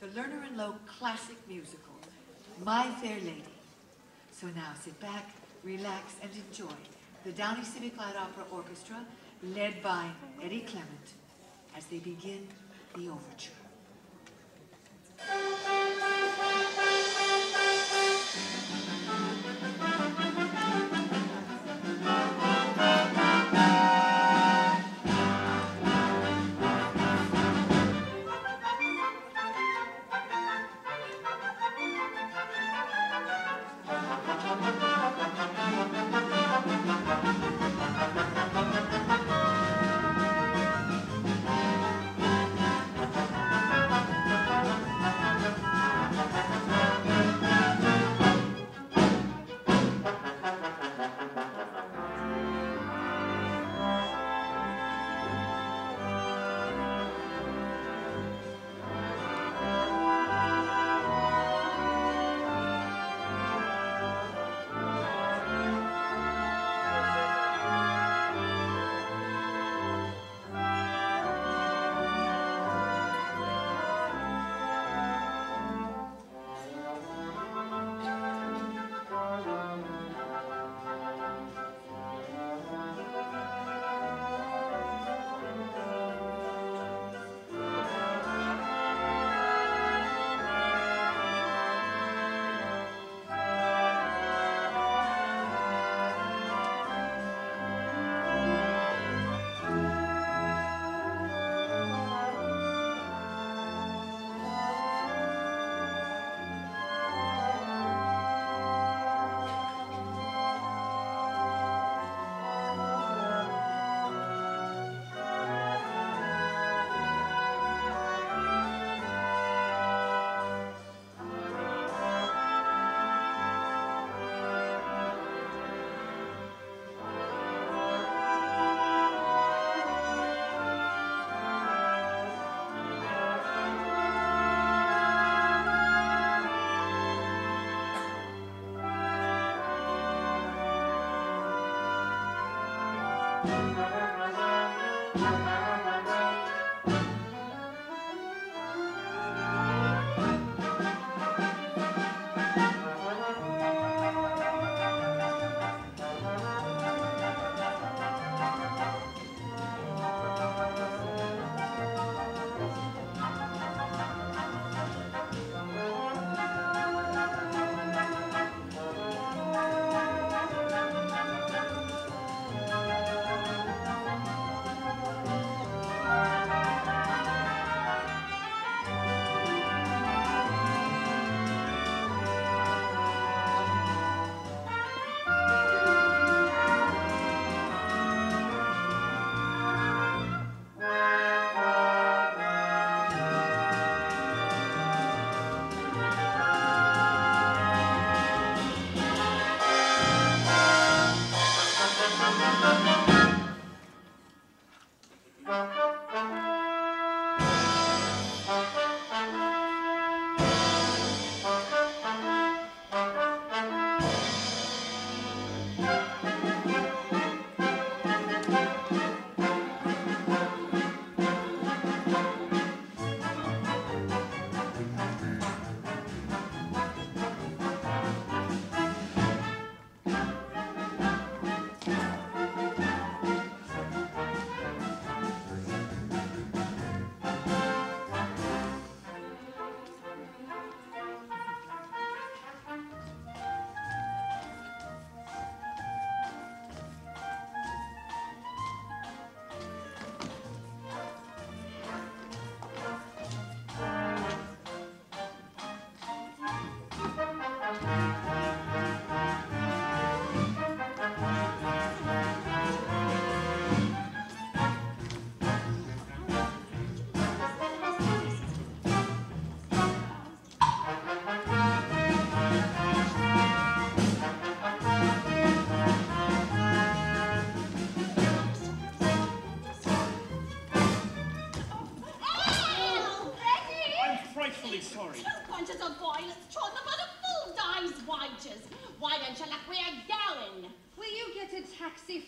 the Lerner and Loewe classic musical, My Fair Lady. So now sit back, relax, and enjoy the Downey Civic Light Opera Orchestra, led by Eddie Clement, as they begin the overture.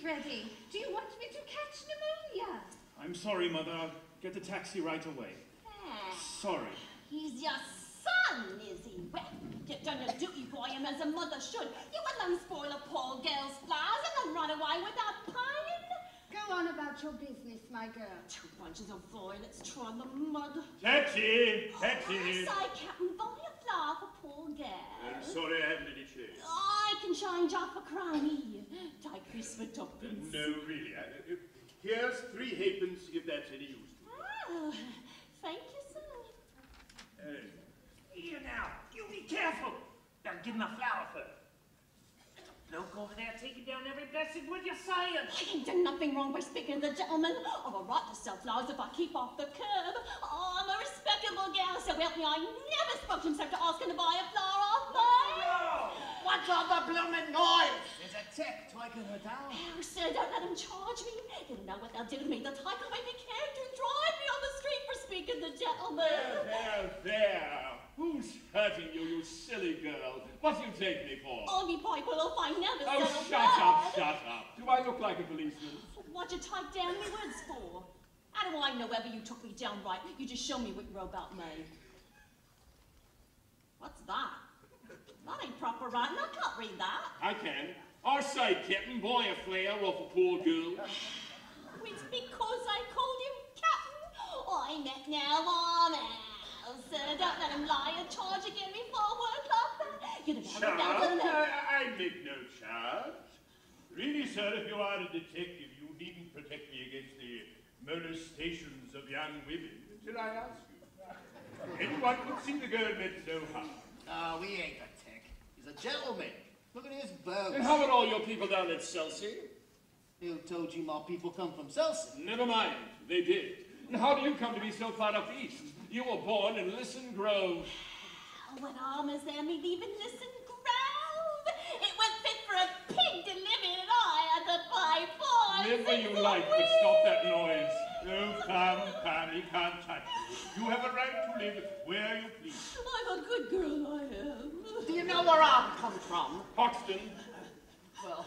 Freddie, do you want me to catch pneumonia? I'm sorry, Mother. I'll get the taxi right away. Sorry. He's your son, is he? Well, you've done your duty by him as a mother should. You wouldn't spoil a poor girl's flowers and then run away without pining. Go on about your business, my girl. 2 bunches of violets trod the mud. Taxi! I Taxi! say, Captain, buy a flower for poor girl. I'm sorry I haven't any change. I can change up a crony. Take this for tuppence. No, really. Here's 3 halfpence if that's any use. Oh, thank you, sir. Here now, you be careful. Now give him a flower first. Bloke over there taking down every blessed word you're saying. I ain't done nothing wrong by speaking to the gentleman. I've a right to sell flowers if I keep off the curb. Oh, I'm a respectable gal, so help me, I never spoke to him except to ask him to buy a flower off me. What's all the blooming noise? There's a tick taking her down. Oh, sir, don't let him charge me. You don't know what they'll do to me. They'll take away my character and drive me on the street for speaking to gentlemen. There. Who's hurting you, you silly girl? What do you take me for? All me people will find out. Oh, shut up. Do I look like a policeman? What'd you take down me words for? How do I know whether you took me down right? You just show me what you wrote about me. What's that? That ain't proper writing. I can't read that. I can. I say, Captain, buy a flower off a poor girl. It's because I called him Captain. I met now on sir. Don't let him lie and charge again before work like that. You'd have Charge? I make no charge. Really, sir, if you are a detective, you needn't protect me against the molestations of young women. Did I ask you? Anyone could see the girl meant no harm. Oh, we ain't a tick. He's a gentleman. Look at his bows. And how about all your people down at Chelsea? Who told you my people come from Chelsea? Never mind, they did. And how do you come to be so far up east? You were born in Lisson Grove. What harm is there me leaving Lisson Grove? It was fit for a pig to live in, and I had to buy boys. Live where you like, but stop that noise. Oh, come, he can't touch you. You have a right to live where you please. I'm a good girl, I am. Do you know where I come from? Hoxton. Well,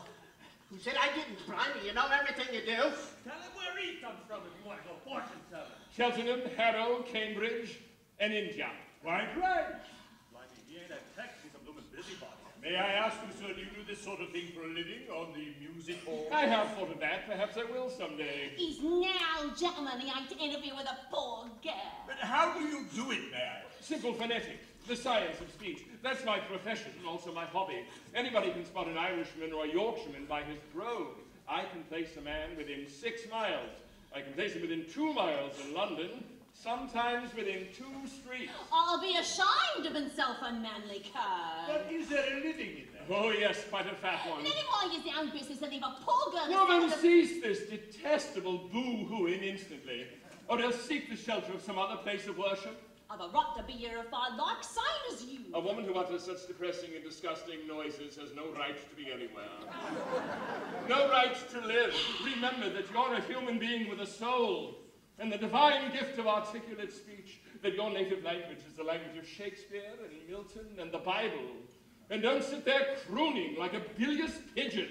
who said I didn't, Brian? You know everything you do. Tell him where he comes from if you want to go fortune telling. Cheltenham, Harrow, Cambridge, and India. Quite right. Blimey, he ain't a tech, he's a blooming busybody. May I ask you, sir, do you do this sort of thing for a living on the music hall? I have thought of that. Perhaps I will someday. He's now, gentlemen. He ain't to interview with a poor girl. But how do you do it, man? Simple phonetics. The science of speech. That's my profession, also my hobby. Anybody can spot an Irishman or a Yorkshireman by his brogue. I can place a man within 6 miles. I can place him within 2 miles in London, sometimes within 2 streets. I'll be ashamed of himself, unmanly cur. But is there a living in that? Oh, yes, quite a fat one. Let him mind his own business and leave a poor girl. Woman, cease this detestable boo-hooing instantly, or else seek the shelter of some other place of worship. I've a right to be here if I like, same as you. A woman who utters such depressing and disgusting noises has no right to be anywhere. No right to live. Remember that you're a human being with a soul, and the divine gift of articulate speech, that your native language is the language of Shakespeare and Milton and the Bible. And don't sit there crooning like a bilious pigeon.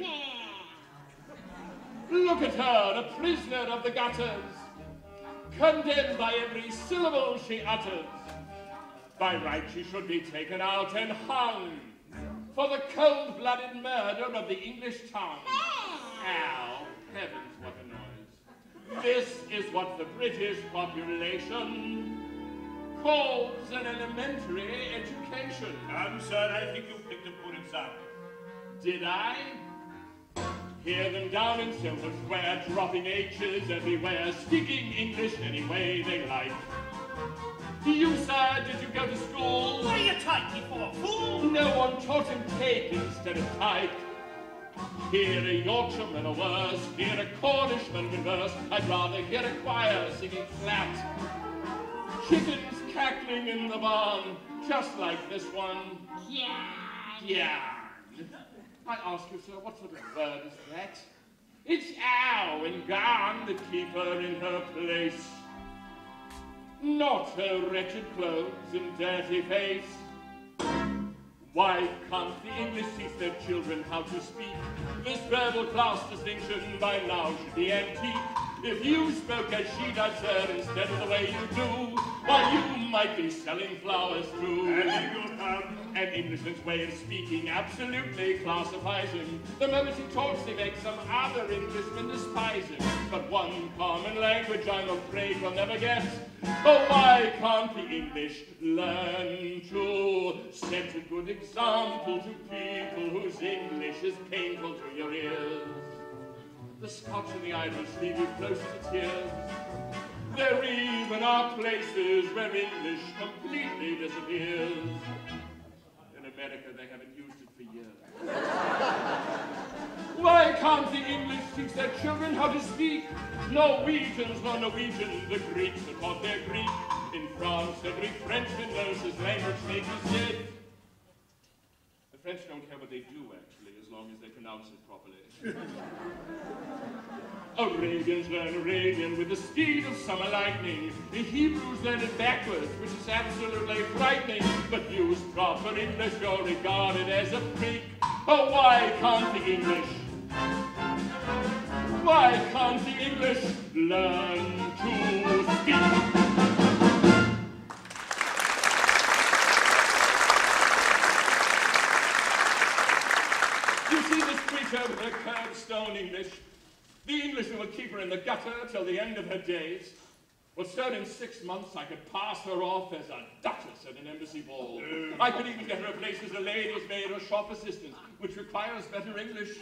Look at her, a prisoner of the gutters, condemned by every syllable she utters. By right she should be taken out and hung for the cold-blooded murder of the English tongue. Ow, heavens, what a noise. This is what the British population calls an elementary education. Sir, I think you picked a good example. Did I? Hear them down in Silver Square, dropping H's everywhere, speaking English any way they like. You, sir, did you go to school? What are you typing for, fool? No one taught him take instead of type. Hear a Yorkshireman or worse, hear a Cornishman reverse. I'd rather hear a choir singing flat. Chickens cackling in the barn, just like this one. Yeah. I ask you, sir, what sort of bird is that? It's ow and gone that keep her in her place. Not her wretched clothes and dirty face. Why can't the English teach their children how to speak? This verbal class distinction by now should be antique. If you spoke as she does, sir, instead of the way you do, why, you might be selling flowers too. An Englishman's way of speaking absolutely classifies him. The moment he talks, he makes some other Englishman despise him. But one common language I'm afraid we'll never get. Oh, why can't the English learn to set a good example to people whose English is painful to your ears? The Scotch and the Irish leave you close to tears. There even are places where English completely disappears. In America, they haven't used it for years. Why can't the English teach their children how to speak? Norwegians know Norwegian, the Greeks are taught their Greek. In France, every Frenchman knows his language nature said. The French don't care what they do, actually, as long as they pronounce it properly. Arabians learn Arabian with the speed of summer lightning. The Hebrews learn it backwards, which is absolutely frightening. But use proper English, you're regarded as a freak. Oh, why can't the English? Why can't the English learn to speak? You see this creature with her curved stone English? The Englishman will keep her in the gutter till the end of her days. Well, sir, in 6 months I could pass her off as a duchess at an embassy ball. I could even get her a place as a lady's maid or shop assistant, which requires better English.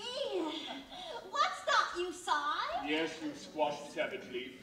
What's that you say? Yes, you squashed savagely.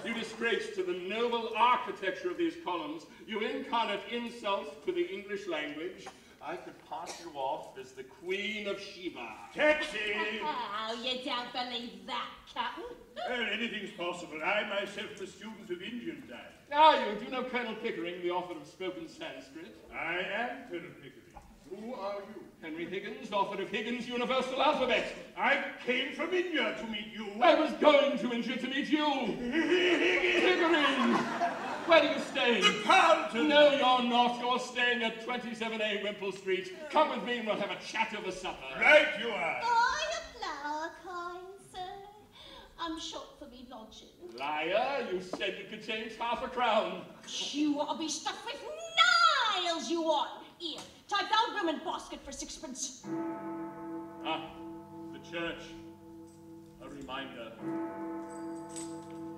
You disgrace to the noble architecture of these columns. You incarnate insult to the English language. I could pass you off as the Queen of Sheba. Taxi! Oh, you don't believe that, Captain? Well, anything's possible. I myself a student of Indian diet. Ah, you do know Colonel Pickering, the author of spoken Sanskrit? I am Colonel Pickering. Who are you? Henry Higgins, author of Higgins' Universal Alphabet. I came from India to meet you. I was going to India to meet you. Pickering! Where are you staying? The Carlton! No, you're not. You're staying at 27A Wimple Street. Come with me and we'll have a chat over supper. Right you are. Oh, you flower, kind sir. I'm short for me lodging. Liar, you said you could change half a crown. You ought to be stuffed with nails, you ought. Here, take that room and basket for 6pence. Ah, the church. A reminder.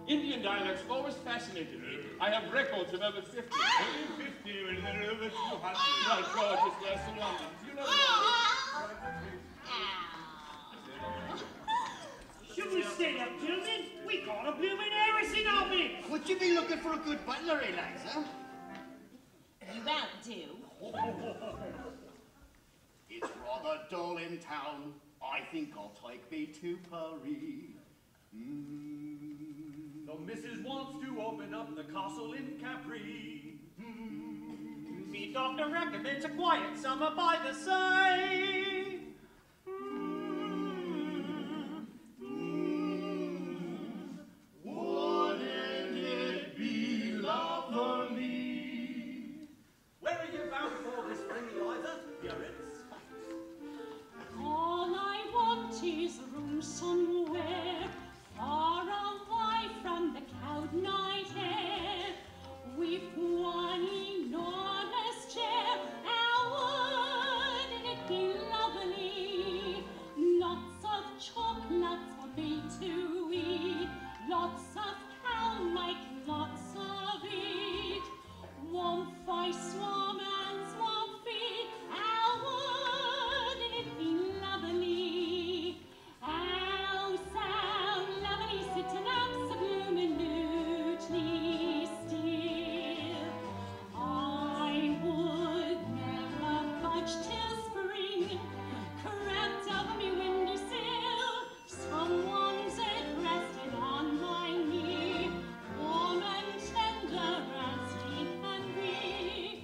Indian dialects always fascinated me. I have records of over 50. Only 50 when there are over 200. My George is worse than London. You know Should we stand up, gentlemen? We got a blooming heresy on me. Would you be looking for a good butler, Eliza? You won't do. It's rather dull in town. I think I'll take me to Paris. So Mrs. wants to open up the castle in Capri. Me doctor recommends a quiet summer by the sea. Wouldn't it be lovely? Where are you bound for this spring, Eliza? Biarritz? All I want is a room somewhere far away from the cold night air, with one enormous chair. How wouldn't it be lovely? Lots of chocolates for me to eat, lots of cow, make lots of it. Warm face, warm hands, warm feet. How wouldn't it be lovely? How so lovely, sitting up so absolutely still. I would never budge till spring crept over me windowsill. Someone's head resting on my knee, warm and tender as he can be.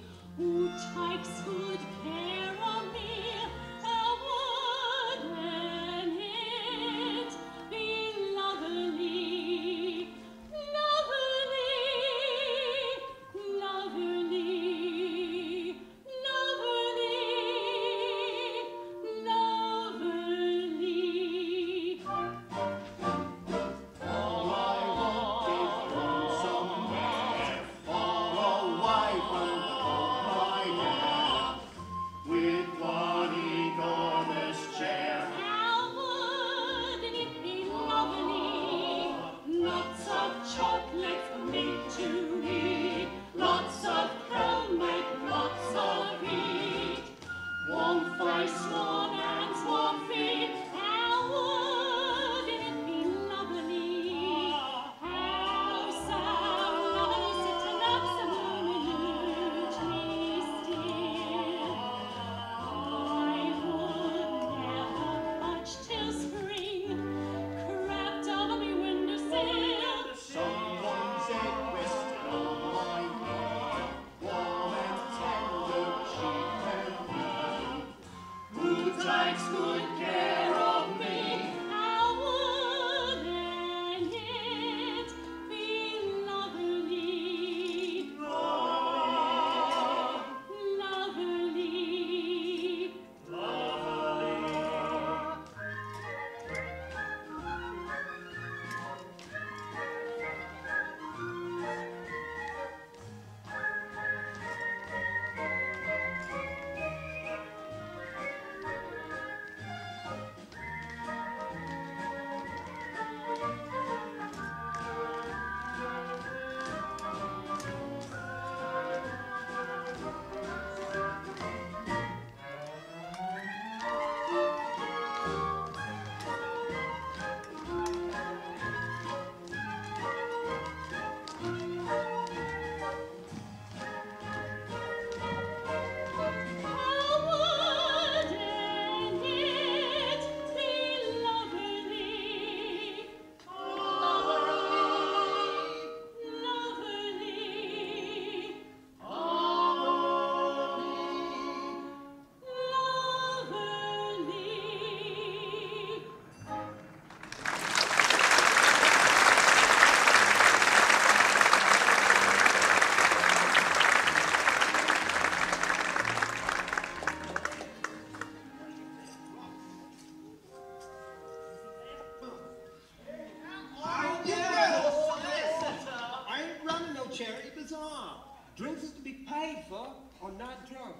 Drinks is to be paid for, or not drunk.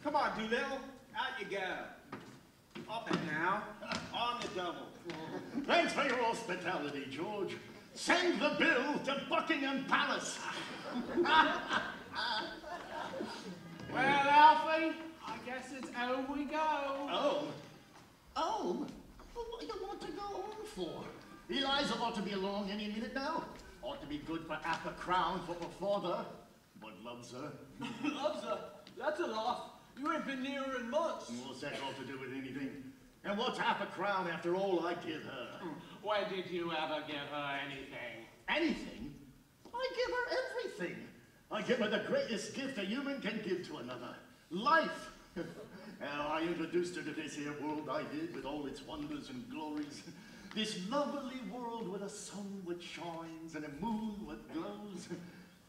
Come on, Doolittle. Out you go. Up and now. On the double. Thanks for your hospitality, George. Send the bill to Buckingham Palace. Well, Alfie, I guess it's home we go. Home? Home? Well, what do you want to go home for? Eliza ought to be along any minute now. Ought to be good for half a crown for her father, but loves her. Loves her? That's a loss. You ain't been near her in months. What's that got to do with anything? And what's half a crown after all I give her? When did you ever give her anything? Anything? I give her everything. I give her the greatest gift a human can give to another. Life. I introduced her to this here world I did with all its wonders and glories. This lovely world with a sun which shines and a moon which glows.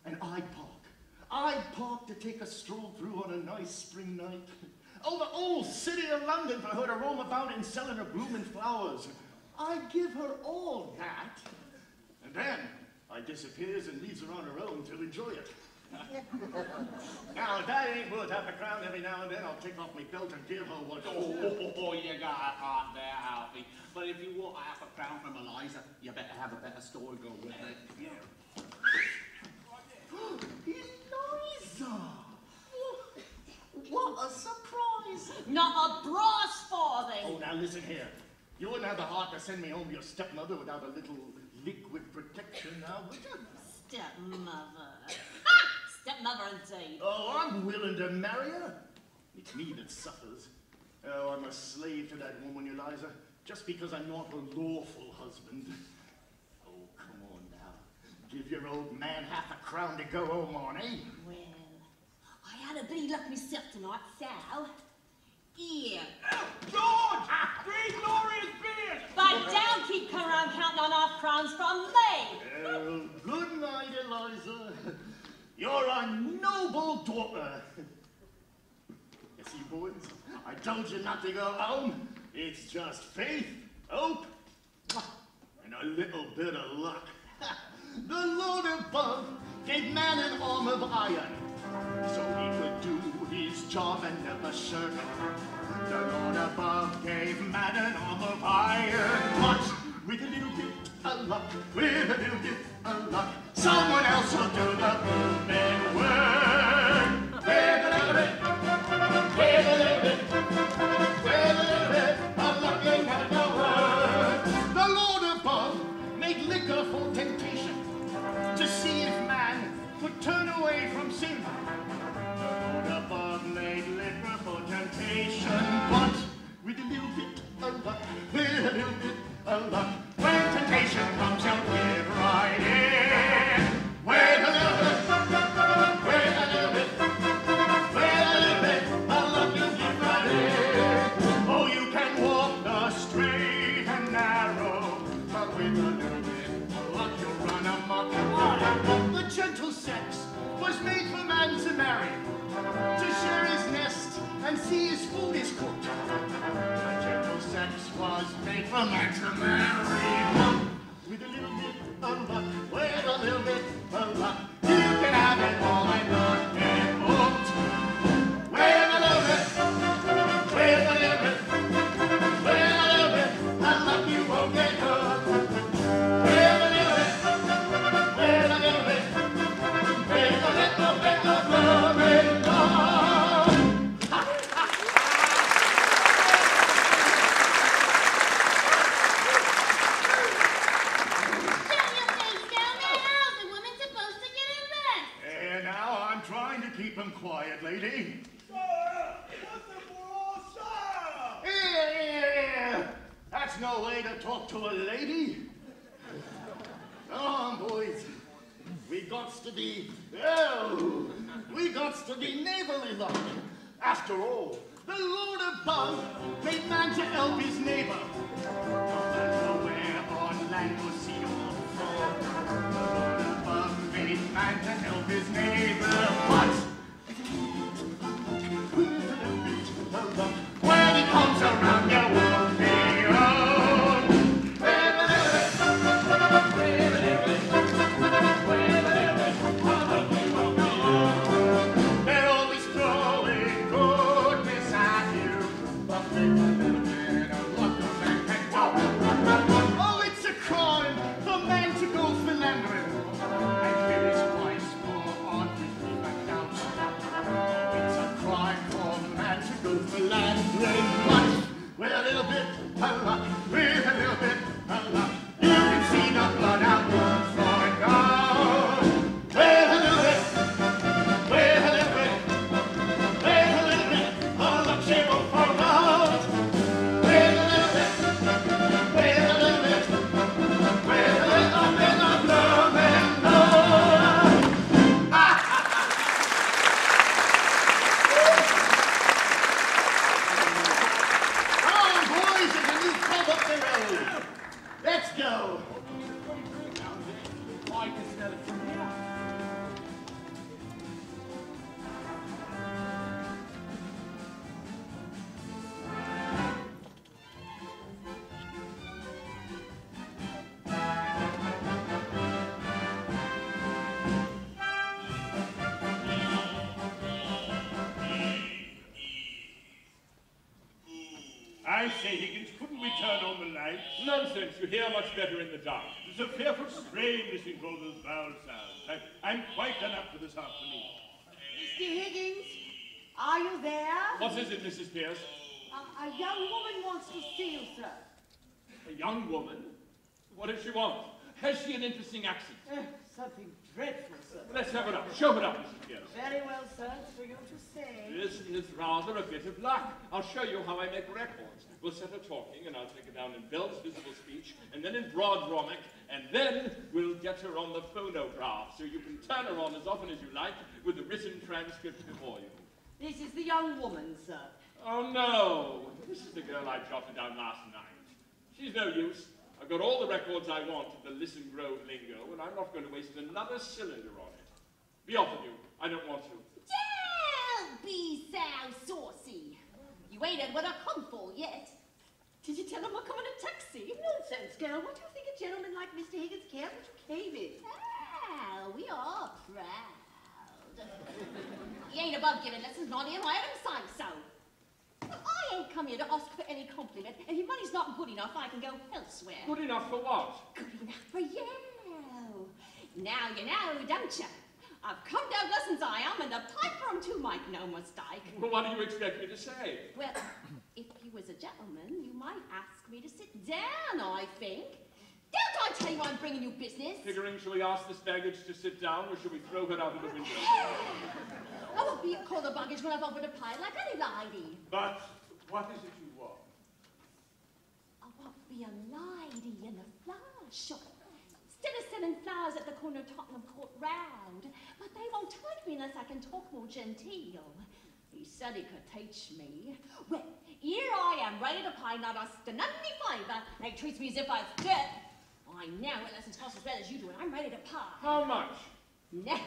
And Hyde Park to take a stroll through on a nice spring night. Oh, the whole city of London for her to roam about in selling her blooming flowers. I give her all that. And then I disappears and leaves her on her own to enjoy it. Now, if that ain't worth half a crown every now and then, I'll take off my belt and give her what. Oh, you got a heart there, Alfie. But if you want half a crown from Eliza, you better have a better story go with it. Yeah. Eliza! What a surprise! Not a brass farthing. Oh, now listen here. You wouldn't have the heart to send me home to your stepmother without a little liquid protection now, would you? Stepmother. Ha! Stepmother indeed. Oh, I'm willing to marry her. It's me that suffers. Oh, I'm a slave to that woman, Eliza, just because I'm not her lawful husband. Oh, come on now. Give your old man half a crown to go home on, eh? Well, I had a bit of luck myself tonight, Sal. Here. George! 3 glorious beers! But don't keep coming around counting on half crowns from me. Oh, good night, Eliza. You're a noble daughter. You see, boys, I told you not to go home. It's just faith, hope, and a little bit of luck. The Lord above gave man an arm of iron, so he could do his job and never shirk. The Lord above gave man an arm of iron, but with a little bit of luck, with a little bit of luck, someone else will do the moving work. With a little bit, with a little bit, with a little bit of luck ain't got no word. The Lord above made liquor for temptation, to see if man could turn away from sin. The Lord above made liquor for temptation, but with a little bit of luck, with a little bit of luck, when temptation comes, he'll give right in. With a little bit, with a little bit, with a little bit of luck, you'll give right in. Oh, you can walk the straight and narrow, but with a little bit of luck, you'll run amok. The gentle sex was made for man to marry, to share his nest and see his food is cooked. The gentle sex was made for man to marry. With a little bit of luck, with a little bit of luck, you can have it all and not get hooked. With a little bit, with a little bit, with a little bit of luck, you won't get hooked. With a little bit, with a little bit, with a little bit of love and love. Keep him quiet, lady. Sir! Listen for us, sir! Here! That's no way to talk to a lady. Come on, boys. We got to be neighborly like. After all, the Lord above made man to help his neighbor. No matter where on land or sea or shore, the Lord above made man to help his neighbor. But when he comes around, you won't be alone. I say, Higgins, couldn't we turn on the lights? Nonsense, you hear much better in the dark. It's a fearful strain listening to all those vowel sounds. I'm quite done up for this afternoon. Mr. Higgins, are you there? What is it, Mrs. Pierce? A young woman wants to see you, sir. A young woman? What does she want? Has she an interesting accent? Something dreadful, sir. Let's have it up. Show it up, Mrs. Pierce. Very well, sir. It's for you to say. This is rather a bit of luck. I'll show you how I make records. We'll set her talking, and I'll take her down in Bell's visible speech, and then in broad Romic, and then we'll get her on the phonograph, so you can turn her on as often as you like with the written transcript before you. This is the young woman, sir. Oh, no. This is the girl I jotted down last night. She's no use. I've got all the records I want of the Listen Grove lingo, and I'm not going to waste another cylinder on it. Be off with you. I don't want to. Don't be so saucy. You ain't had what I come for yet. Did you tell him I come in a taxi? Nonsense, girl. What do you think a gentleman like Mr. Higgins cares what you came in? Oh, we are proud. He ain't above giving lessons, not him. I had him sign so. I ain't come here to ask for any compliment, and if money's not good enough, I can go elsewhere. Good enough for what? Good enough for you. Now you know, don't you? I've come to have lessons, I am, and the piper too, make no mistake. Well, what do you expect me to say? Well, if you was a gentleman, you might ask me to sit down, I think. Don't I tell you I'm bringing you business? Pickering, shall we ask this baggage to sit down, or shall we throw her out of the window? I won't be called a baggage when I've offered a pie like any lady. But what is it you want? I want to be a lady in the flower shop. Instead of selling flowers at the corner of Tottenham Court Road. But they won't take me unless I can talk more genteel. He said he could teach me. Well, here I am, ready to pay not a stunning favour. They treats me as if I was dead. I know what lessons cost as well as you do, and I'm ready to pay. How much? Now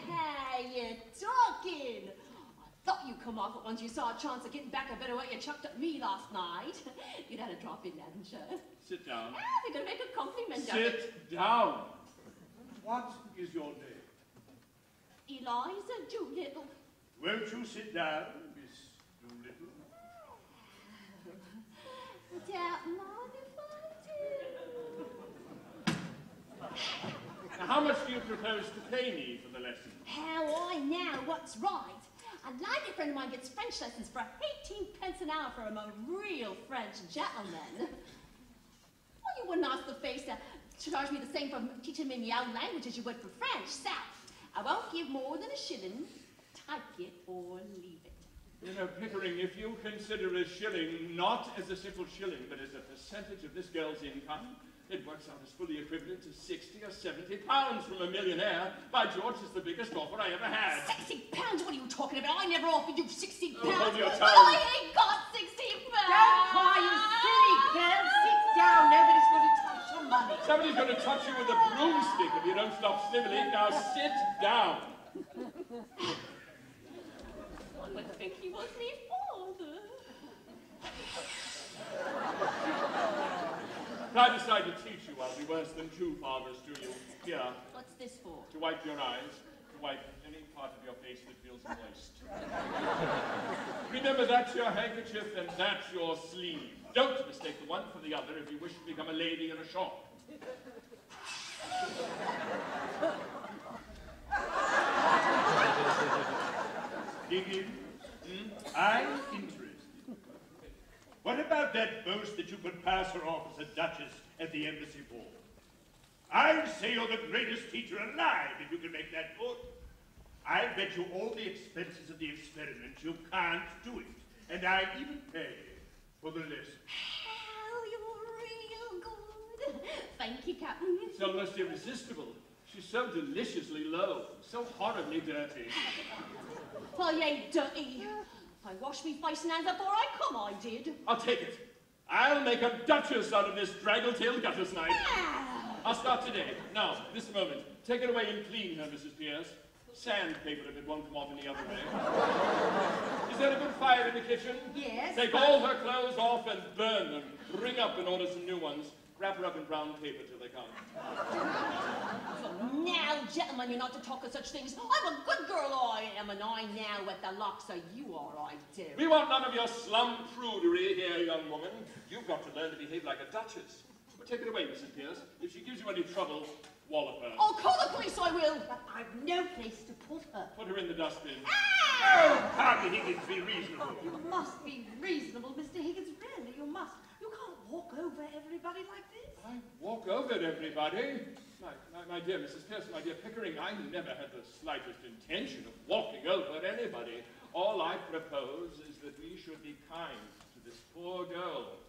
you're talking. I thought you'd come off it once you saw a chance of getting back a bit of what you chucked at me last night. You'd had a drop in, hadn't you? Sit down. Ah, we're going to make a compliment of it. Sit down. What is your name? Eliza Doolittle. Won't you sit down, Miss Doolittle? Don't mind if I do. Now, how much do you propose to pay me for the lesson? How I know what's right. A lady friend of mine gets French lessons for 18 pence an hour from a real French gentleman. Well, you wouldn't ask the face to charge me the same for teaching me my own language as you would for French, so I won't give more than a shilling. Take it or leave it. You know, Pickering, if you consider a shilling not as a simple shilling, but as a percentage of this girl's income, it works out as fully equivalent to 60 or 70 pounds from a millionaire. By George, it's the biggest offer I ever had. 60 pounds? What are you talking about? I never offered you 60 pounds. Oh, hold your tongue. I ain't got 60 pounds. Don't cry, you silly girl. Sit down. Nobody's going to touch your money. Somebody's going to touch you with a broomstick if you don't stop sniveling. Now sit down. One would think he was me father. If I decide to teach you, I'll be worse than two fathers to you. Here, What's this for? to wipe your eyes, to wipe any part of your face that feels moist. Remember, that's your handkerchief and that's your sleeve. Don't mistake the one for the other if you wish to become a lady in a shop. Higgins, I'm interested. What about that boast that you could pass her off as a duchess at the embassy ball? I'd say you're the greatest teacher alive if you can make that good. I bet you all the expenses of the experiment you can't do it. And I even pay for the lesson. Oh, you're real good. Thank you, Captain. It's almost irresistible. She's so deliciously low, so horribly dirty. I ain't dirty. I washed me face and hands before I come, I did. I'll take it. I'll make a duchess out of this draggle-tailed gutter snipe. Ah. I'll start today. Now, this moment. Take it away and clean her, Mrs. Pierce. Sandpaper if it won't come off any other way. Is there a good fire in the kitchen? Yes. Take all her clothes off and burn them. Ring up and order some new ones. Wrap her up in brown paper till they come. Now, gentlemen, you're not to talk of such things. I'm a good girl, I am, and I know what the locks of you are, I do. We want none of your slum prudery here, young woman. You've got to learn to behave like a duchess. Well, take it away, Mrs. Pierce. If she gives you any trouble, wallop her. Oh, call the police, I will. But I've no place to put her. Put her in the dustbin. Oh, Harvey Higgins, be reasonable. You must be reasonable, Mr. Higgins. Really, you must. You can't walk over everybody like this. I walk over everybody. My dear Mrs. Pierce, my dear Pickering, I never had the slightest intention of walking over anybody. All I propose is that we should be kind to this poor girl.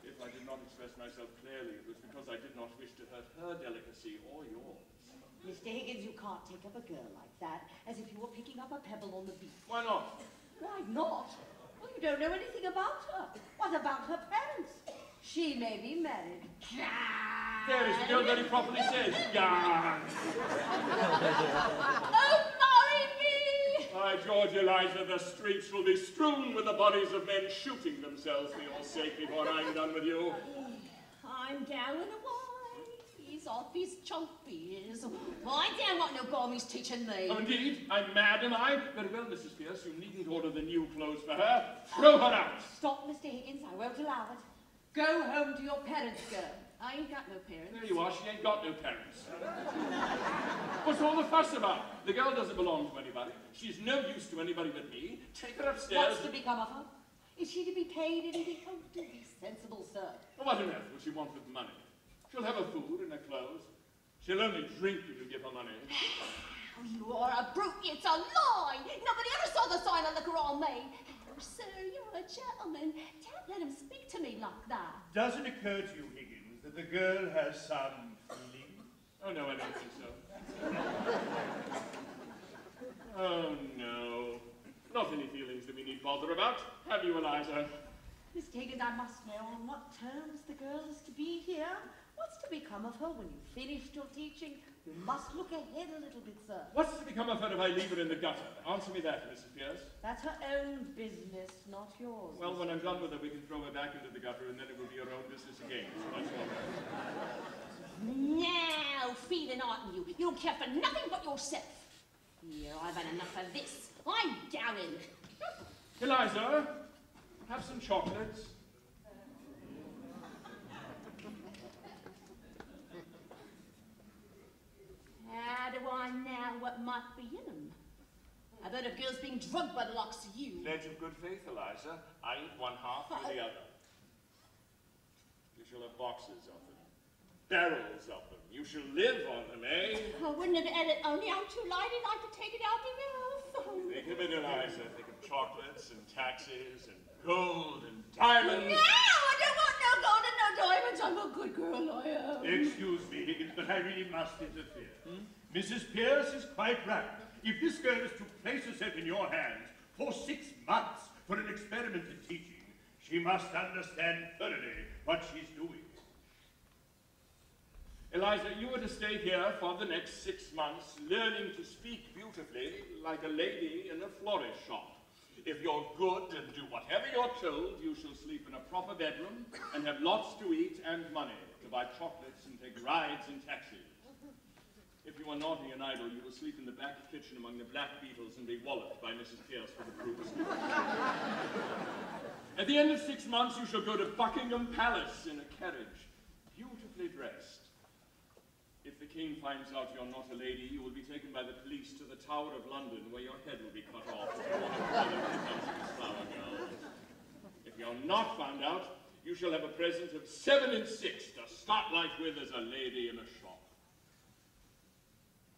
If I did not express myself clearly, it was because I did not wish to hurt her delicacy or yours. Mr. Higgins, you can't take up a girl like that, as if you were picking up a pebble on the beach. Why not? Why not? Well, you don't know anything about her. What about her parents? She may be married. There, as the girl very properly says, yarn. Oh, marry me! By George, Eliza, the streets will be strewn with the bodies of men shooting themselves for your sake before I'm done with you. I'm down and away. He's off his chumpies. I don't want no gommies teaching me. Oh, indeed? I'm mad, am I? Very well, Mrs. Pierce, you needn't order the new clothes for her. Throw her out. Stop, Mr. Higgins. I won't allow it. Go home to your parents, girl. I ain't got no parents. There you are, she ain't got no parents. What's all the fuss about? The girl doesn't belong to anybody. She's no use to anybody but me. Take her upstairs. What's to become of her? Is she to be paid anything? Oh, do be sensible, sir. Well, what on earth will she want with money? She'll have her food and her clothes. She'll only drink if you give her money. Oh, you are a brute. It's a lie. Nobody ever saw the sign of liquor on me. Oh, sir, you're a gentleman. Don't let him speak to me like that. Does it occur to you, Higgins, that the girl has some feeling? Oh, no, I don't think so. Oh, no. Not any feelings that we need bother about. Have you, Eliza? Miss Higgins, I must know on what terms the girl is to be here. What's to become of her when you've finished your teaching? You must look ahead a little bit, sir. What's to become of her if I leave her in the gutter? Answer me that, Mrs. Pierce. That's her own business, not yours. Well, when I'm done with her, we can throw her back into the gutter, and then it will be her own business again. So much more. Now, feeding on you. You don't care for nothing but yourself. Here, I've had enough of this. I'm going. Eliza, have some chocolates. How do I know what might be in them? I've heard of girls being drugged by the likes of you. Pledge of good faith, Eliza. I eat one half, you the other. You shall have boxes of them. Barrels of them. You shall live on them, eh? I wouldn't have had it only I'm too lady like to take it out my mouth. Think of it, Eliza. Think of chocolates and taxes and gold and diamonds. No, I don't want no gold and no diamonds. I'm a good girl, I am. Excuse me, Higgins, but I really must interfere. Mrs. Pierce is quite right. If this girl is to place herself in your hands for 6 months for an experiment in teaching, she must understand thoroughly what she's doing. Eliza, you are to stay here for the next 6 months, learning to speak beautifully like a lady in a florist shop. If you're good and do whatever you're told, you shall sleep in a proper bedroom and have lots to eat and money to buy chocolates and take rides in taxis. If you are naughty and idle, you will sleep in the back kitchen among the black beetles and be walloped by Mrs. Pierce for the proofs. At the end of 6 months, you shall go to Buckingham Palace in a carriage, beautifully dressed. If the king finds out you're not a lady, you will be taken by the police to the Tower of London, where your head will be cut off. If you're not found out, you shall have a present of 7 and 6 to start life with as a lady in a shop.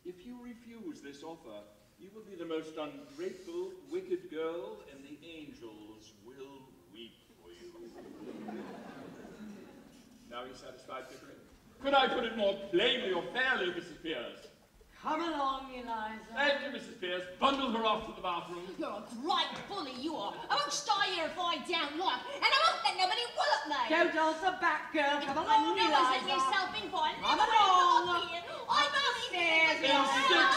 If you refuse this offer, you will be the most ungrateful, wicked girl, and the angels will weep for you. Now you satisfied, Pickering? Could I put it more plainly or fairly, Mrs. Pierce? Come along, Eliza. Thank you, Mrs. Pierce. Bundle her off to the bathroom. You're a great bully, you are. I won't stay here if I don't like, and I won't let nobody wallop me. Don't answer back, girl. Come Oh, along, no, Eliza. let yourself in for Come along. I'm only Upstairs, here. In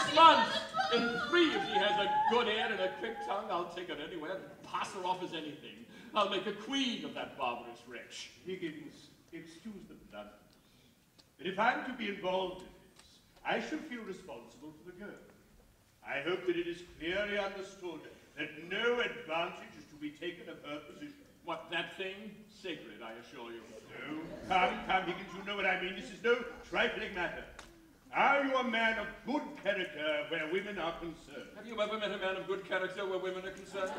6 months, in 3, if she has a good ear and a quick tongue, I'll take her anywhere and pass her off as anything. I'll make a queen of that barbarous wretch. Higgins, excuse the bluntness, but if I'm to be involved in this, I shall feel responsible for the girl. I hope that it is clearly understood that no advantage is to be taken of her position. What, that thing? Sacred, I assure you. No, come, Higgins, you know what I mean. This is no trifling matter. Are you a man of good character where women are concerned? Have you ever met a man of good character where women are concerned?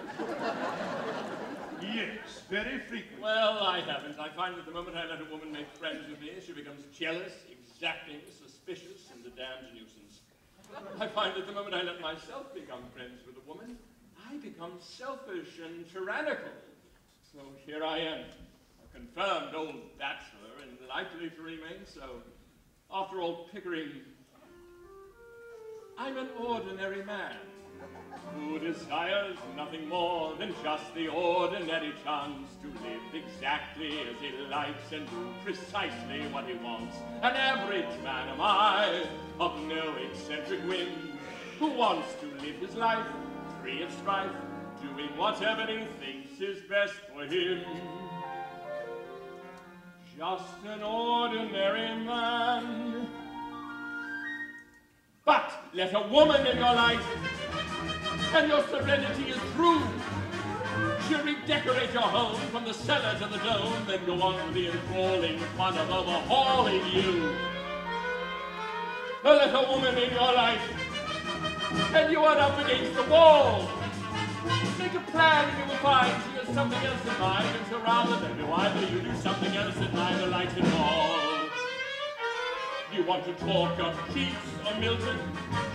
Yes, very frequently. Well, I haven't. I find that the moment I let a woman make friends with me, she becomes jealous, exacting, suspicious, and a damned nuisance. I find that the moment I let myself become friends with a woman, I become selfish and tyrannical. So here I am, a confirmed old bachelor and likely to remain so. After all, Pickering, I'm an ordinary man who desires nothing more than just the ordinary chance to live exactly as he likes and do precisely what he wants. An average man am I, of no eccentric whim, who wants to live his life free of strife, doing whatever he thinks is best for him. Just an ordinary man. But let a woman in your life, and your serenity is true. She'll redecorate your home from the cellar to the dome, then go on with the enthralling fun of overhauling you. Let a woman in your life, and you are up against the wall. Make a plan and you will find she has something else in mind, and so rather than do either, you do something else that neither likes at all. You want to talk of Keats or Milton,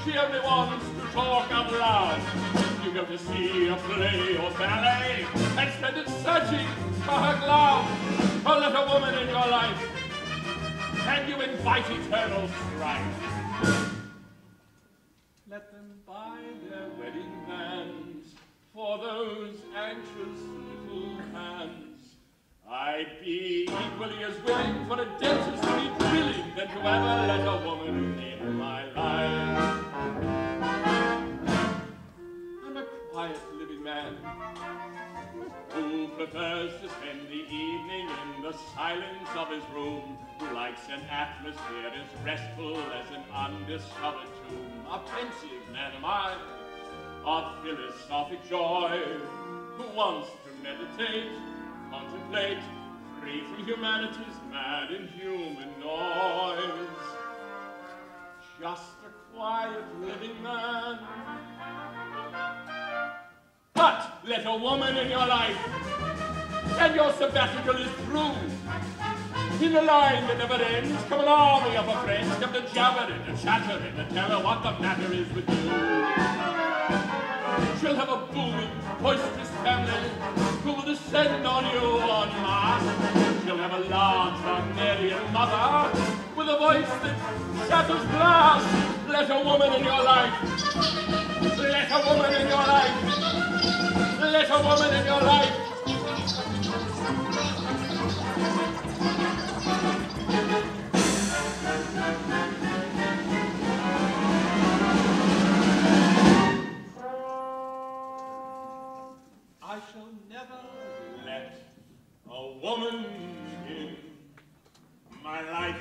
she only wants to talk of love. You go to see a play or ballet, and spend it searching for her glove. Or let a woman in your life, and you invite eternal strife. Let them buy their wedding bands for those anxious little hands. I'd be equally as willing for a dentist to be willing than to ever let a woman in my life. I'm a quiet living man who prefers to spend the evening in the silence of his room, who likes an atmosphere as restful as an undiscovered tomb. A pensive man am I, of philosophic joy, who wants to meditate, contemplate, free from humanity's mad and human noise. Just a quiet living man. But let a woman in your life, and your sabbatical is through. In a line that never ends, come an army of her friends, come to jabber and to chatter and to tell her what the matter is with you. She'll have a booming, boisterous family who will descend on you en masse. She'll have a large, Wagnerian mother with a voice that shatters glass. Let a woman in your life. Let a woman in your life. Let a woman in your life. I shall never let a woman in my life.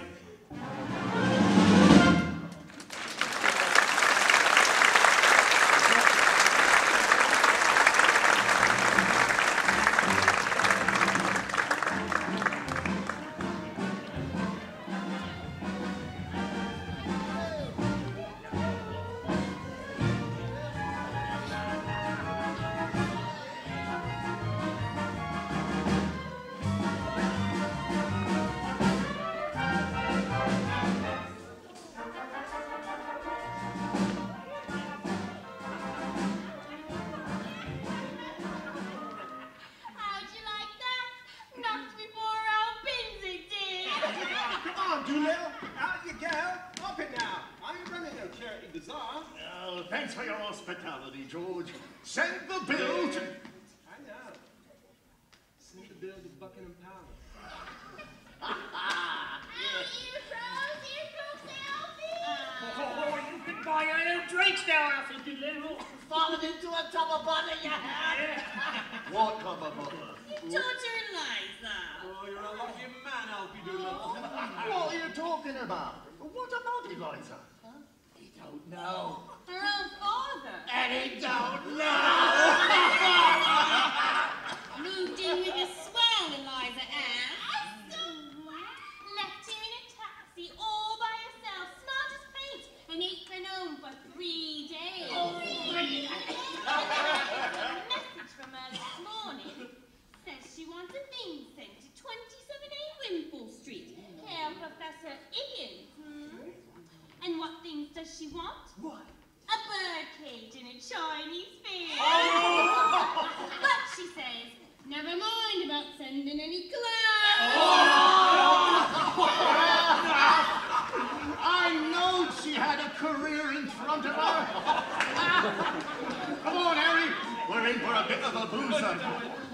Thanks for your hospitality, George. Send the bill to... I know. Send the bill to Buckingham Palace. Oh, you can buy your own drinks now, Alfie, you little... Fallen into a tub of butter, you have. What tub of butter? George or Eliza? Oh, you're a lucky man, Alfie Doolittle. What are you talking about? What about Eliza? He don't know. Her own father. And he don't know. Moved in with a she want? What? A birdcage and a Chinese fish. Oh! But she says, never mind about sending any clowns. I know she had a career in front of her. Come on, Harry. We're in for a bit of a booze-up.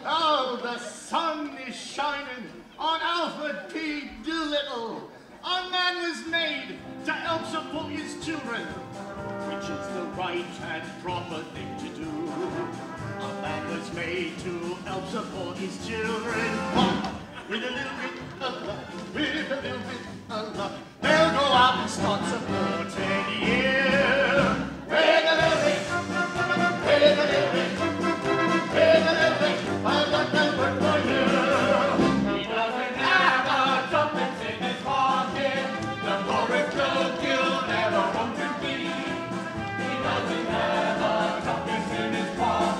Oh, the sun is shining on Alfred P. Doolittle. A man was made to help support his children, which is the right and proper thing to do. A man was made to help support his children. With a little bit of luck, with a little bit of luck, they'll go out and start supporting you. With a little bit, with a little bit, with a little bit, I've got that word for you. He doesn't have a tuppence in his pocket, the poorest joke you'll ever want to be. He doesn't have a tuppence in his pocket.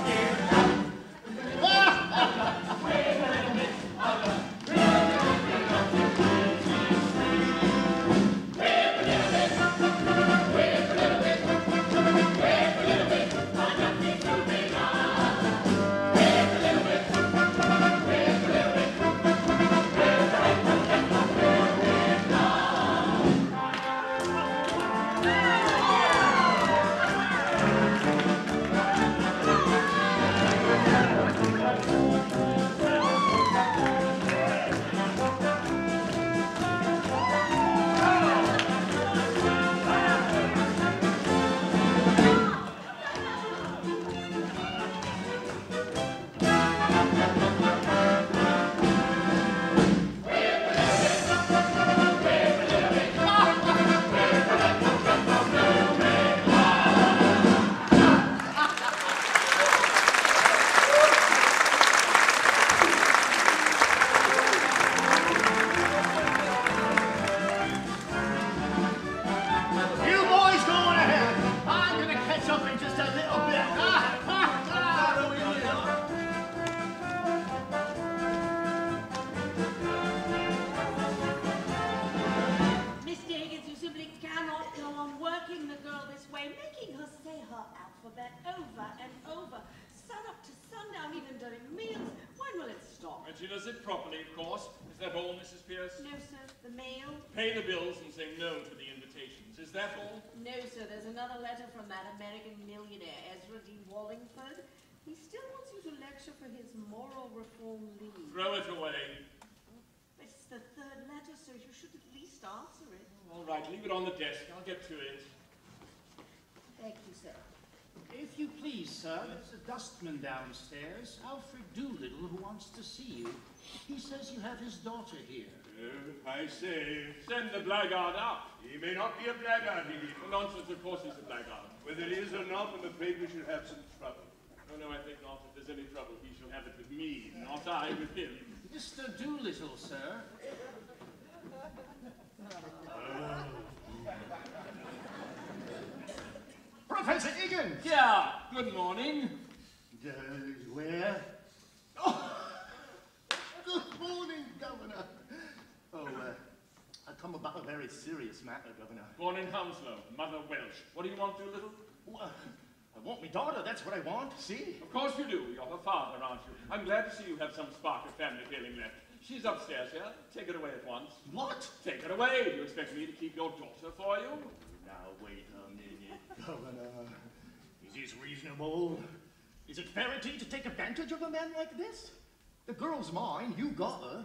And she does it properly, of course. Is that all, Mrs. Pierce? No, sir. The mail? Pay the bills and say no to the invitations. Is that all? No, sir. There's another letter from that American millionaire, Ezra D. Wallingford. He still wants you to lecture for his Moral Reform League. Throw it away. It's the third letter, sir. You should at least answer it. All right, leave it on the desk. I'll get to it. Thank you, sir. If you please, sir, there's a dustman downstairs, Alfred Doolittle, who wants to see you. He says you have his daughter here. I say, Send the blackguard up. he may not be a blackguard, he. Nonsense, of course he's a blackguard. Whether it is or not, I'm afraid we should have some trouble. No, I think not. If there's any trouble, he shall have it with me, not I with him. Mr. Doolittle, sir. Professor Higgins! Yeah, good morning. Where? Oh, good morning, Governor. Oh, I come about a very serious matter, Governor. Born in Hounslow, mother Welsh. What do you want, Doolittle? Well, I want my daughter, that's what I want, see? Of course you do. You're her father, aren't you? I'm glad to see you have some spark of family feeling left. She's upstairs here. Take it away at once. What? Take it away. Do you expect me to keep your daughter for you? Now, wait a minute, Governor. Is this reasonable? Is it fairity to take advantage of a man like this? The girl's mine, you got her.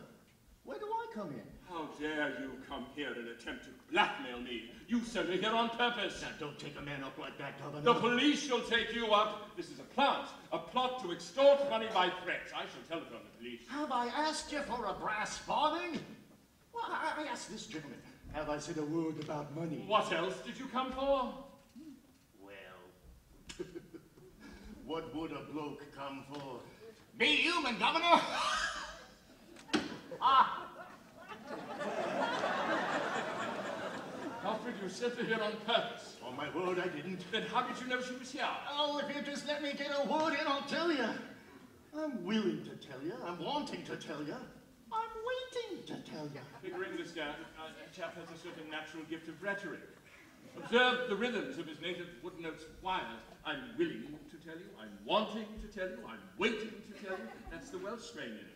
Where do I come in? How dare you come here and attempt to blackmail me? You sent her here on purpose. Now, don't take a man up like that, Governor. The police shall take you up. This is a plot to extort money by threats. I shall telephone the police. Have I asked you for a brass farthing? Well, I asked this gentleman. Have I said a word about money? What else did you come for? Well, what would a bloke come for? Be human, Governor! Ah! Alfred, you sent her here on purpose. On my word, I didn't. Then how did you know she was here? Oh, if you just let me get a word in, I'll tell you. I'm willing to tell you. I'm wanting to tell you. I'm waiting to tell you. Pickering, this chap has a certain natural gift of rhetoric. Observe the rhythms of his native wood notes wild. I'm willing to tell you, I'm wanting to tell you, I'm waiting to tell you. That's the Welsh strain in him.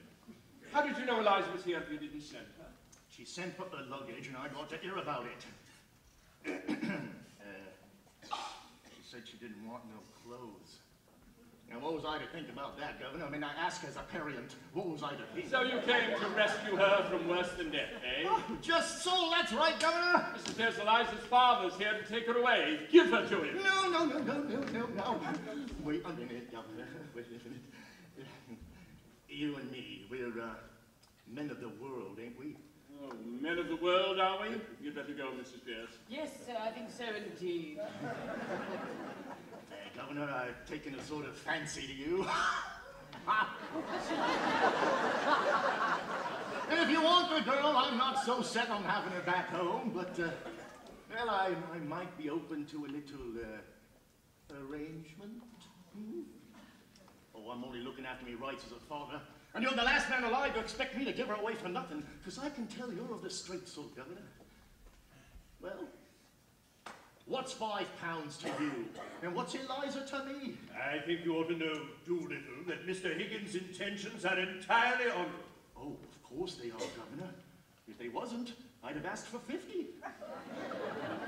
How did you know Eliza was here if you didn't send her? She sent for her luggage and I got to hear about it. She said she didn't want no clothes. Now, what was I to think about that, Governor? I mean, I asked as a parent, what was I to think? So you came to rescue her from worse than death, eh? Oh, just so, that's right, Governor. Mrs. There's Eliza's father's here to take her away. Give her to him. No. Wait a minute, Governor. Wait a minute. You and me, we're men of the world, ain't we? Oh, men of the world, are we? You'd better go, Mrs. Pierce. Yes, sir, I think so indeed. Governor, I've taken a sort of fancy to you. And if you want the girl, I'm not so set on having her back home, but, well, I might be open to a little, arrangement. Oh, I'm only looking after me rights as a father. And you're the last man alive to expect me to give her away for nothing, because I can tell you're of the straight sort, Governor. Well, what's £5 to you? And what's Eliza to me? I think you ought to know, Doolittle, that Mr. Higgins' intentions are entirely honorable. Oh, of course they are, Governor. If they wasn't, I'd have asked for 50.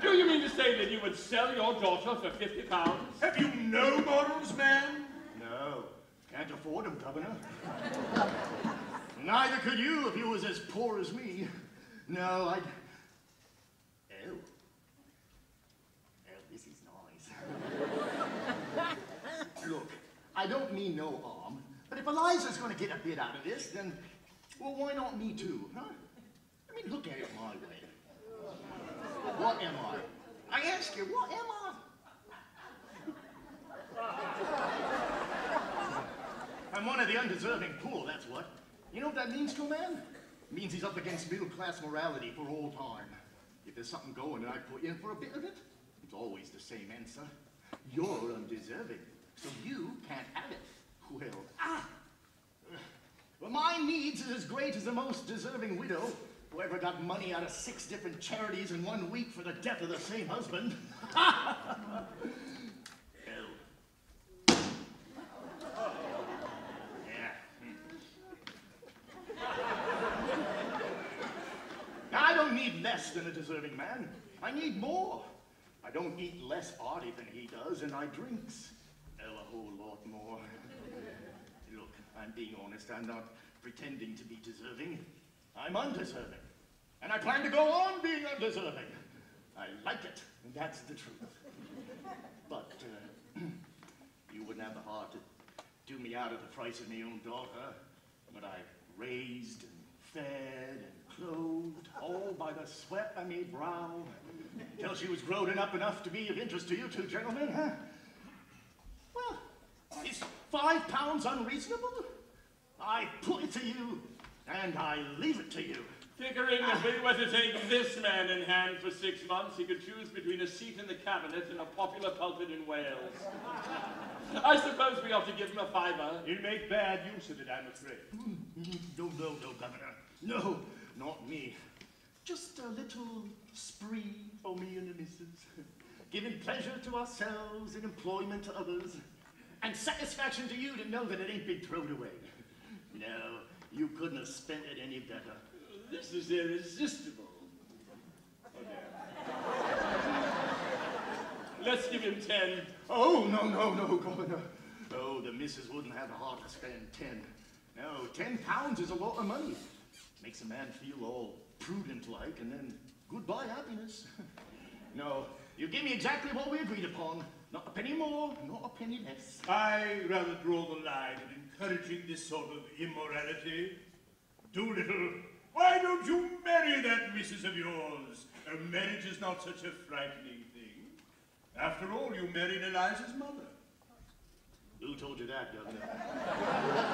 Do you mean to say that you would sell your daughter for £50? Have you no morals, man? No, can't afford them, Governor. Neither could you if you was as poor as me. No, I'd... Oh, this is nice. Look, I don't mean no harm, but if Eliza's going to get a bit out of this, then, well, why not me too, huh? I mean, look at it my way. What am I? I ask you, what am I? I'm one of the undeserving poor, that's what. You know what that means to a man? It means he's up against middle-class morality for all time. If there's something going and I put in for a bit of it, it's always the same answer. You're undeserving, so you can't have it. Well, my needs is as great as the most deserving widow who ever got money out of 6 different charities in 1 week for the death of the same husband. I don't need less than a deserving man. I need more. I don't eat less arty than he does, and I drinks a whole lot more. Look, I'm being honest. I'm not pretending to be deserving. I'm undeserving. And I plan to go on being undeserving. I like it, and that's the truth. But you wouldn't have the heart to do me out of the price of my own daughter, but I raised and fed and clothed, all by the sweat of me brow, till she was grown up enough to be of interest to you two gentlemen, huh? Well, is £5 unreasonable? I put it to you, and I leave it to you. Figuring if we were to take this man in hand for 6 months, he could choose between a seat in the cabinet and a popular pulpit in Wales. I suppose we ought to give him a £5. He'll make bad use of it, I'm afraid. No, Governor. No, not me. Just a little spree for me and the missus. Giving pleasure to ourselves and employment to others. And satisfaction to you to know that it ain't been thrown away. No, you couldn't have spent it any better. This is irresistible. Oh, dear. Let's give him 10. Oh, no, Governor. Oh, the missus wouldn't have the heart to spend 10. No, £10 is a lot of money. Makes a man feel all prudent-like, and then goodbye happiness. No, you give me exactly what we agreed upon. Not a penny more, not a penny less. I rather draw the line at encouraging this sort of immorality. Doolittle, why don't you marry that missus of yours? A marriage is not such a frightening thing. After all, you married Eliza's mother. Who told you that, Governor?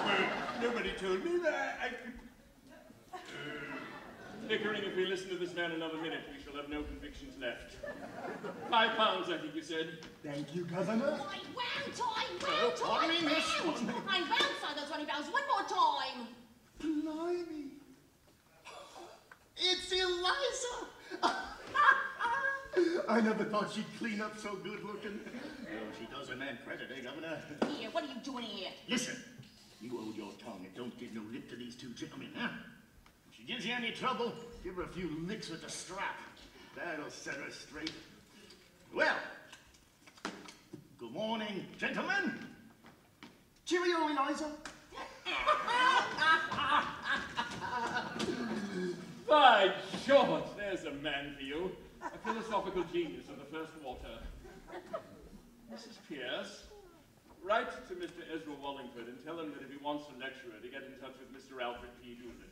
Well, nobody told me that. Pickering, if we listen to this man another minute, we shall have no convictions left. £5, I think you said. Thank you, Governor. I won't, Pardon me, miss. I won't sign those £20 one more time. Blimey. It's Eliza. I never thought she'd clean up so good looking. Oh, she does a man credit, eh, Governor? Here, what are you doing here? Listen, you hold your tongue and don't give no lip to these two gentlemen, huh? If she gives you any trouble, give her a few licks with the strap. That'll set her straight. Well, good morning, gentlemen. Cheerio, Eliza. By George, there's a man for you. A philosophical genius of the first water. Mrs. Pierce, write to Mr. Ezra Wallingford and tell him that if he wants a lecturer, to get in touch with Mr. Alfred P. Doolittle.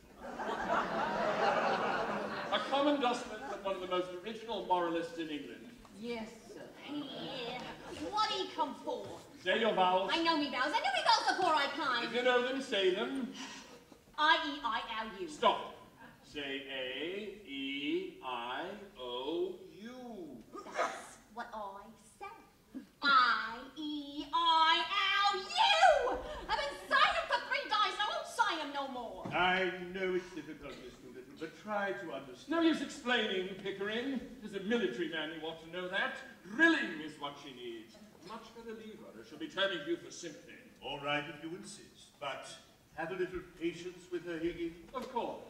A common dustman, but one of the most original moralists in England. Yes, sir. Yeah. What do you come for? Say your vowels. I know me vowels. I know me vowels before I kind. If you know them, say them. I-E-I-L-U. Stop. Say A-E-I-O-U. That's what I said. I-E-I-L-U! I've been signing them for 3 dice. I won't sign them no more. I know it's difficult, Miss Doolittle, but try to understand. No use explaining, Pickering. As a military man, you ought to know that. Drilling is what she needs. Much better leave her, or she'll be turning to you for sympathy. All right, if you insist, but have a little patience with her, Higgy. Of course.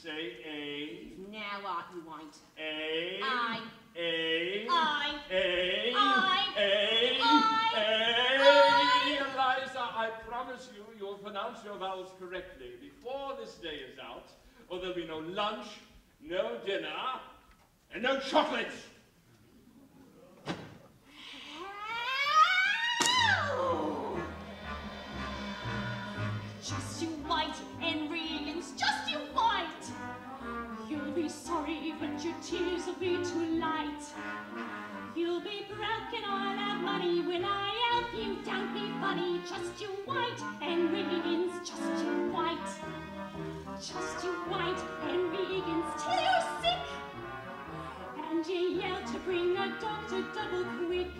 Say A. Now what you want? A. I. A. I. A. I. A. I. Eliza, I promise you, you'll pronounce your vowels correctly before this day is out, or there'll be no lunch, no dinner, and no chocolates. Just you white and Regan's just you white. You'll be sorry, but your tears will be too light. You'll be broke and I'll have money when I help you. Don't be funny, just you white and Regan's just you white. Just you white and Regan's till you're sick. And you yell to bring a doctor double quick.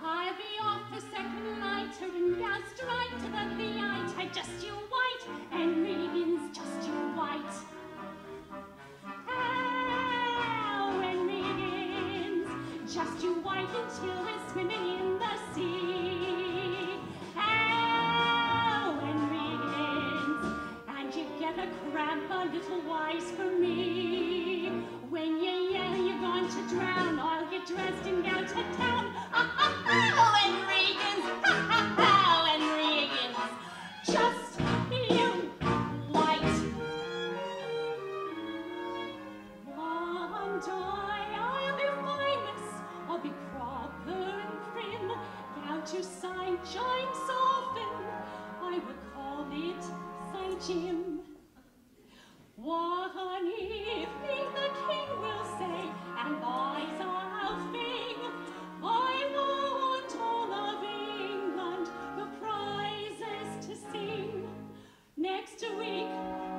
I'll be off the second lighter and go straight to the theatre. Just you white and Regan's just you white. Oh, and Regan's just you white until we're swimming in the sea. Oh, and Regan's, and you get a cramp a little wise for me. When you yell you're going to drown, I'll get dressed and go to town. Oh, and Regan's, oh, and Regan's, just you white. One day I'll be famous, I'll be proper and prim, down to St. James often, I would call it St. Jim. One evening the king will say, and boys I'll sing, I want all of England the prizes to sing. Next week,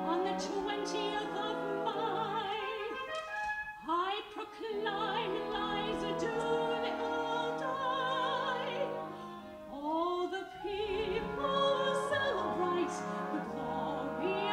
on the 20th of May, I proclaim Eliza Doolittle die. All the people celebrate the glory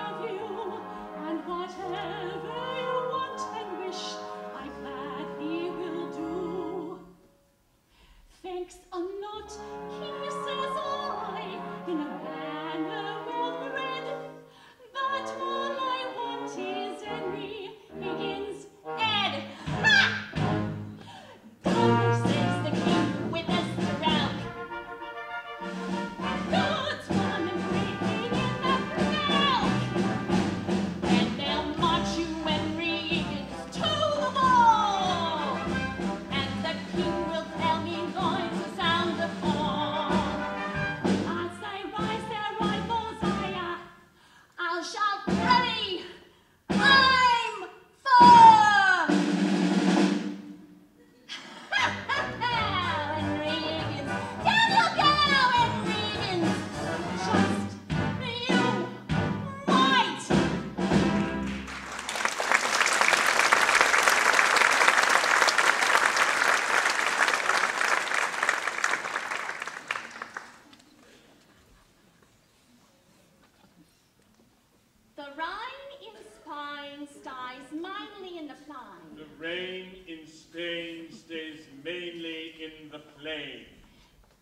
rain in Spain stays mainly in the plain.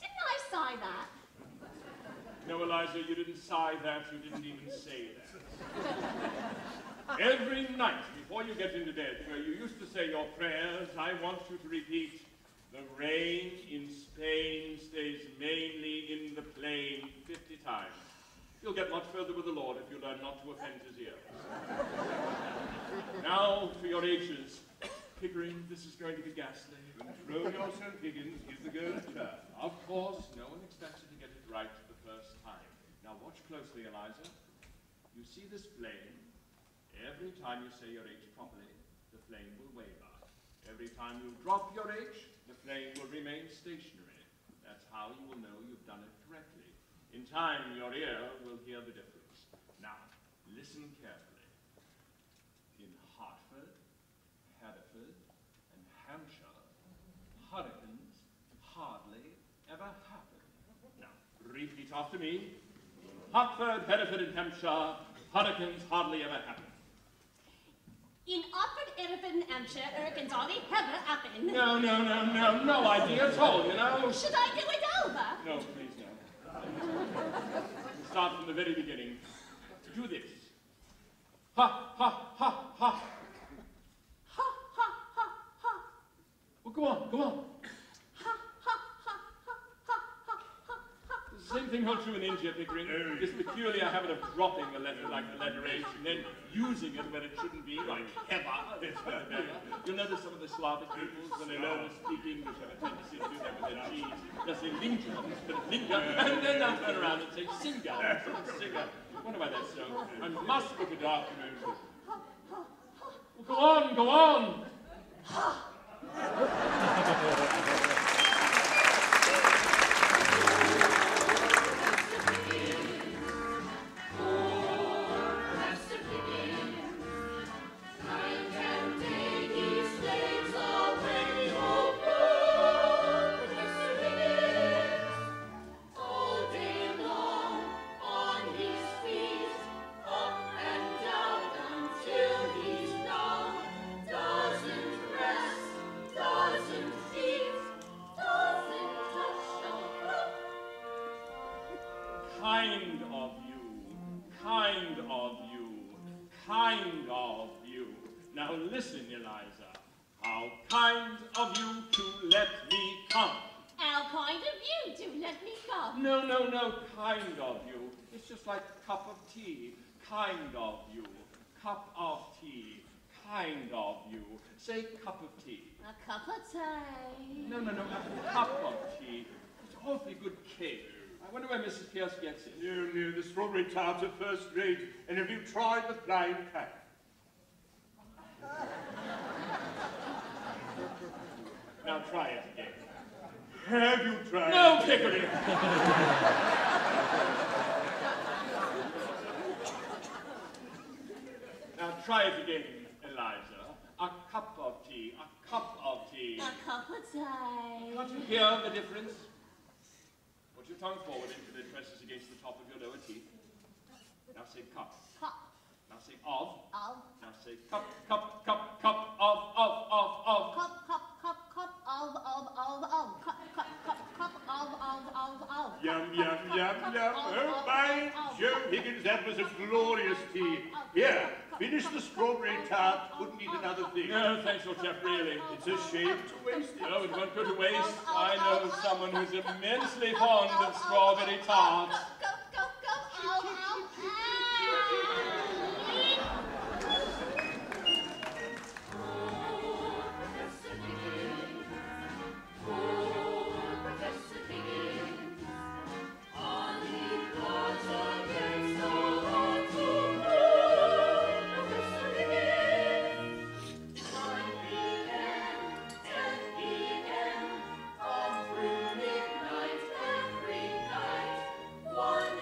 Didn't I sigh that? No, Eliza, you didn't sigh that, you didn't even say that. Every night before you get into bed, where you used to say your prayers, I want you to repeat, the rain in Spain stays mainly in the plain 50 times. You'll get much further with the Lord if you learn not to offend his ears. Now for your H's. Pickering, this is going to be ghastly. Control yourself, Higgins. Give the girl a turn. Of course, no one expects you to get it right the first time. Now watch closely, Eliza. You see this flame? Every time you say your H properly, the flame will waver. Every time you drop your H, the flame will remain stationary. That's how you will know you've done it correctly. In time, your ear will hear the difference. Now, listen carefully. In Hartford, Hereford, and Hampshire, hurricanes hardly ever happen. Now, repeat after me. Hartford, Hereford, and Hampshire, hurricanes hardly ever happen. In Oxford, Hereford, and Hampshire, hurricanes hardly ever happen. No idea at all, you know. Should I do it over? No, please, no. Start from the very beginning. Do this. Ha, ha, ha, ha. Ha, ha, ha, ha. Well, go on. Ha, ha, ha, ha, ha, ha, ha, ha. The same thing holds true in India, Pickering. This peculiar habit of dropping a letter like the letter H and then using it when it shouldn't be, like Heva. You'll notice some of the Slavic peoples, when they learn to speak English, have a tendency to do that with their G's. They'll say linga, instead of linga, and then they'll turn around and say singa, instead of singer. Wonder why that's so. I must look it afternoon. Well, go on. Kind of you. Now listen, Eliza. How kind of you to let me come. How kind of you to let me come. No, kind of you. It's just like cup of tea. Kind of you. Cup of tea. Kind of you. Say cup of tea. A cup of tea. No, a cup of tea. It's awfully good cake. I wonder where Mrs. Pierce gets it. No, the strawberry tarts are first rate. And have you tried the flying cat? Now try it again. Have you tried? No, Pickering! Now try it again, Eliza. A cup of tea, a cup of tea. A cup of tea. Can't you hear the difference? Put your tongue forward into the presses against the top of your lower teeth. Now say cup. Cup. Now say of. Of. Now say cup of. Cup. Yum. Oh, by Jove, Higgins, that was a glorious tea. Here, finish the strawberry tart. Couldn't eat another thing. No, thanks, old chap, really. It's a shame to waste it. No, it won't go to waste. I know someone who's immensely fond of strawberry tarts. One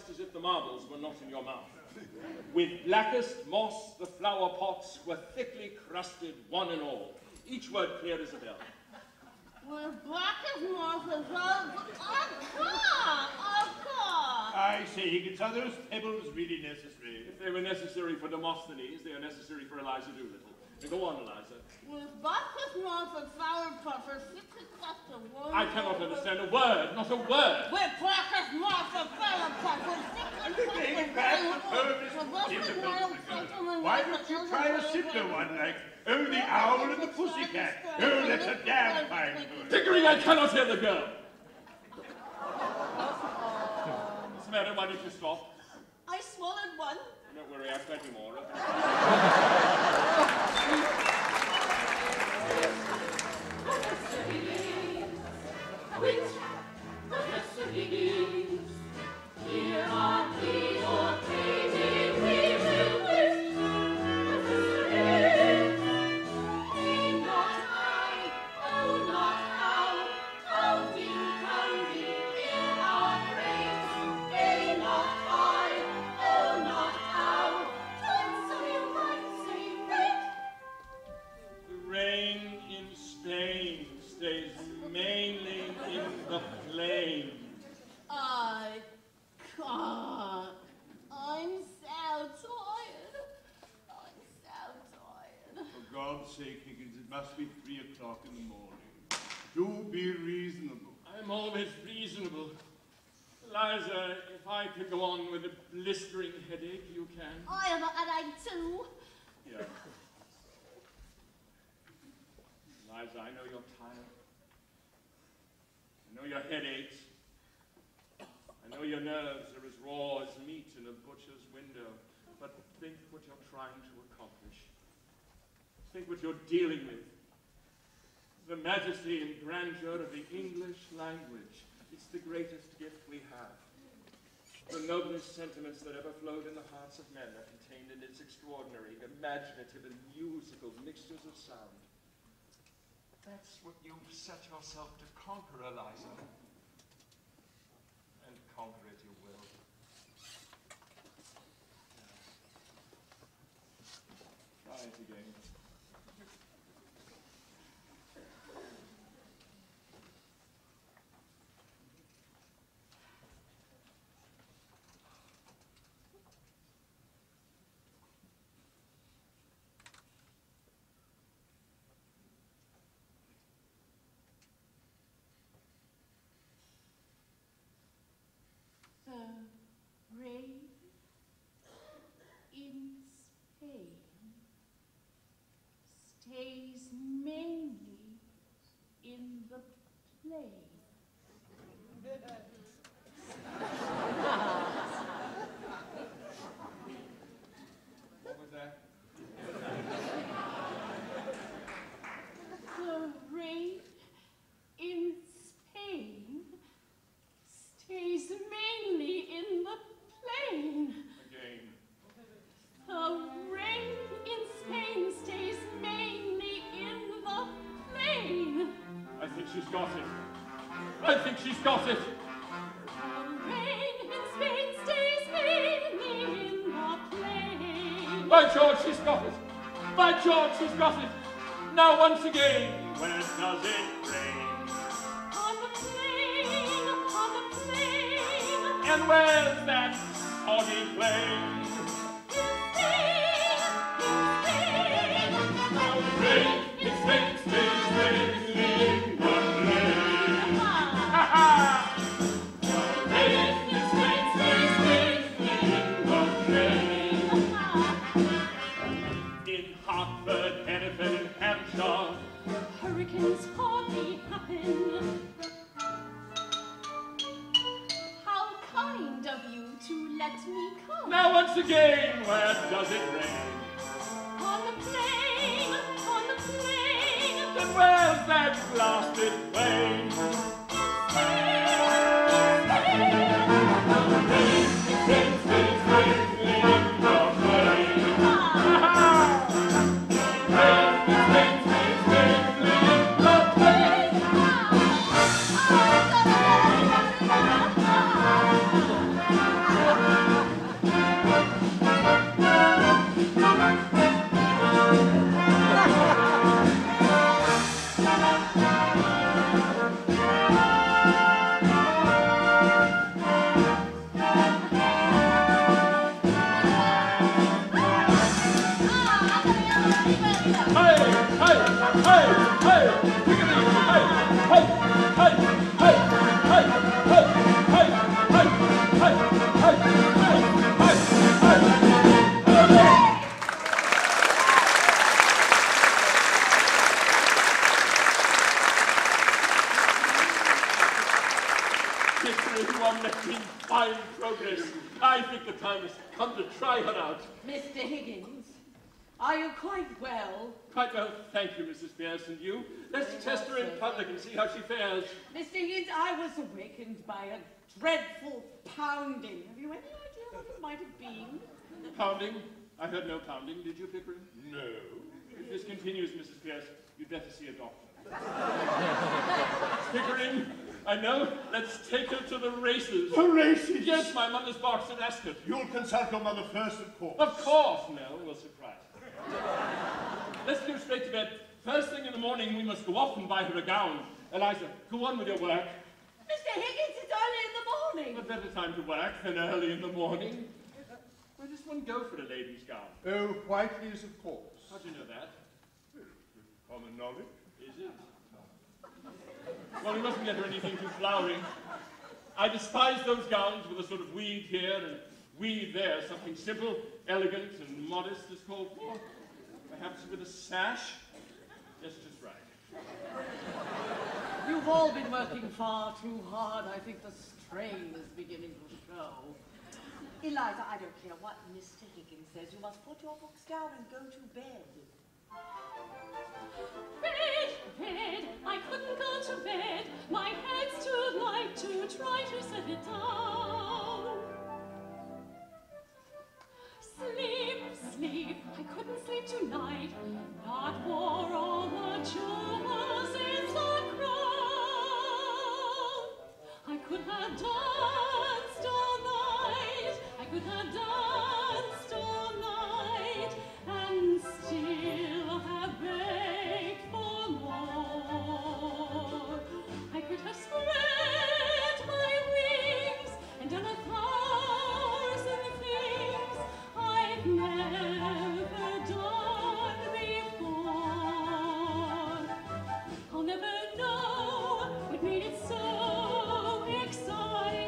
just as if the marbles were not in your mouth. With blackest moss, the flower pots were thickly crusted, one and all, each word clear as a bell. With blackest moss, the flower of course. I say, Higgins, are those pebbles really necessary? If they were necessary for Demosthenes, they are necessary for Eliza Doolittle. Now, go on, Eliza. With blackest moss, the flower pots are thickly crusted, one I cannot understand a word, not a word. With blackest moss, the flower pots are thickly crusted, Why don't you try a simpler one, like, oh, the owl and the pussycat? Oh, that's a damn fine book. Pickering, I cannot hear the girl. What's the matter? Why don't you stop? I swallowed one. Don't worry, I've plenty more. Professor Higgins, here are we, or maybe we will wish. Professor Higgins, hey, not I, oh, not how, howdy, in our brains. Hey, not I, oh, not how, so you might say wait. The rain in Spain stays mainly in the plain. I can't. I'm so tired. I'm so tired. For God's sake, Higgins, it must be 3 o'clock in the morning. Do be reasonable. I'm always reasonable. Eliza, if I could go on with a blistering headache, you can. I have a headache too. Yeah. Eliza, I know you're tired. I know your head aches. I know your nerves are as raw as meat in a butcher's window. But think what you're trying to accomplish. Think what you're dealing with. The majesty and grandeur of the English language. It's the greatest gift we have. The noblest sentiments that ever flowed in the hearts of men are contained in its extraordinary, imaginative, and musical mixtures of sound. That's what you've set yourself to conquer, Eliza. And conquer it you will. Try it again. The rain in Spain stays mainly in the plain. What was that? The rain in Spain stays mainly in the plain. Again. The rain in Spain stays mainly in the plain. I think she's got it. I think she's got it. The rain in Spain stays mainly in the plain. By George, she's got it. By George, she's got it. Now once again. Where does it rain? On the plain, on the plain. And where's that soggy plain? Rain in Spain stays mainly in the plain. Ha ha! Rain in Spain stays mainly in the plain. In Hartford, Hennepin, and Hampshire, Hurricanes hardly happen. How kind of you to let me come. now once again, where does it rain? On the plain, on the plain. Then where's that blasted plain? Fine progress. I think the time has come to try her out. Mr. Higgins, are you quite well? Quite well, thank you, Mrs. Pierce, and you? Let's test her in public and see how she fares. Mr. Higgins, I was awakened by a dreadful pounding. Have you any idea what it might have been? Pounding? I heard no pounding. Did you, Pickering? No. If this continues, Mrs. Pierce, you'd better see a doctor. Pickering, I know. Let's take her to the races. The races? Yes, my mother's boxed at Ascot. You'll consult your mother first, of course. Of course. No, we'll surprise her. Let's go straight to bed. First thing in the morning, we must go off and buy her a gown. Eliza, go on with your work. Mr. Higgins, it's early in the morning. What better time to work than early in the morning? Where does one go for a lady's gown? Oh, Whiteley's, of course. How do you know that? Common knowledge. Is it? Well, we mustn't get her anything too flowery. I despise those gowns with a sort of weave here and weave there. Something simple, elegant, and modest is called for. Perhaps with a sash. Just as right. You've all been working far too hard. I think the strain is beginning to show. Eliza, I don't care what Mr. Higgins says. You must put your books down and go to bed. Bed, I couldn't go to bed. My head's too light to try to set it down. Sleep, I couldn't sleep tonight. Not for all the jewels in the crown. I could have danced all night. I could have danced all night and still have begged for more. I could have spread my wings and done 1,000 things I've never done before. I'll never know what made it so exciting.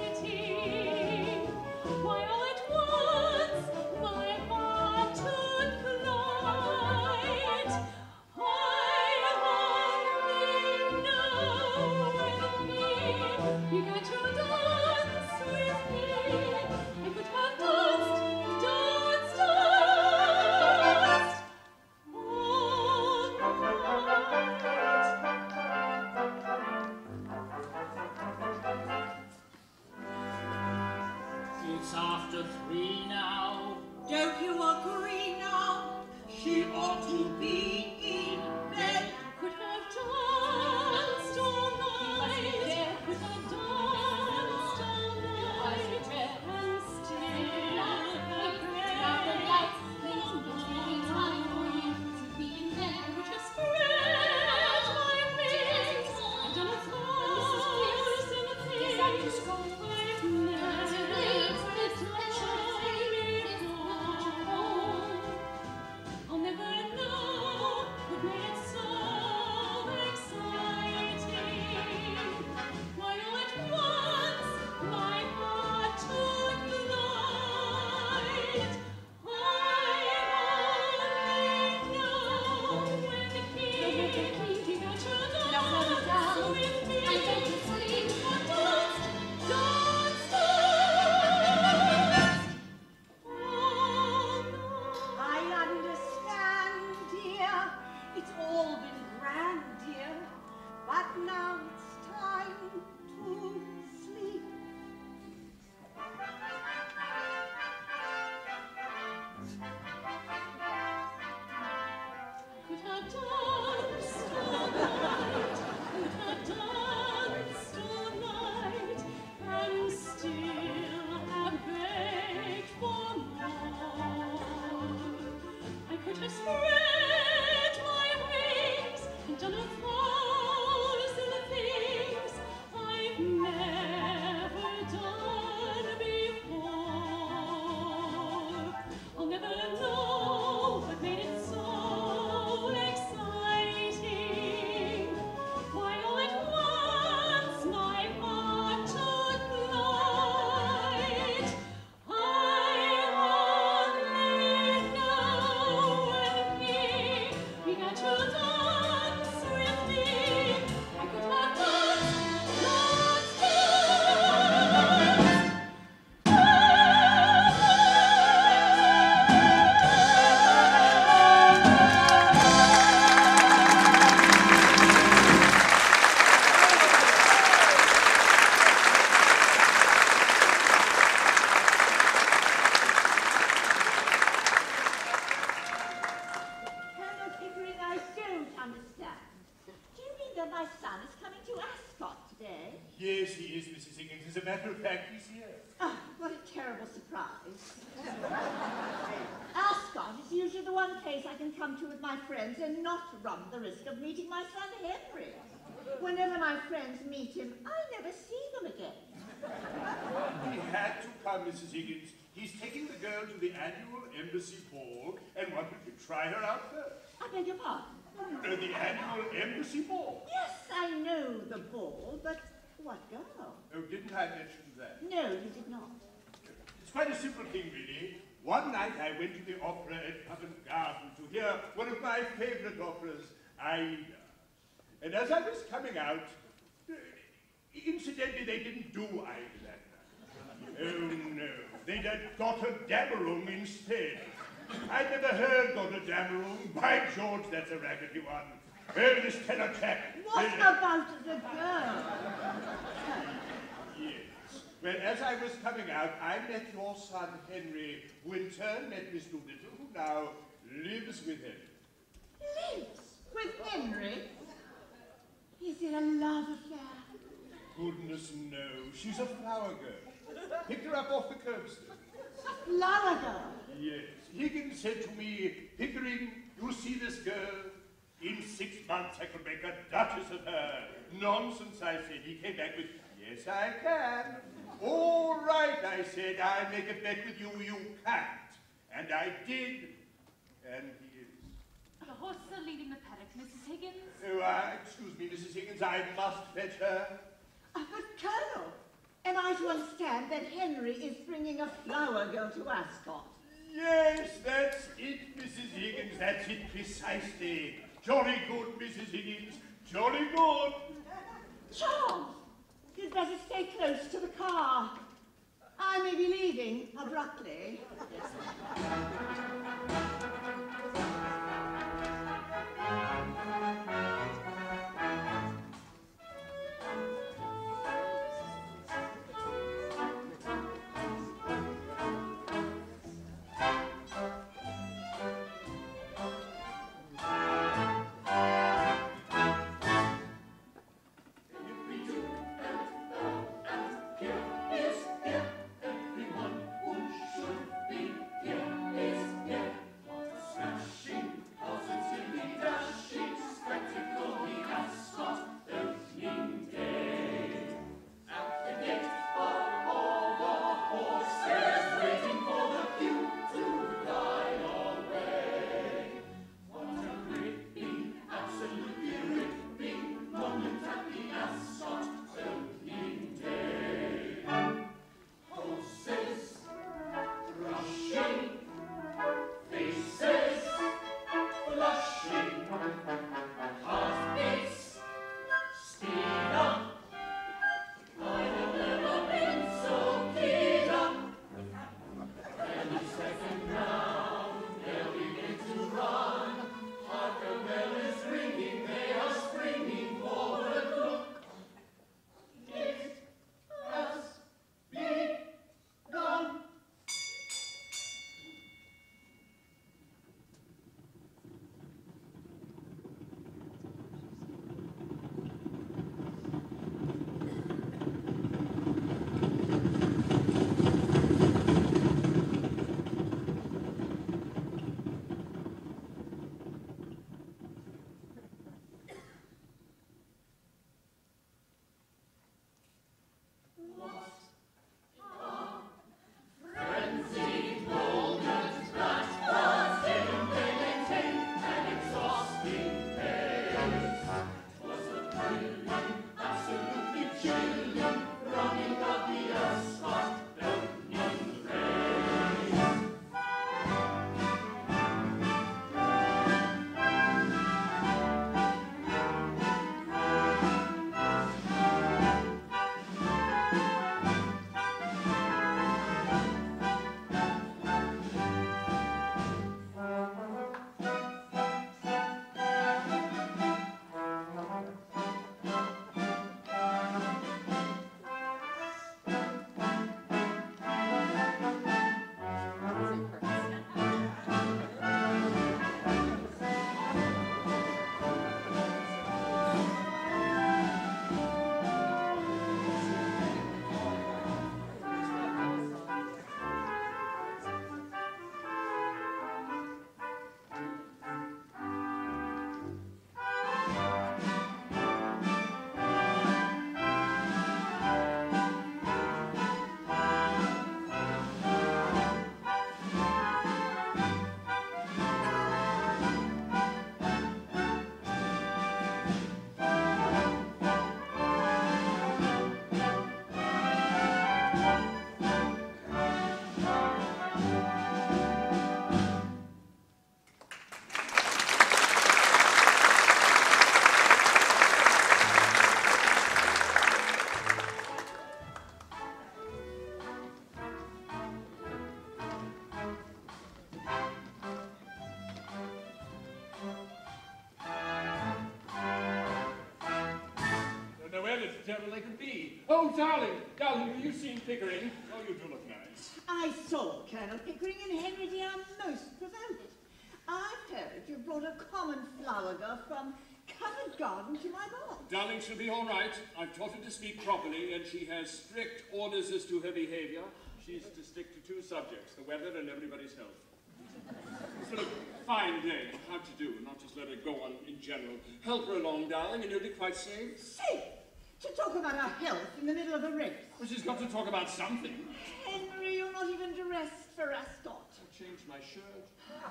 matter of fact, he's here. Ah, what a terrible surprise. Ascot is usually the one place I can come to with my friends and not run the risk of meeting my son Henry. Whenever my friends meet him, I never see them again. He had to come, Mrs. Higgins. He's taking the girl to the annual embassy ball and wanted to try her out first. I beg your pardon? The annual embassy ball. Yes, I know the ball, but what girl? Oh, didn't I mention that? No, you did not. It's quite a simple thing, really. One night I went to the opera at Covent Garden to hear one of my favorite operas, Aida. And as I was coming out, incidentally, they didn't do Aida that night. Oh, no. They'd got a Damerung instead. I'd never heard got a Damerung. By George, that's a raggedy one. Oh, this cannot happen. What about the girl? Yes. Well, as I was coming out, I met your son, Henry, who in turn met Miss Doolittle, who now lives with him. Lives with Henry? Is it a love affair? Goodness, no. She's a flower girl. Picked her up off the curbstone. A flower girl? Yes. Higgins said to me, Pickering, you'll see this girl. In 6 months I could make a duchess of her. Nonsense, I said. He came back with, yes, I can. All right, I said, I'll make a bet with you, you can't. And I did. And he is. The horses are leaving the paddock, Mrs. Higgins. Oh, excuse me, Mrs. Higgins, I must fetch her. But Colonel, am I to understand that Henry is bringing a flower girl to Ascot? Yes, that's it, Mrs. Higgins, that's it precisely. Jolly good, Mrs. Higgins, jolly good. Charles, you'd better stay close to the car. I may be leaving abruptly. could be. Oh, darling, have you seen Pickering? Oh, you do look nice. I saw Colonel Pickering and Henry dear most provoked. I've heard you brought a common flower girl from Covent Garden to my ball. Darling, she'll be all right. I've taught her to speak properly, and she has strict orders as to her behavior. She's to stick to two subjects, the weather and everybody's health. Sort of fine day, how to do, not just let her go on in general. Help her along, darling, and you'll be quite safe. Safe? To talk about our health in the middle of a race? Well, she's got to talk about something. Henry, you're not even dressed for Ascot. I changed my shirt.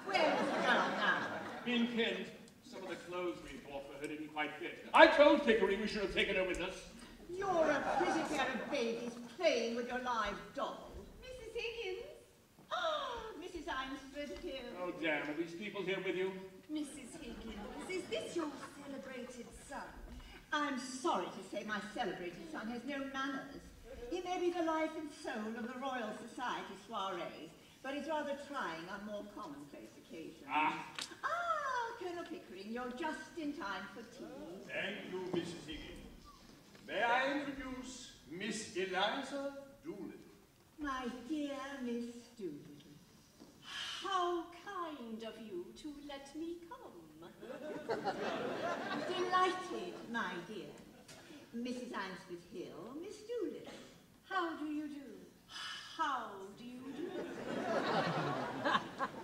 Where's the girl now? Been pinned. Some of the clothes we bought for her didn't quite fit. I told Pickering we should have taken her with us. You're a pretty pair of babies playing with your live doll. Mrs. Higgins? Ah, Mrs. Eynsford Hill. Oh, damn, are these people here with you? Mrs. Higgins, is this your celebrated son? I'm sorry to say my celebrated son has no manners. He may be the life and soul of the Royal Society soirees, but he's rather trying on more commonplace occasions. Colonel Pickering, you're just in time for tea. Thank you, Mrs. Higgins. May I introduce Miss Eliza Doolittle? My dear Miss Doolittle. How kind of you to let me come. Delighted, my dear. Mrs. Eynsford Hill, Miss Doolittle. How do you do? How do you do?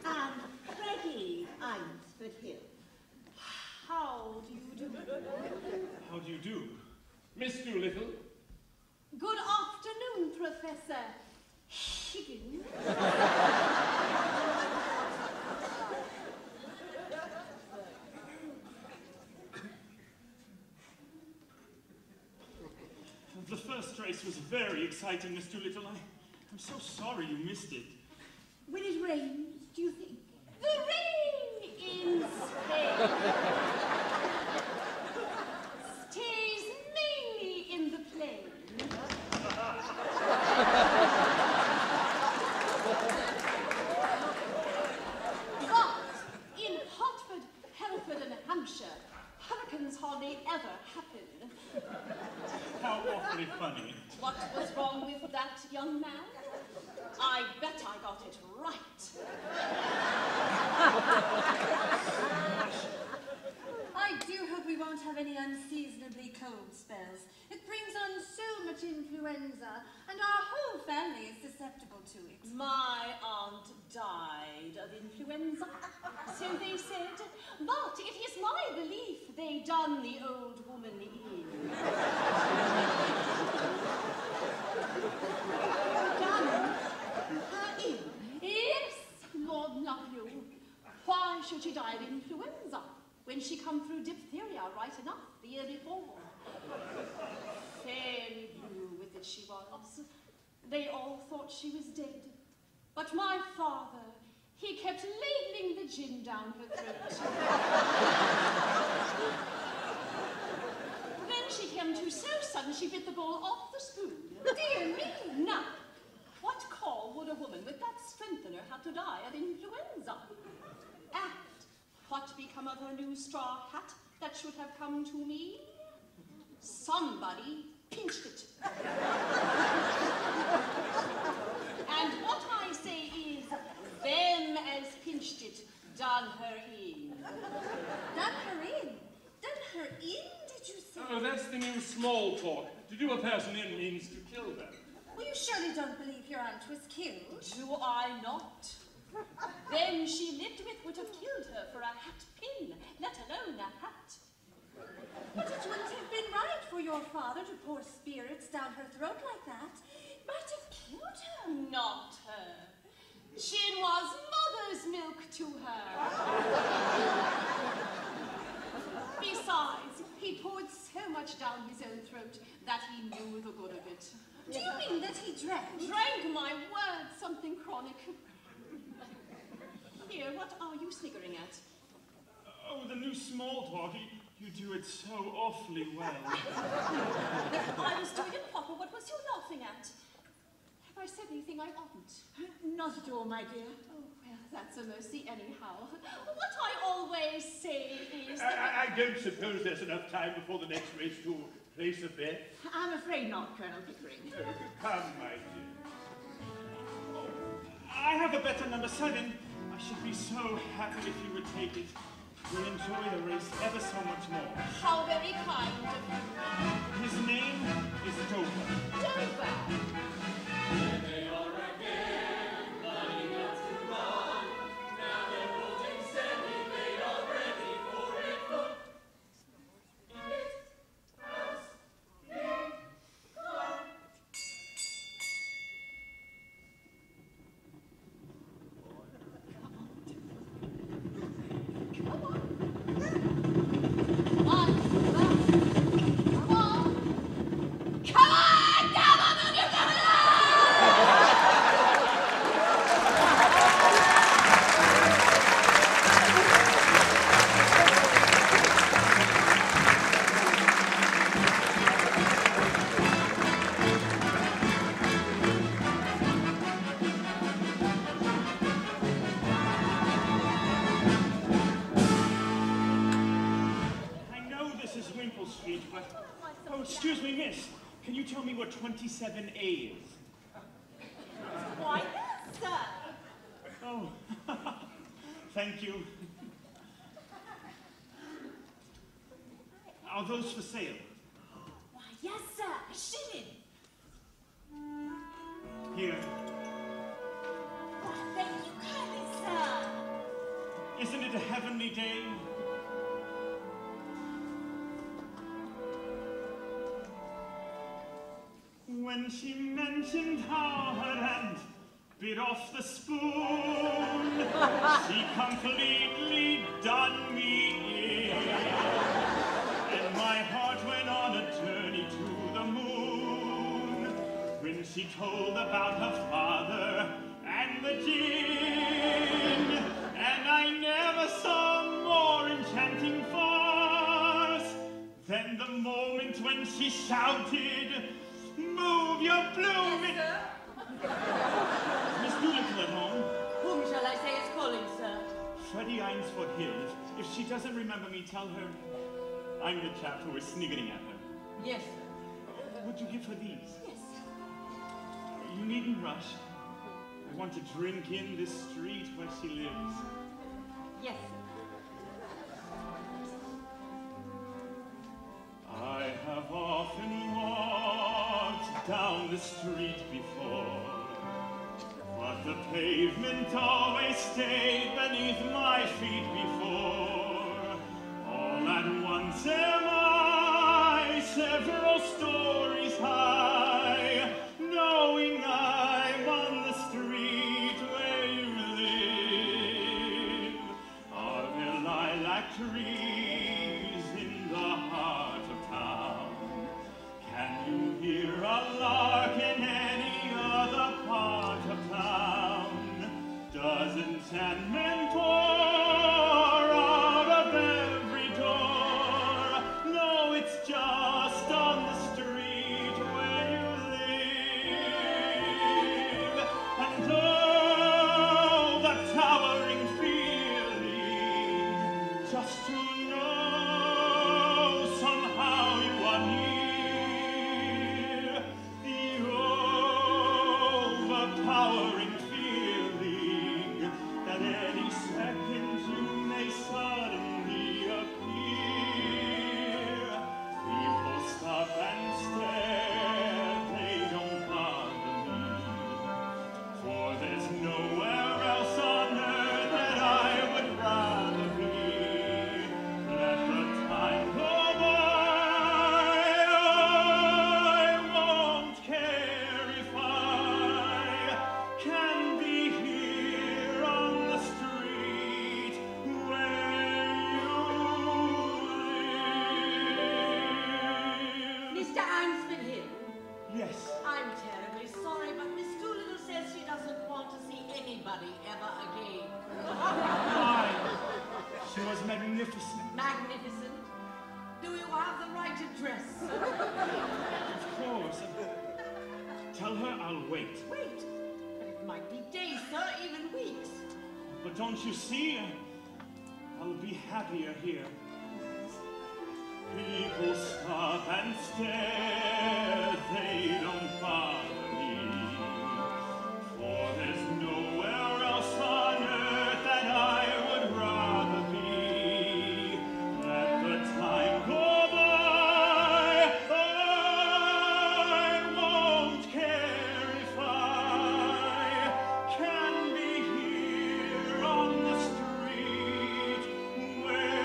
And Freddie Eynsford Hill. How do you do? How do you do? Miss Doolittle? Good afternoon, Professor Higgins. The first race was very exciting, Miss Doolittle. I'm so sorry you missed it. Will it rain, do you think? The rain in Spain stays mainly in the plain. But in Hartford, Hereford, and Hampshire, hurricanes hardly ever happen. How awfully funny. What was wrong with that young man? I bet I got it right. I do hope we won't have any unseasonably cold spells. It brings on so much influenza, and our whole family is susceptible to it. My aunt died of influenza, so they said, but it is my belief they done the old woman in. Done her in? Yes, Lord love you. Why should she die of influenza when she come through diphtheria right enough the year before? Fairly blue with it she was. They all thought she was dead. But my father, he kept ladling the gin down her throat. Then she came to so sudden she bit the bowl off the spoon. Dear me! Now, what call would a woman with that strength in her have to die of influenza? And what become of her new straw hat that should have come to me? Somebody pinched it. And what I say is, them as pinched it done her in. Done her in? Done her in, did you say? Oh, that's the new small talk. To do a person in means to kill them. Well, you surely don't believe your aunt was killed. Do I not? Them she lived with would have killed her for a hat pin, let alone a hat. But it wouldn't have been right for your father to pour spirits down her throat like that. It might have killed her. Not her. Gin was mother's milk to her. Besides, he poured so much down his own throat that he knew the good of it. Do you mean that he drank? Drank, my word, something chronic. Here, what are you sniggering at? Oh, the new small talk. You do it so awfully well. I was doing it proper. What was you laughing at? Have I said anything I oughtn't? Not at all, my dear. Oh, well, that's a mercy anyhow. What I always say is... I don't suppose there's enough time before the next race to place a bet? I'm afraid not, Colonel Pickering. Come, my dear. I have a bet on number 7. I should be so happy if you would take it. We'll enjoy the race ever so much more. How very kind of you. His name is Dover. Dover! Street, but... Oh, excuse me, miss. Can you tell me what 27A is? Why, yes, sir. Oh, thank you. Are those for sale? Why, yes, sir. A shilling. Here. Why, thank you kindly, sir. Isn't it a heavenly day? When she mentioned how her aunt bit off the spoon, she completely done me in. And my heart went on a journey to the moon when she told about her father and the gin. And I never saw a more enchanting farce than the moment when she shouted, "Move your blooming..." Yes, Miss Doolittle at home? Whom shall I say is calling, sir? Freddie Eynsford Hill. If she doesn't remember me, tell her I'm the chap who was sniggering at her. Yes, sir. Would you give her these? Yes, sir. You needn't rush. I want to drink in this street where she lives. Yes, sir. I have often walked down the street before, but the pavement always stayed beneath my feet before. All at once am I several stories high, knowing I'm on the street where you live. Are there lilac trees in the heart of town? Can you hear a lark in any other part of town? Does enchantment pour out of every door? No, it's just on the street where you live. And oh, the towering feeling, just to know somehow you are near. The overpowering feeling that any second you may suddenly appear. People stop and stare, they don't bother me, for there's nowhere else on earth that I would rather be. Let the time go by, I won't care if I can be here on the street where you live. Mr. Eynsford Hill, Yes. I'm terribly sorry, but Miss Doolittle says she doesn't want to see anybody ever again. Why? She was magnificent. Magnificent. Do you have the right address, sir? Of course. Tell her I'll wait. Wait, but it might be days, sir, even weeks. But don't you see? I'll be happier here. People stop and stare, they don't bother me, for there's nowhere else on earth that I would rather be. Let the time go by, I won't care if I can be here on the street where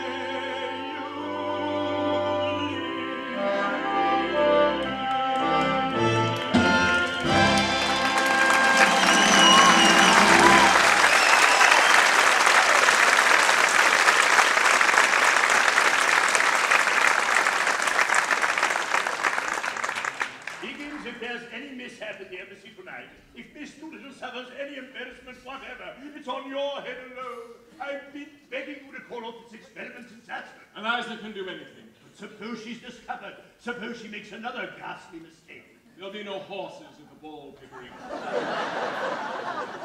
Higgins, if there's any mishap at the embassy tonight, if Miss Doolittle suffers any embarrassment whatever, it's on your head alone. I've been begging you to call off this experiment in Saxon. Eliza can do anything. But suppose she's discovered. Suppose she makes another ghastly mistake. There'll be no horses at the ball, Pickering.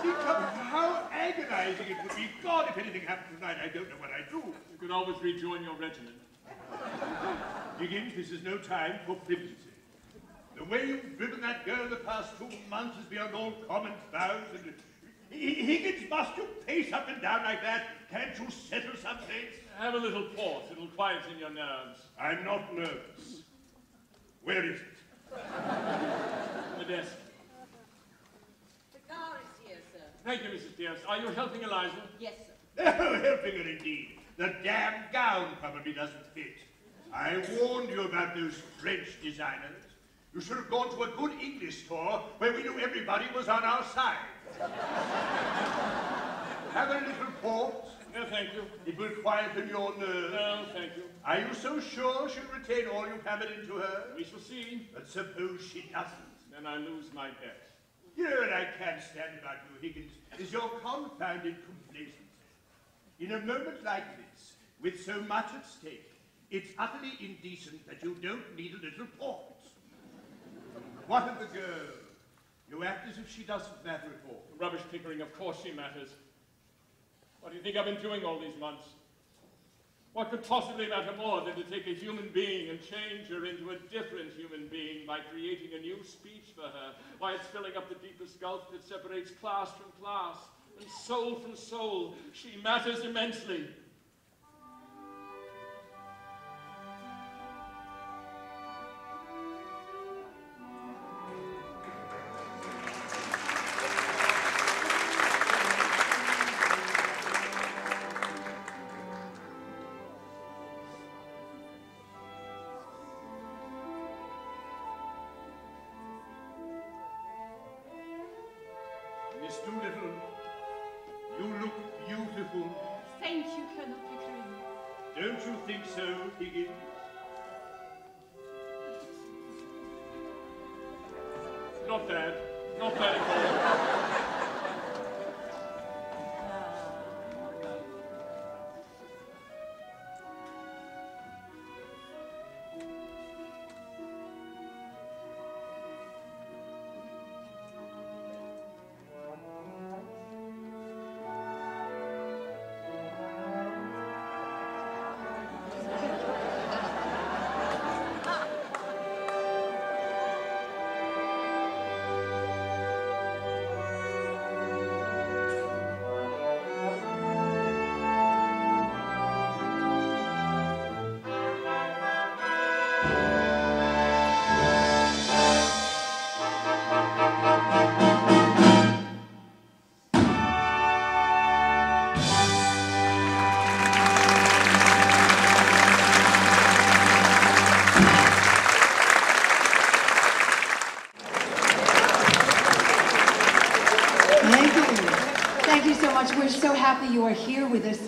Think of how agonizing it would be. God, if anything happened tonight, I don't know what I'd do. You could always rejoin your regiment. Higgins, this is no time for flippancy. The way you've driven that girl the past 2 months is beyond all common bounds. And Higgins, must you pace up and down like that? Can't you settle some things? Have a little port. It'll quieten your nerves. I'm not nervous. Where is it? The desk. The car is here, sir. Thank you, Mrs. Pierce. Are you helping Eliza? Yes, sir. Oh, helping her indeed. The damn gown probably doesn't fit. I warned you about those French designers. You should have gone to a good English store where we knew everybody was on our side. Have a little port. No, thank you. It will quieten your nerves. No, thank you. Are you so sure she'll retain all you've hammered into her? We shall see. But suppose she doesn't. Then I lose my bet. You know what I can't stand about you, Higgins, is your confounded complacency. In a moment like this, with so much at stake, it's utterly indecent that you don't need a little port. What of the girl? You act as if she doesn't matter at all. Rubbish, Pickering. Of course she matters. What do you think I've been doing all these months? What could possibly matter more than to take a human being and change her into a different human being by creating a new speech for her, by it's filling up the deepest gulf that separates class from class and soul from soul? She matters immensely. Miss Doolittle, you look beautiful. Thank you, Colonel Pickering. Don't you think so, Higgins? Not bad. Not bad at all. We're so happy you are here with us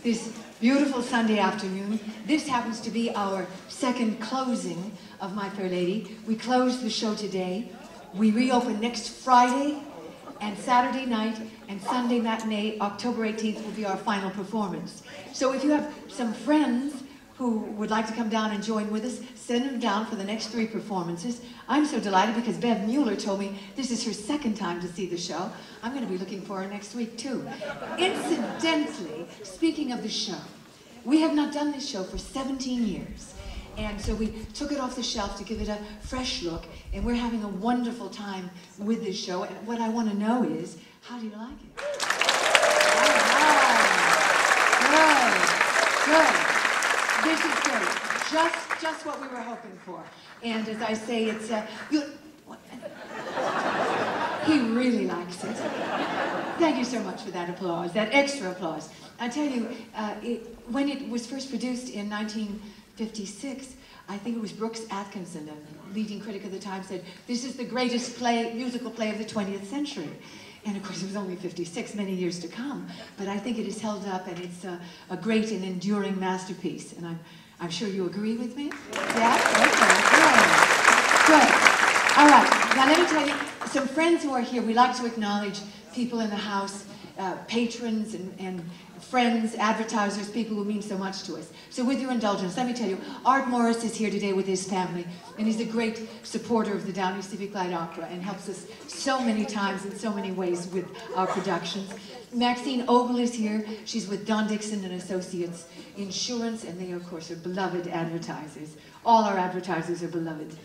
this beautiful Sunday afternoon. This happens to be our second closing of My Fair Lady. We close the show today. We reopen next Friday and Saturday night and Sunday matinee, October 18th, will be our final performance. So if you have some friends who would like to come down and join with us, send them down for the next 3 performances. I'm so delighted because Bev Mueller told me this is her second time to see the show. I'm going to be looking for her next week too. Incidentally, speaking of the show, we have not done this show for 17 years. And so we took it off the shelf to give it a fresh look, and we're having a wonderful time with this show. And what I want to know is, how do you like it? Good. This is great. Just what we were hoping for. And as I say, it's he really likes it. Thank you so much for that applause, that extra applause. I tell you, when it was first produced in 1956, I think it was Brooks Atkinson, a leading critic of the time, said, "This is the greatest musical play of the 20th century." And of course, it was only 56, many years to come. But I think it is held up, and it's a great and enduring masterpiece. And I'm sure you agree with me? Yeah? Okay, good. All right, now let me tell you, some friends who are here, we like to acknowledge people in the house, patrons and friends, advertisers, people who mean so much to us. So with your indulgence, let me tell you, Art Morris is here today with his family, and he's a great supporter of the Downey Civic Light Opera and helps us so many times in so many ways with our productions. Maxine Ogle is here. She's with Don Dixon and Associates Insurance, and they, of course, are beloved advertisers. All our advertisers are beloved,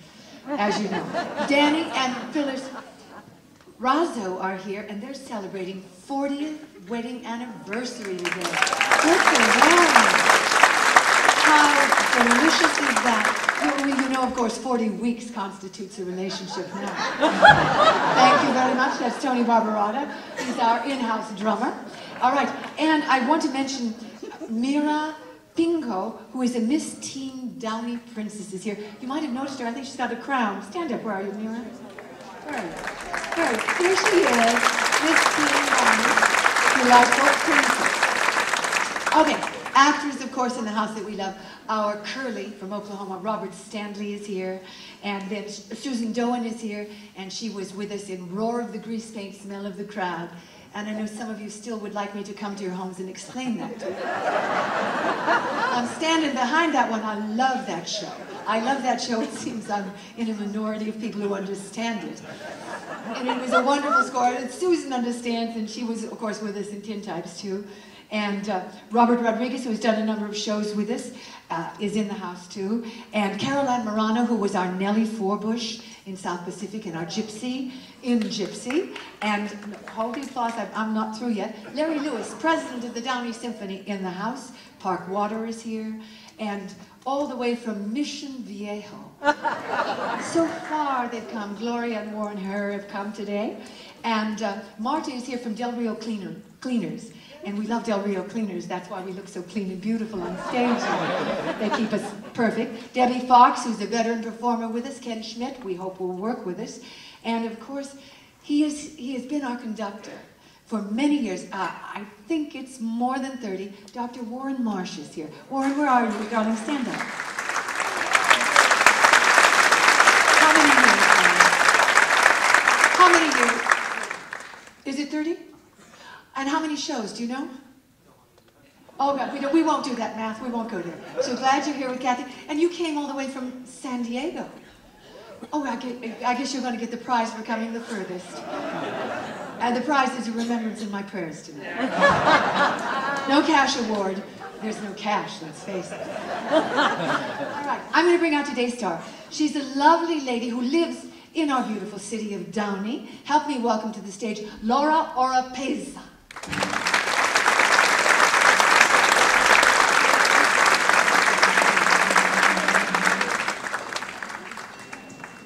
as you know. Danny and Phyllis Razzo are here, and they're celebrating 40th wedding anniversary today. Good for them. How delicious is that? You know, of course, 40 weeks constitutes a relationship now. Thank you very much. That's Tony Barbarata. He's our in-house drummer. All right, and I want to mention Mira Pingo, who is a Miss Teen Downey Princess, is here. You might have noticed her. I think she's got a crown. Stand up. Where are you, Mira? Where? Here she is, Miss Teen Downey. Delightful princess. Okay, actors, of course, in the house that we love. Our Curly from Oklahoma, Robert Stanley, is here. And then Susan Doan is here, and she was with us in Roar of the Grease Paint, Smell of the Crowd. And I know some of you still would like me to come to your homes and explain that to you. I'm standing behind that one. I love that show. I love that show. It seems I'm in a minority of people who understand it. And it was a wonderful score. And Susan understands, and she was, of course, with us in Tin Types, too. And Robert Rodriguez, who has done a number of shows with us, is in the house, too. And Caroline Morano, who was our Nellie Forbush in South Pacific, and our Gypsy in Gypsy. And hold the applause, I'm not through yet. Larry Lewis, president of the Downey Symphony, in the house. Park Water is here. And all the way from Mission Viejo. So far they've come. Gloria and Warren Herr have come today. And Marta is here from Del Rio Cleaners. And we love Del Rio Cleaners. That's why we look so clean and beautiful on stage. They keep us perfect. Debbie Fox, who's a veteran performer with us. Ken Schmidt, we hope will work with us. And of course, he has been our conductor for many years. I think it's more than 30. Dr. Warren Marsh is here. Warren, where are you, darling? Stand up. How many years? Is it 30? And how many shows, do you know? Oh, God, we won't do that math. We won't go there. So glad you're here with Kathy. And you came all the way from San Diego. Oh, I guess you're going to get the prize for coming the furthest. And the prize is a remembrance in my prayers tonight. No cash award. There's no cash, let's face it. All right, I'm going to bring out today's star. She's a lovely lady who lives in our beautiful city of Downey. Help me welcome to the stage Laura Oropeza.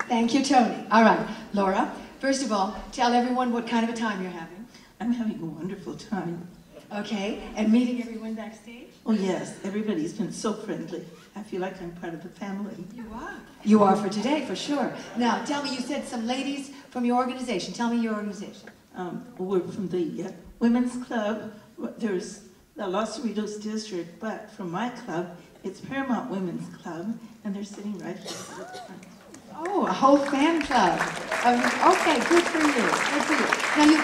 Thank you, Tony. All right, Laura, first of all, tell everyone what kind of a time you're having. I'm having a wonderful time. Okay, and meeting everyone backstage? Oh, yes, everybody's been so friendly. I feel like I'm part of the family. You are. You are for today, for sure. Now, tell me, you said some ladies from your organization. Tell me your organization. We're from the Women's Club. There's the Los Cerritos District, but from my club, it's Paramount Women's Club, and they're sitting right here at the front. Oh, a whole fan club. Okay, good for you. Good for you. Now,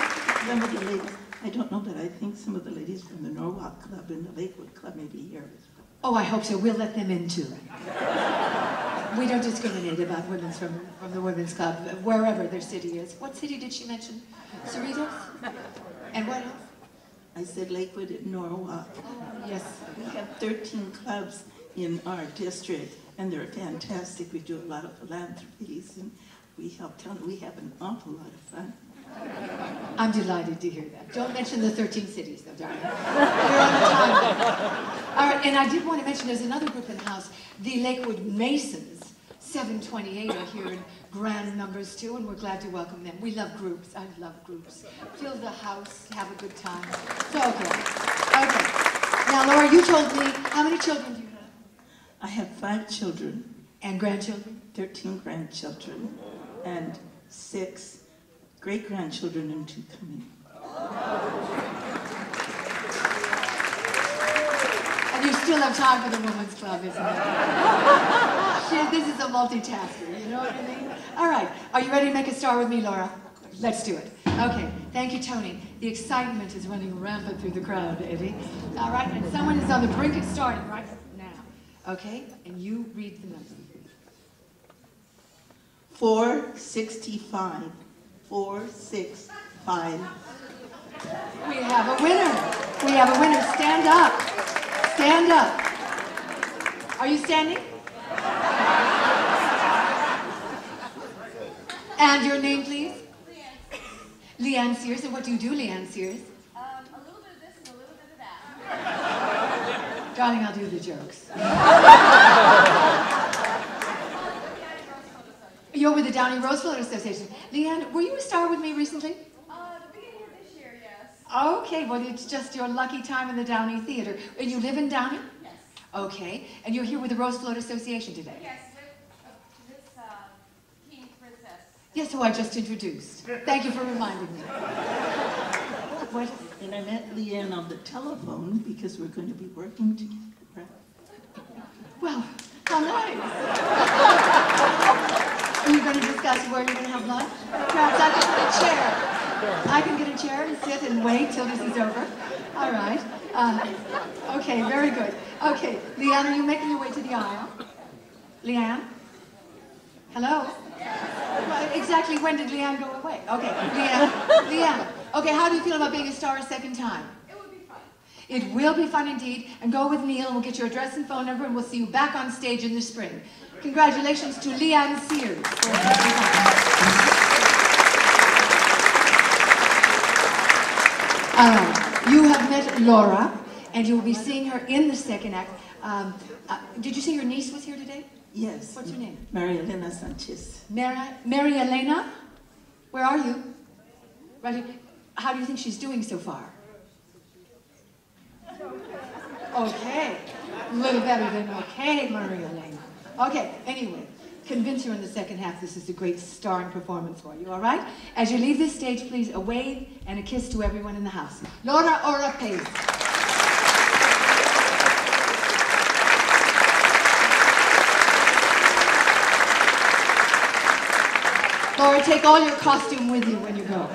some of the ladies, I don't know, but I think some of the ladies from the Norwalk Club and the Lakewood Club may be here as well. Oh, I hope so. We'll let them in, too. We don't discriminate about women from the Women's Club, wherever their city is. What city did she mention? Cerritos? And what else? I said Lakewood and Norwalk. Oh, yes. We have 13 clubs in our district, and they're fantastic. We do a lot of philanthropies, and we help town. We have an awful lot of fun. I'm delighted to hear that. Don't mention the 13 cities, though, darling. We're on the time. All right, and I did want to mention there's another group in the house, the Lakewood Masons. 728 are here in grand numbers, too, and we're glad to welcome them. We love groups. I love groups. Fill the house, have a good time. So, okay. Now, Laura, you told me, how many children do you have? I have 5 children. And grandchildren? 13 grandchildren. And 6 great-grandchildren and 2 coming. And you still have time for the women's club, isn't it? This is a multitasker, you know what I mean? All right, are you ready to make a star with me, Laura? Let's do it. Okay, thank you, Tony. The excitement is running rampant through the crowd, Eddie. All right, and someone is on the brink of starting right now. Okay, and you read the number. 465. 465. We have a winner. We have a winner. Stand up. Stand up. Are you standing? And your name, please? Leanne Sears. And what do you do, Leanne Sears? A little bit of this and a little bit of that. Darling, I'll do the jokes. You're with the Downey Roseflower Association. Leanne, were you a star with me recently? The beginning of this year, yes. Okay, well, it's just your lucky time in the Downey Theater. And you live in Downey? Yes. Okay, and you're here with the Roseflower Association today? Yes, with this King Princess. Yes, who I just introduced. Thank you for reminding me. What? And I met Leanne on the telephone because we're going to be working together. Well, how nice. Are you going to discuss where you're going to have lunch? Perhaps I can get a chair. I can get a chair and sit and wait till this is over. All right. Okay, very good. Okay, Leanne, are you making your way to the aisle? Leanne? Hello? Well, exactly when did Leanne go away? Okay, Leanne. Okay, how do you feel about being a star a second time? It would be fun. It will be fun indeed. And go with Neil, and we'll get your address and phone number, and we'll see you back on stage in the spring. Congratulations to Leanne Sears. You have met Laura, and you will be seeing her in the second act. Did you say your niece was here today? Yes. What's her name? Maria Elena Sanchez. Mary Elena? Where are you? Right here. How do you think she's doing so far? Okay. A little better than okay, Maria Elena. Okay, anyway, convince her in the second half this is a great starring performance for you, all right? As you leave this stage, please, a wave and a kiss to everyone in the house. Laura Orapez. Laura, take all your costume with you when you go.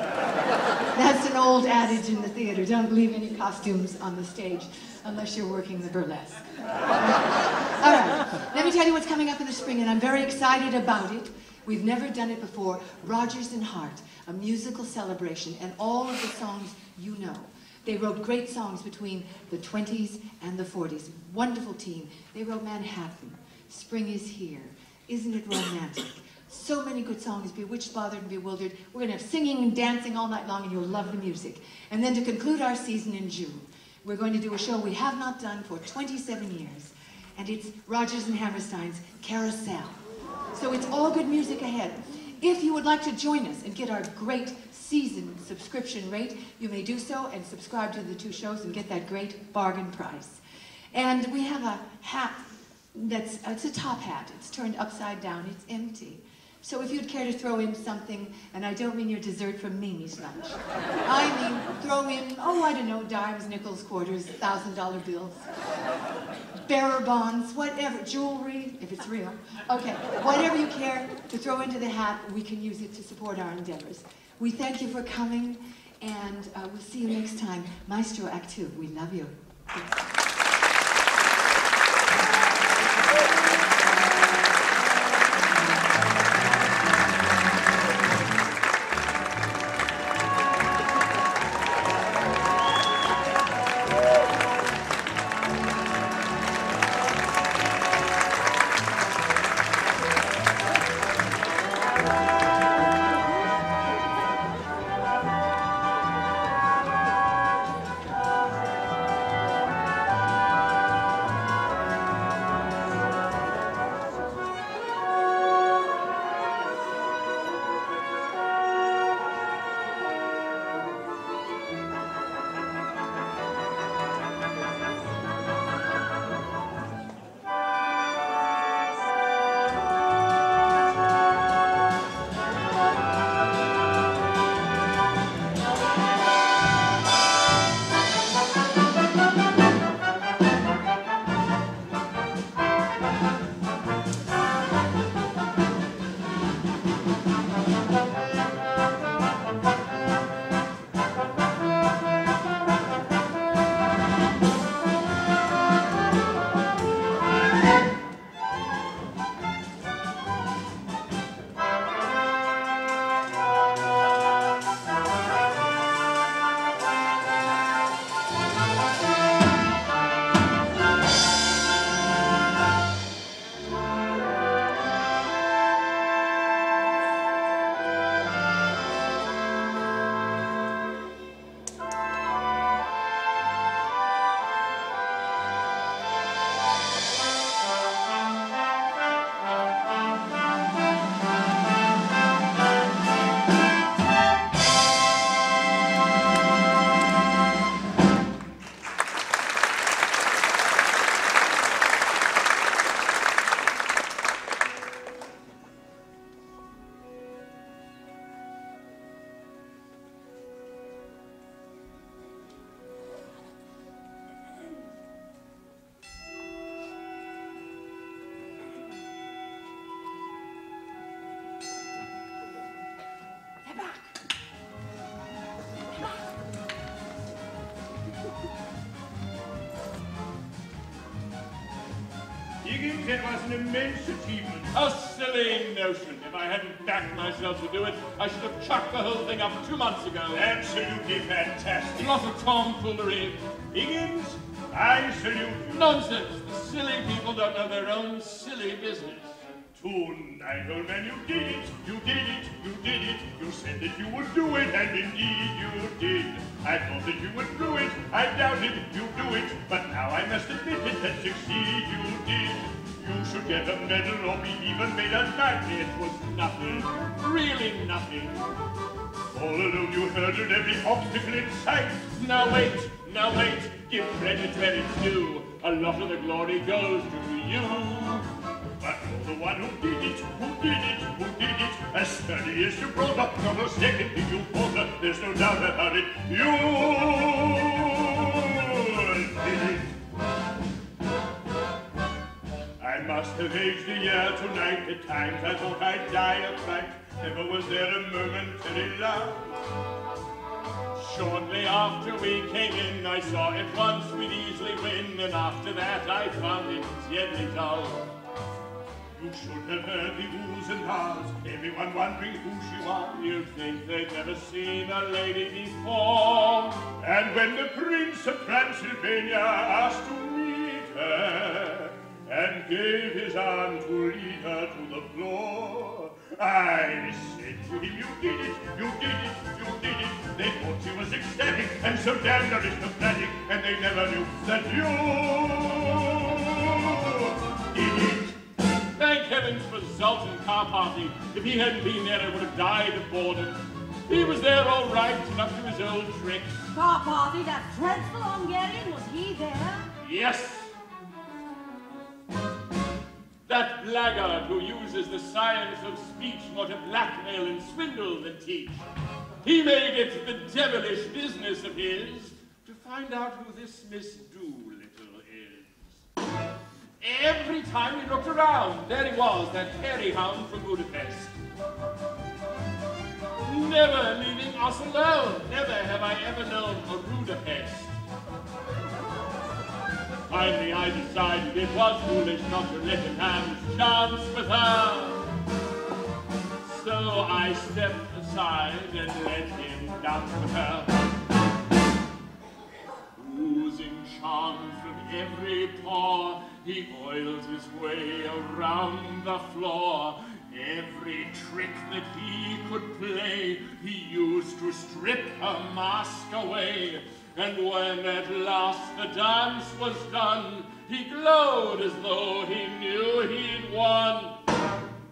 That's an old adage in the theater. Don't leave any costumes on the stage unless you're working the burlesque. All right, let me tell you what's coming up in the spring, and I'm very excited about it. We've never done it before. Rodgers and Hart, a musical celebration, and all of the songs you know. They wrote great songs between the 20s and the 40s. Wonderful team. They wrote Manhattan, Spring is Here, Isn't It Romantic? So many good songs, Bewitched, Bothered, and Bewildered. We're going to have singing and dancing all night long, and you'll love the music. And then to conclude our season in June, we're going to do a show we have not done for 27 years, and it's Rodgers and Hammerstein's Carousel. So it's all good music ahead. If you would like to join us and get our great season subscription rate, you may do so and subscribe to the 2 shows and get that great bargain price. And we have a hat it's a top hat. It's turned upside down. It's empty. So if you'd care to throw in something, and I don't mean your dessert from Mimi's lunch. I mean, throw in, I don't know, dimes, nickels, quarters, $1,000 bills, bearer bonds, whatever, jewelry, if it's real. Okay, whatever you care to throw into the hat, we can use it to support our endeavors. We thank you for coming, and we'll see you next time. Maestro Act 2, we love you. Higgins, it was an immense achievement. A silly notion. If I hadn't backed myself to do it, I should have chucked the whole thing up 2 months ago. Absolutely fantastic. Lot of tomfoolery. Higgins, I salute you. Nonsense. The silly people don't know their own silly business. Tonight, old man, you did it, you did it, you did it. You said that you would do it, and indeed you did. I thought that you would do it, I doubted you'd do it, but now I must admit it, that succeed you did. You should get a medal or be even made a knight. It was nothing, really nothing. All alone you hurdled every obstacle in sight. Now wait, give credit where it's due. A lot of the glory goes to you. But you're the one who did it, as sturdy as Gibraltar, not a second did you falter, there's no doubt about it, you did it. I must have aged a year tonight, at times I thought I'd die of fright, never was there a momentary love. Shortly after we came in, I saw at once we'd easily win, and after that I found it deadly dull. You should have heard the oohs and ahs, everyone wondering who she was. You'd think they'd never seen a lady before. And when the Prince of Transylvania asked to meet her, and gave his arm to lead her to the floor, I said to him, you did it, you did it, you did it. They thought she was ecstatic, and so damned aristocratic, and they never knew that you did it. Thank heavens for Zoltan Karpathy. If he hadn't been there, I would have died of boredom. He was there all right and up to his old tricks. Karpathy, that dreadful Hungarian, was he there? Yes. That blackguard who uses the science of speech more to blackmail and swindle than teach. He made it the devilish business of his to find out who this Miss Doolittle is. Every time we looked around, there he was, that hairy hound from Budapest. Never leaving us alone. Never have I ever known a Budapest. Finally, I decided it was foolish not to let him have his chance with her. So I stepped aside and let him dance with her. Oozing charm from every pore, he oiled his way around the floor. Every trick that he could play, he used to strip her mask away. And when at last the dance was done, he glowed as though he knew he'd won.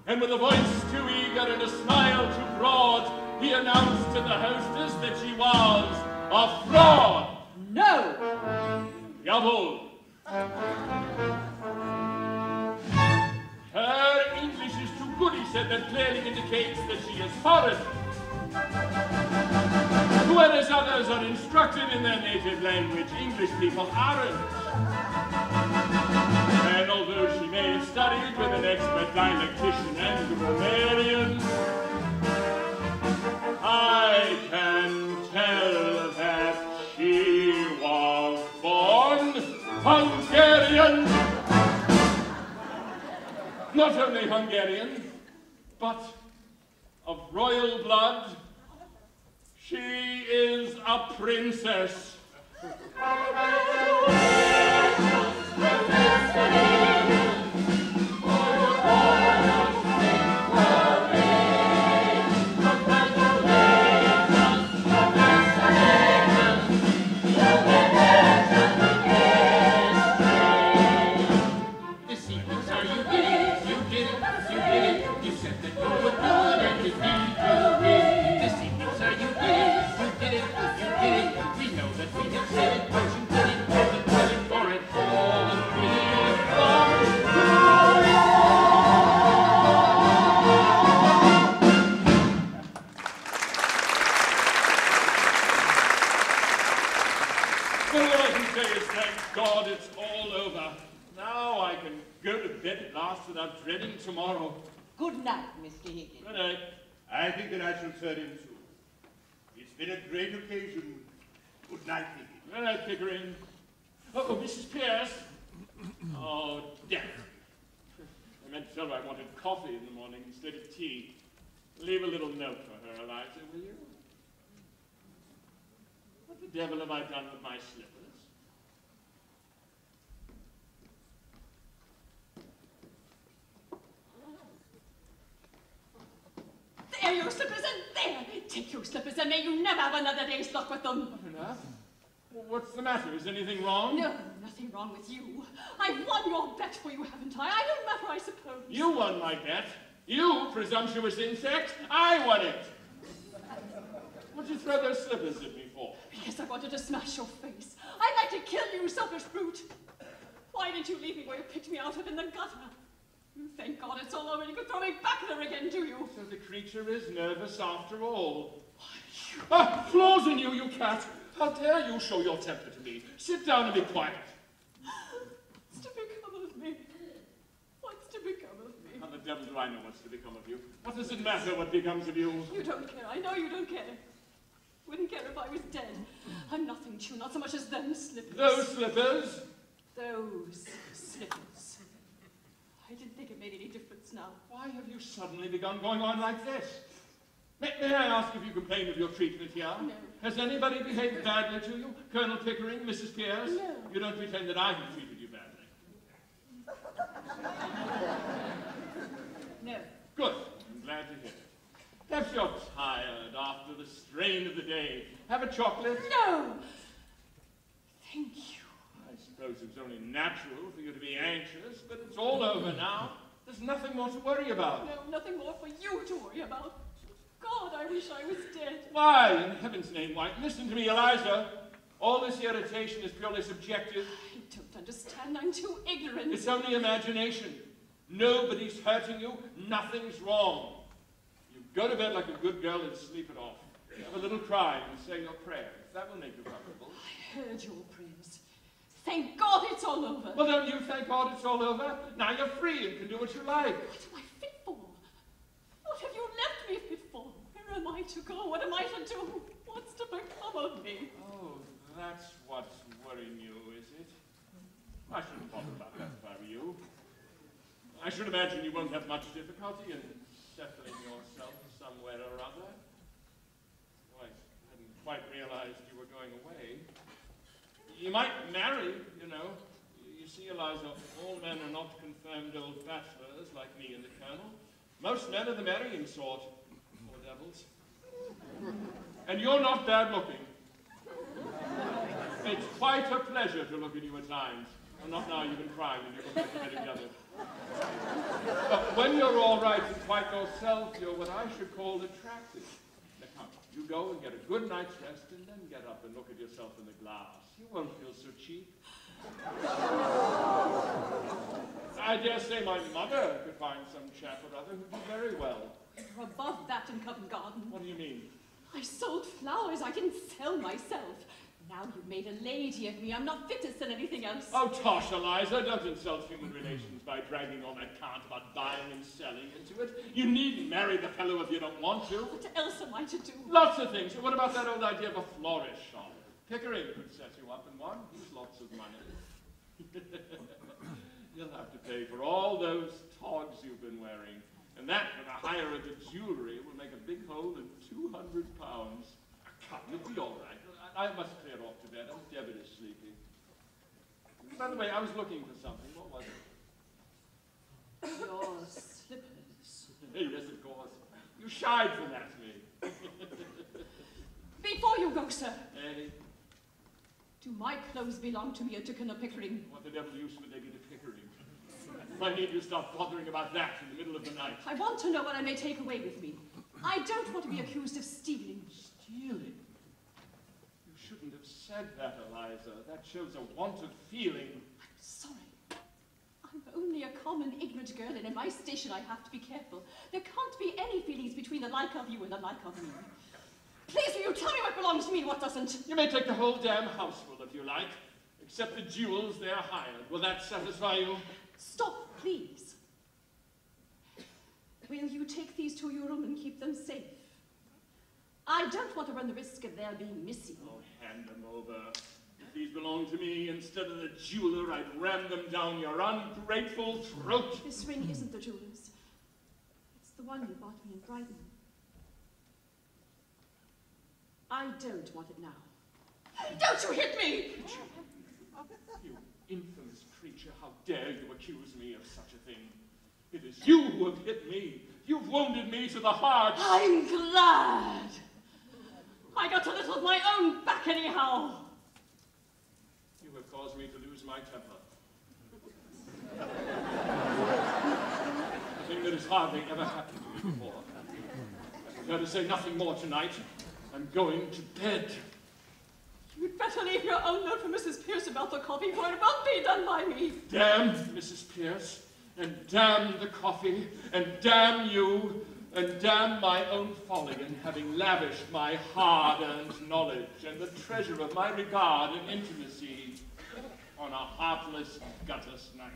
And with a voice too eager and a smile too broad, he announced to the hostess that she was a fraud. No! Jawohl. Her English is too good, he said, that clearly indicates that she is foreign. Whereas others are instructed in their native language, English people aren't. And although she may have studied with an expert dialectician and grammarian, I can tell that she was born Hungarian. Not only Hungarian, but of royal blood. She is a princess. I'm dreading tomorrow. Good night, Mr. Higgins. Good night. I think that I shall turn in soon. It's been a great occasion. Good night, Higgins. Good night, Pickering. Oh, Mrs. Pierce. Oh, damn. meant to tell her I wanted coffee in the morning instead of tea. Leave a little note for her, Eliza, will you? What the devil have I done with my slippers? There, your slippers, and there! Take your slippers, and may you never have another day's luck with them. Enough? What's the matter? Is anything wrong? No, nothing wrong with you. I've won your bet for you, haven't I? I don't matter, I suppose. You won my bet. You, presumptuous insect. I won it. What'd you throw those slippers at me for? Because I wanted to smash your face. I'd like to kill you, selfish brute. Why didn't you leave me where you picked me out of in the gutter? Thank God it's all over. You could throw me back there again, do you? So the creature is nervous after all. Ah, flaws in you, you cat! How dare you show your temper to me? Sit down and be quiet. What's to become of me? What's to become of me? How the devil do I know what's to become of you? What does it matter what becomes of you? You don't care. I know you don't care. Wouldn't care if I was dead. I'm nothing to you, not so much as them slippers. Those slippers? Those slippers. I didn't think it made any difference now. Why have you suddenly begun going on like this? May I ask if you complain of your treatment here? No. Has anybody behaved badly to you? Colonel Pickering, Mrs. Pierce? No. You don't pretend that I have treated you badly. No. Good. I'm glad to hear it. Perhaps you're tired after the strain of the day. Have a chocolate? No! Thank you. I suppose it was only natural for you to be anxious, but it's all over now. There's nothing more to worry about. No, nothing more for you to worry about. God, I wish I was dead. Why, in heaven's name, why? Listen to me, Eliza. All this irritation is purely subjective. I don't understand. I'm too ignorant. It's only imagination. Nobody's hurting you. Nothing's wrong. You go to bed like a good girl and sleep it off. Have a little cry and say your prayers. That will make you comfortable. I heard your prayers. Thank God it's all over. Well, don't you thank God it's all over? Now you're free and can do what you like. What am I fit for? What have you left me fit for? Where am I to go? What am I to do? What's to become of me? Oh, that's what's worrying you, is it? I shouldn't bother about that if I were you. I should imagine you won't have much difficulty in settling yourself somewhere or other. Well, I hadn't quite realized you were going away. You might marry, you know. You see, Eliza, all men are not confirmed old bachelors like me and the Colonel. Most men are the marrying sort. Poor devils. And you're not bad looking. It's quite a pleasure to look at you at times. Well, not now, you've been crying and you're going to get together. But when you're all right and quite yourself, you're what I should call attractive. Now come, you go and get a good night's rest and then get up and look at yourself in the glass. You won't feel so cheap. I dare say my mother could find some chap or other who'd do very well. You're above that in Covent Garden. What do you mean? I sold flowers. I didn't sell myself. Now you've made a lady of me. I'm not fit to sell anything else. Oh, tosh, Eliza, don't insult human relations by dragging all that cant about buying and selling into it. You needn't marry the fellow if you don't want to. What else am I to do? Lots of things. What about that old idea of a florist shop? Pickering could set you up in one. He's lots of money. You'll have to pay for all those togs you've been wearing. And that, with a hire of the jewellery, will make a big hole in £200. Come, you'll be all right. I must clear off to bed. I'm devilishly sleepy. By the way, I was looking for something. What was it? Your slippers. Yes, of course. You shied from that to me. Before you go, sir. Annie? Do my clothes belong to me or to Colonel Pickering? What the devil use would they be to Pickering? I need you to stop bothering about that in the middle of the night. I want to know what I may take away with me. I don't want to be accused of stealing. Stealing? You shouldn't have said that, Eliza. That shows a want of feeling. I'm sorry. I'm only a common, ignorant girl, and in my station I have to be careful. There can't be any feelings between the like of you and the like of me. Please, will you tell me what belongs to me and what doesn't? You may take the whole damn houseful if you like, except the jewels they're hired. Will that satisfy you? Stop, please. Will you take these to your room and keep them safe? I don't want to run the risk of their being missing. Oh, hand them over. these belonged to me instead of the jeweler, I'd ram them down your ungrateful throat. This ring isn't the jeweler's. It's the one you bought me in Brighton. I don't want it now. Don't you hit me! You infamous creature, how dare you accuse me of such a thing? It is you who have hit me. You've wounded me to the heart. I'm glad. I got a little of my own back anyhow. You have caused me to lose my temper. A thing that has hardly ever happened to me before. I prefer to say nothing more tonight. I'm going to bed. You'd better leave your own note for Mrs. Pierce about the coffee, for it won't be done by me. Damn Mrs. Pierce, and damn the coffee, and damn you, and damn my own folly in having lavished my hard-earned knowledge and the treasure of my regard and intimacy on a heartless gutter snipe.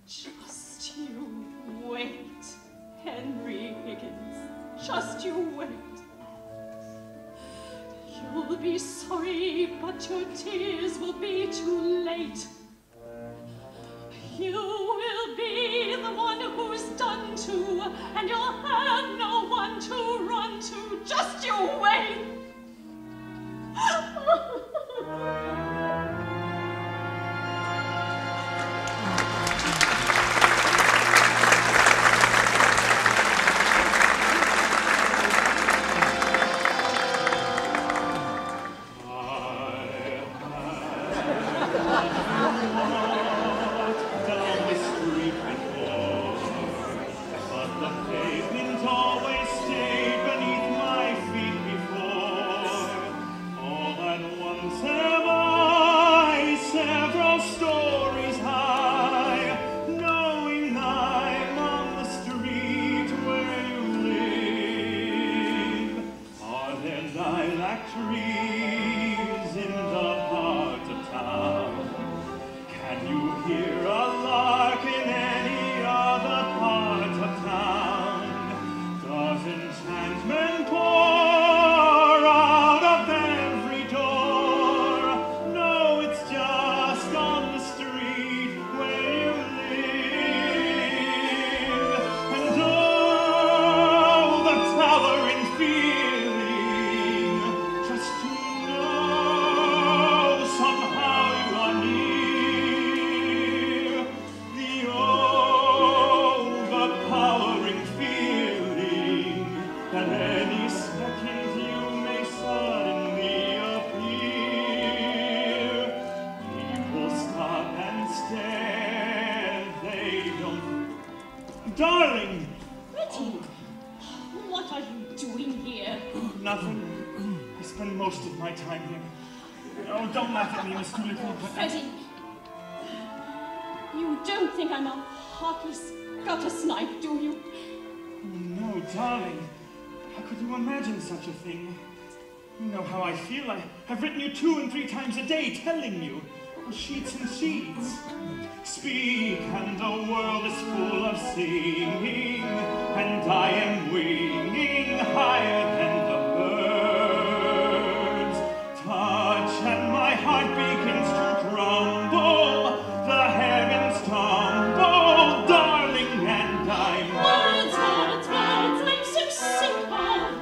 Just you wait, Henry Higgins. Just you wait. You'll be sorry, but your tears will be too late. You will be the one who's done to, and you'll have no one to run to. Just you wait. Darling! Betty, what are you doing here? Nothing. I spend most of my time here. Oh, don't laugh at me, Miss Doolittle. Freddie, you don't think I'm a heartless gutter snipe, do you? Oh, no, darling. How could you imagine such a thing? You know how I feel. I've written you 2 and 3 times a day telling you. Sheets and sheets. Speak, and the world is full of singing, and I am winging higher than the birds. Touch, and my heart begins to crumble. The heavens tumble, darling, and I'm words, words, words. I'm so sick of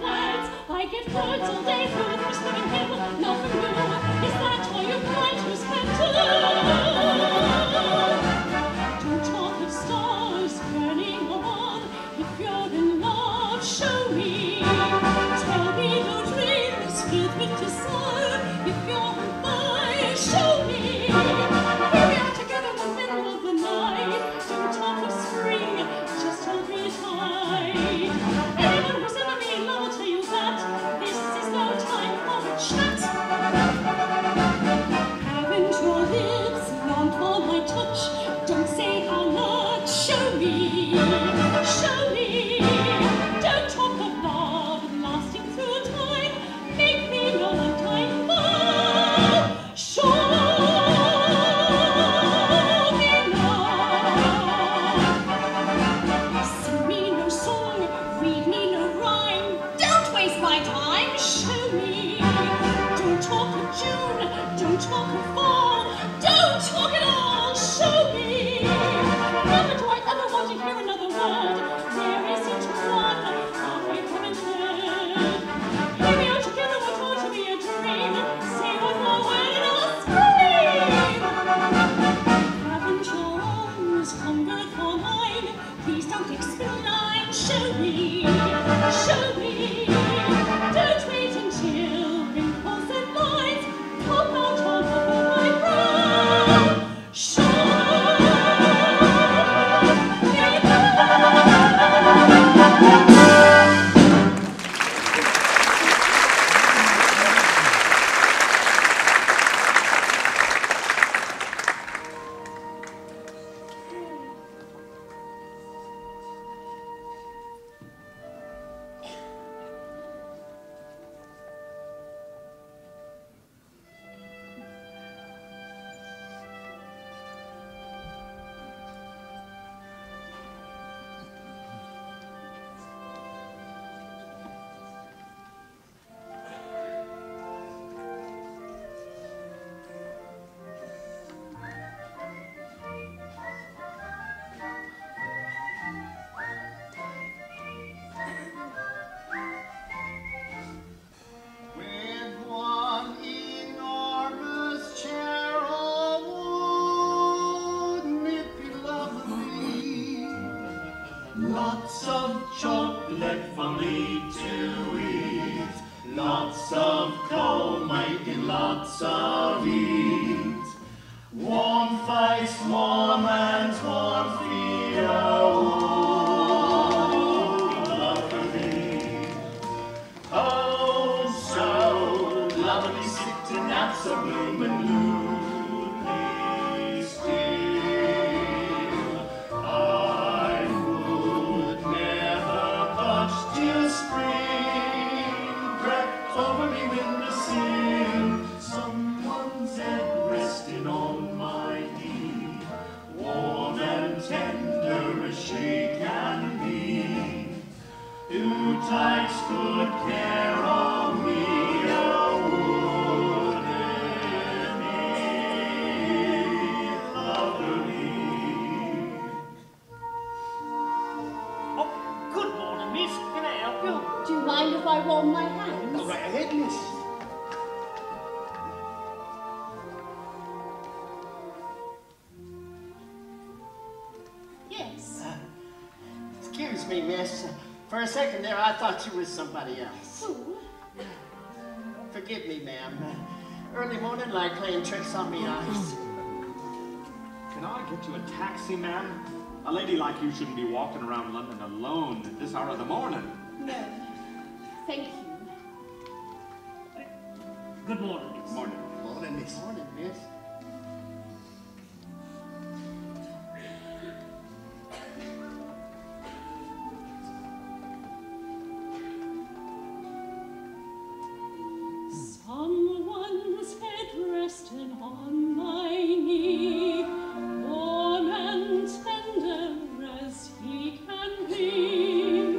words. I get words all day through the first living hill. Not from you. Is that all you're going to spend Don't talk of stars burning on. If you're in love, show me. Tell June. Don't talk of fall, don't talk at all. Show me. Never do I ever want to hear another word. There isn't one I haven't heard. Hear me out together, what's more to be a dream. Say one more word and I'll scream. Haven't your arms hungered for mine? Please don't explain. Show me, show me. Don't wait until wrinkles and lines pop out all over my brow. Show me. Lots of chocolate for me to eat, lots of coal making lots of heat. Warm face, warm hands, warm feet, oh, lovely. Oh, so lovely sitting at some blooming lonely still. Spring crept over me windowsill, someone's head resting on my knee, warm and tender as she can be. Who takes good care of me, oh, wouldn't it lovely? Oh, good morning, miss. Can I help you? Do you mind if I warm my hands? Go right ahead, miss. Yes. Excuse me, miss. For a second there, I thought you was somebody else. Who? Forgive me, ma'am. Early morning like playing tricks on me eyes. Can I get you a taxi, ma'am? A lady like you shouldn't be walking around London alone at this hour of the morning. No. Thank you. Good morning, miss. Morning. Morning, miss. Morning, miss. Someone's head resting on my knee, warm and tender as he can be.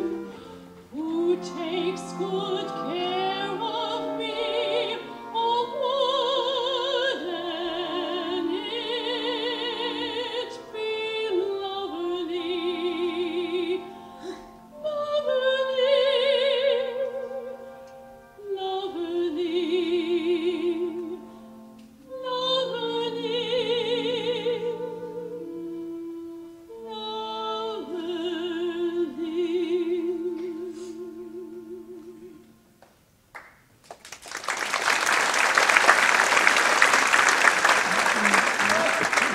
Who takes good care of me? Oh, wouldn't it be lovely, lovely, lovely,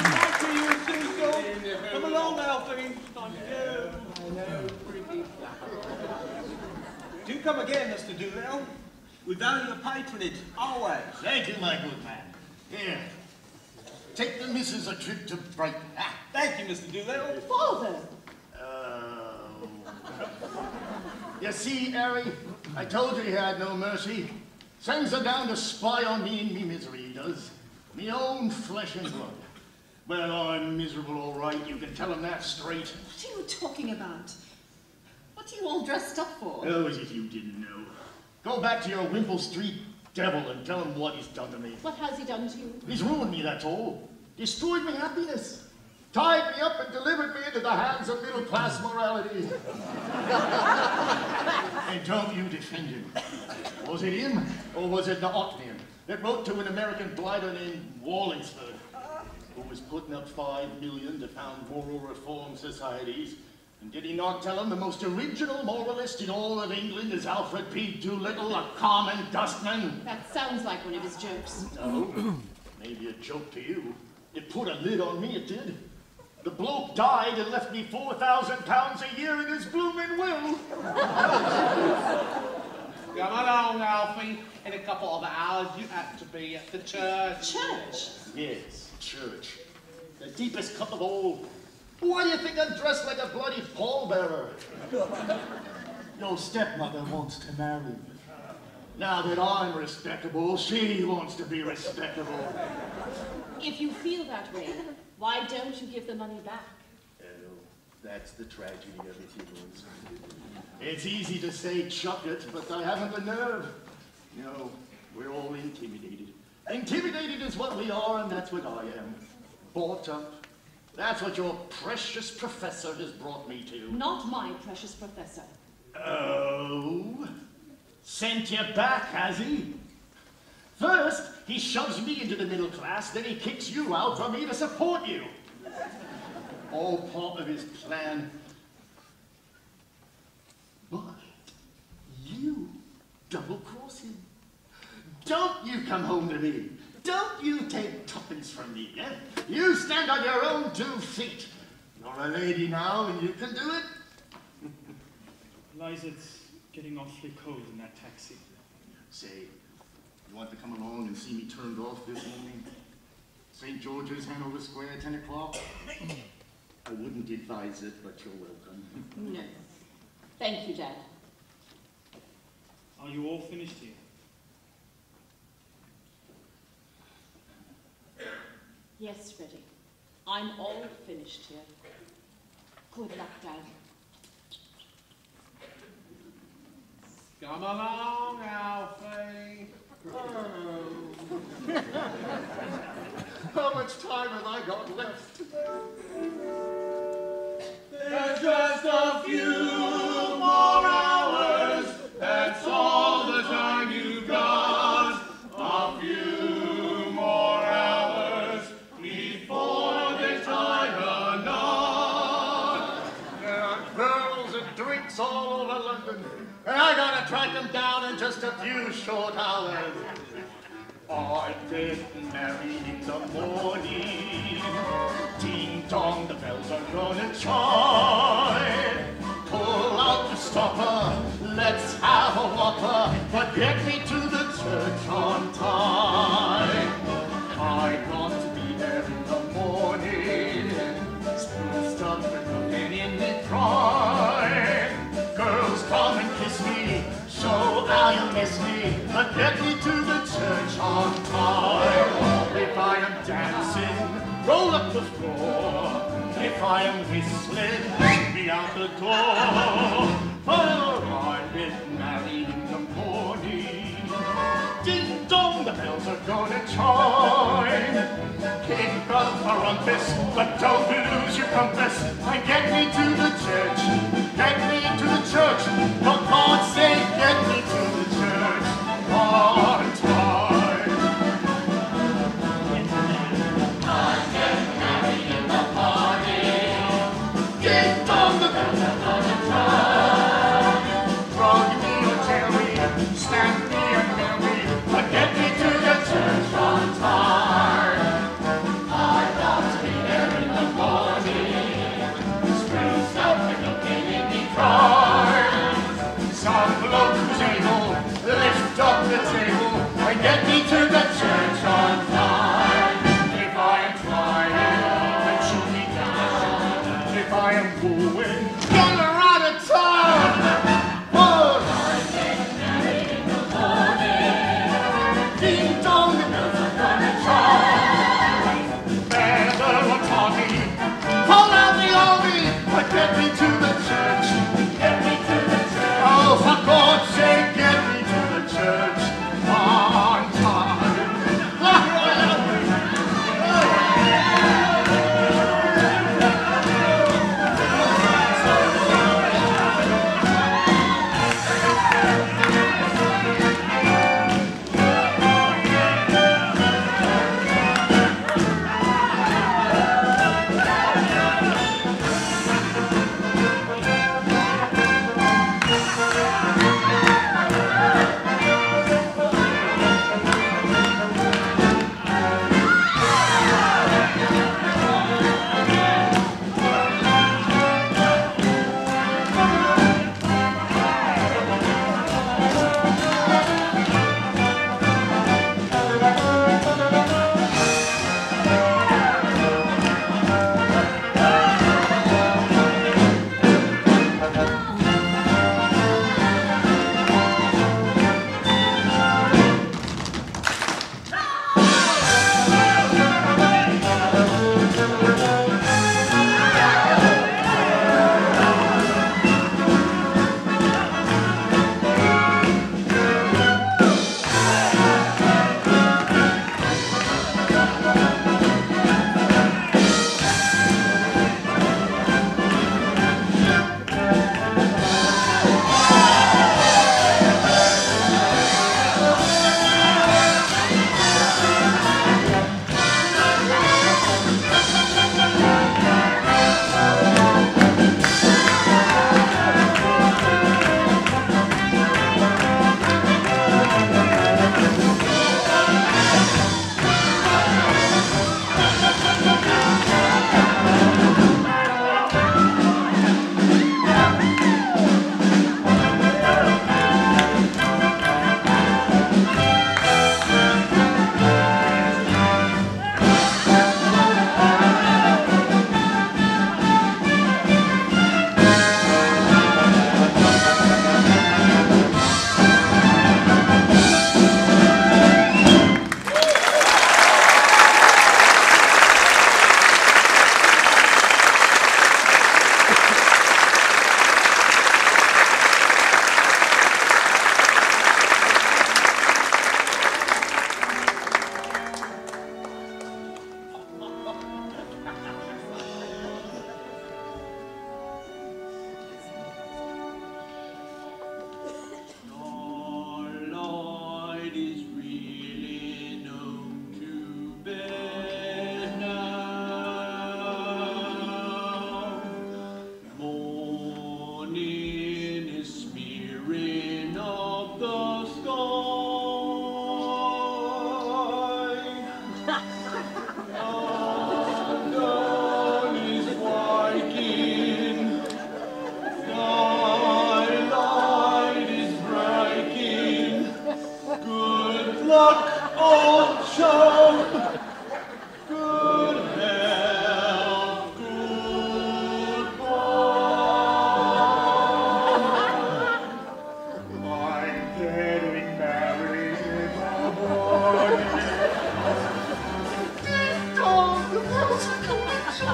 Back to you, Susan. Come along, Alfie. Do come again, Mr. Doolittle. We value your patronage, always. Thank you, my good man. Here, take the missus a trip to Brighton. Ah. Thank you, Mr. Doolittle. Father! You see, Harry, I told you he had no mercy. Sends her down to spy on me and me misery, he does. Me own flesh and blood. Well, I'm miserable, all right. You can tell him that straight. What are you talking about? What are you all dressed up for? Oh, as if you didn't know. Go back to your Wimple Street devil and tell him what he's done to me. What has he done to you? He's ruined me, that's all. Destroyed my happiness. Tied me up and delivered me into the hands of middle-class morality. And don't you defend him. Was it him, or was it not him, that wrote to an American blighter named Wallingsford, who was putting up $5 million to found moral reform societies? And did he not tell him the most original moralist in all of England is Alfred P. Doolittle, a common dustman? That sounds like one of his jokes. No, maybe a joke to you. It put a lid on me, it did. The bloke died and left me £4,000 a year in his blooming will. Come along, Alfie. In a couple of hours, you have to be at the church. Church? Yes, church. The deepest cup of all. Why do you think I'm dressed like a bloody pallbearer? Your stepmother wants to marry me. Now that I'm respectable, she wants to be respectable. If you feel that way, why don't you give the money back? Oh, that's the tragedy of it, humans. It's easy to say chuck it, but I haven't the nerve. No, we're all intimidated. Intimidated is what we are, and that's what I am. Bought up. That's what your precious professor has brought me to. Not my precious professor. Oh? Sent you back, has he? First, he shoves me into the middle class, then he kicks you out for me to support you. All part of his plan. But you double-cross him. Don't you come home to me. Don't you take tuppence from me, eh? You stand on your own 2 feet. You're a lady now, and you can do it. Eliza, it's getting awfully cold in that taxi. Say, you want to come along and see me turned off this morning? St. George's, Hanover Square, 10 o'clock? I wouldn't advise it, but you're welcome. No. Thank you, Dad. Are you all finished here? Yes, Freddie. I'm all finished here. Good luck, Dad. Come along, Alfie. How much time have I got left? There's just a few more hours. That's all the time you've got. A few more hours before they tie the knot. There are girls and drinks all over London, and I gotta track them down in just a few short hours. I get married in the morning. Ding dong, the bells are gonna chime. Pull out the stopper, let's have a whopper, but get me to the church on time. I got to be there in the morning, spruced up with a penny in the prime. Girls come and kiss me, show how you miss me, but get me to the church on time. If I am dancing, roll up the floor. If I am whistling, be out the door. For I get married in the morning. Ding dong, the bells are gonna chime. Kick up a rumpus, but don't lose your compass. And get me to the church. Get me to the church. For God's sake, get me to the church on time. I get married in the morning. Ding dong, the bells are gonna chime. Drug me or jail me, stamp me and mail me, but get me to the church on time. I got to be there in the morning. Spruce up and looking in the prime. Good health, goodbye. I'm getting married in the morning. Don't the bells are going to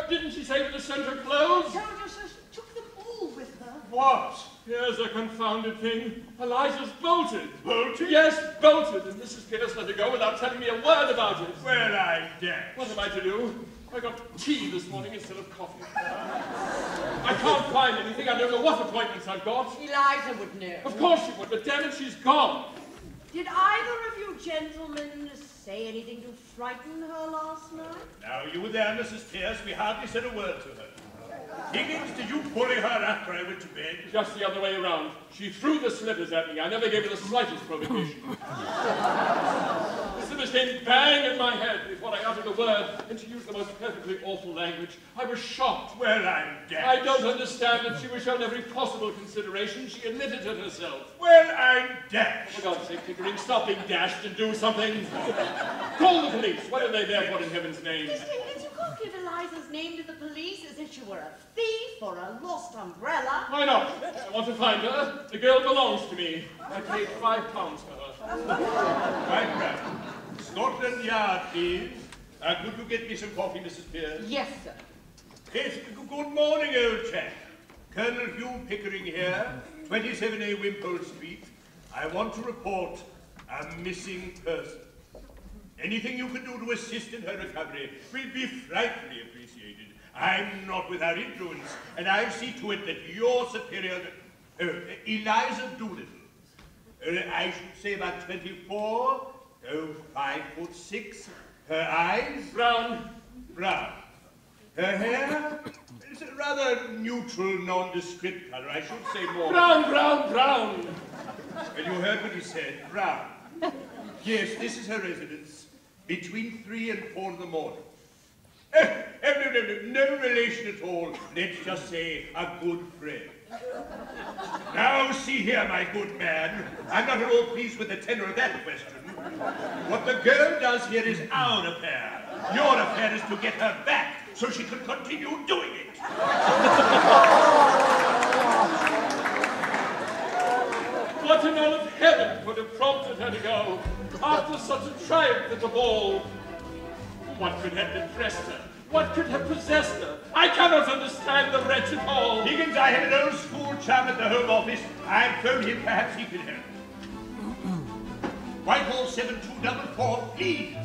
Didn't she say to send her clothes? Told her so she took them all with her. What? Here's a confounded thing. Eliza's bolted. Bolted? Yes, bolted. And Mrs. Pierce let her go without telling me a word about it. Well, I'm dashed. What am I to do? I got tea this morning instead of coffee. I can't find anything. I don't know what appointments I've got. Eliza would know. Of course she would, but damn it, she's gone. Did either of you gentlemen say anything to frighten her last night? Now, you were there, Mrs. Pierce. We hardly said a word to her. Higgins, did you bully her after I went to bed? Just the other way around. She threw the slippers at me. I never gave her the slightest provocation. The slippers came bang at my head before I uttered a word, and she used the most perfectly awful language. I was shocked. Well, I'm dashed. I don't understand that she was shown every possible consideration. She admitted it herself. Well, I'm dashed. For God's sake, Pickering, stop being dashed and do something. Call the police. What are they there for, in heaven's name? Miss Higgins, you can't give Eliza's name to the police as if she were a thief or a lost umbrella. Why not? I want to find her. The girl belongs to me. I paid £5 for her. Right, right. Scotland Yard, please. Could you get me some coffee, Mrs. Pierce? Yes, sir. Yes, good morning, old chap. Colonel Hugh Pickering here, 27A Wimpole Street. I want to report a missing person. Anything you can do to assist in her recovery will be frightfully appreciated. I'm not without influence, and I'll see to it that your superior, Eliza Doolittle, I should say about 24, 5'6", her eyes, brown, her hair, it's a rather neutral, nondescript color, I should say more. Brown. Well, you heard what he said, brown. Yes, this is her residence, between 3 and 4 in the morning. No relation at all. Let's just say a good friend. Now, see here, my good man. I'm not at all pleased with the tenor of that question. What the girl does here is our affair. Your affair is to get her back so she can continue doing it. What in all of heaven could have prompted her to go after such a triumph at the ball? What could have impressed her? What could have possessed her? I cannot understand the wretch at all. Higgins, I have an old school chum at the Home Office. I'll phone him, perhaps he can help. Whitehall 7244, please.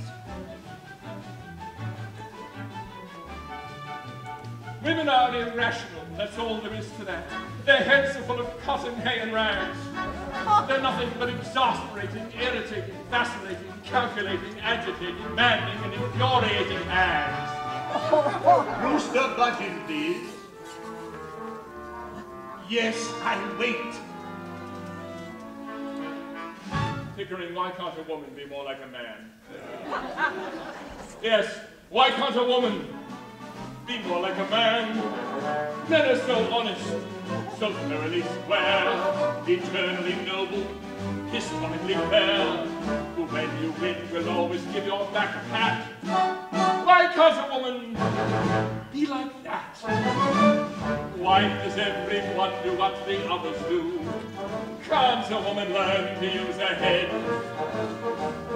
Women are irrational, that's all there is to that. Their heads are full of cotton, hay, and rags. They're nothing but exasperating, irritating, fascinating, calculating, agitating, maddening, and infuriating hags. Brewster, butt in, please. Yes, I'll wait. Pickering, why can't a woman be more like a man? Yes, why can't a woman be more like a man? Men are so honest, so thoroughly square, eternally noble, historically fair, who when you win will always give your back a pat. Why can't a woman be like that? Why does everyone do what the others do? Can't a woman learn to use her head?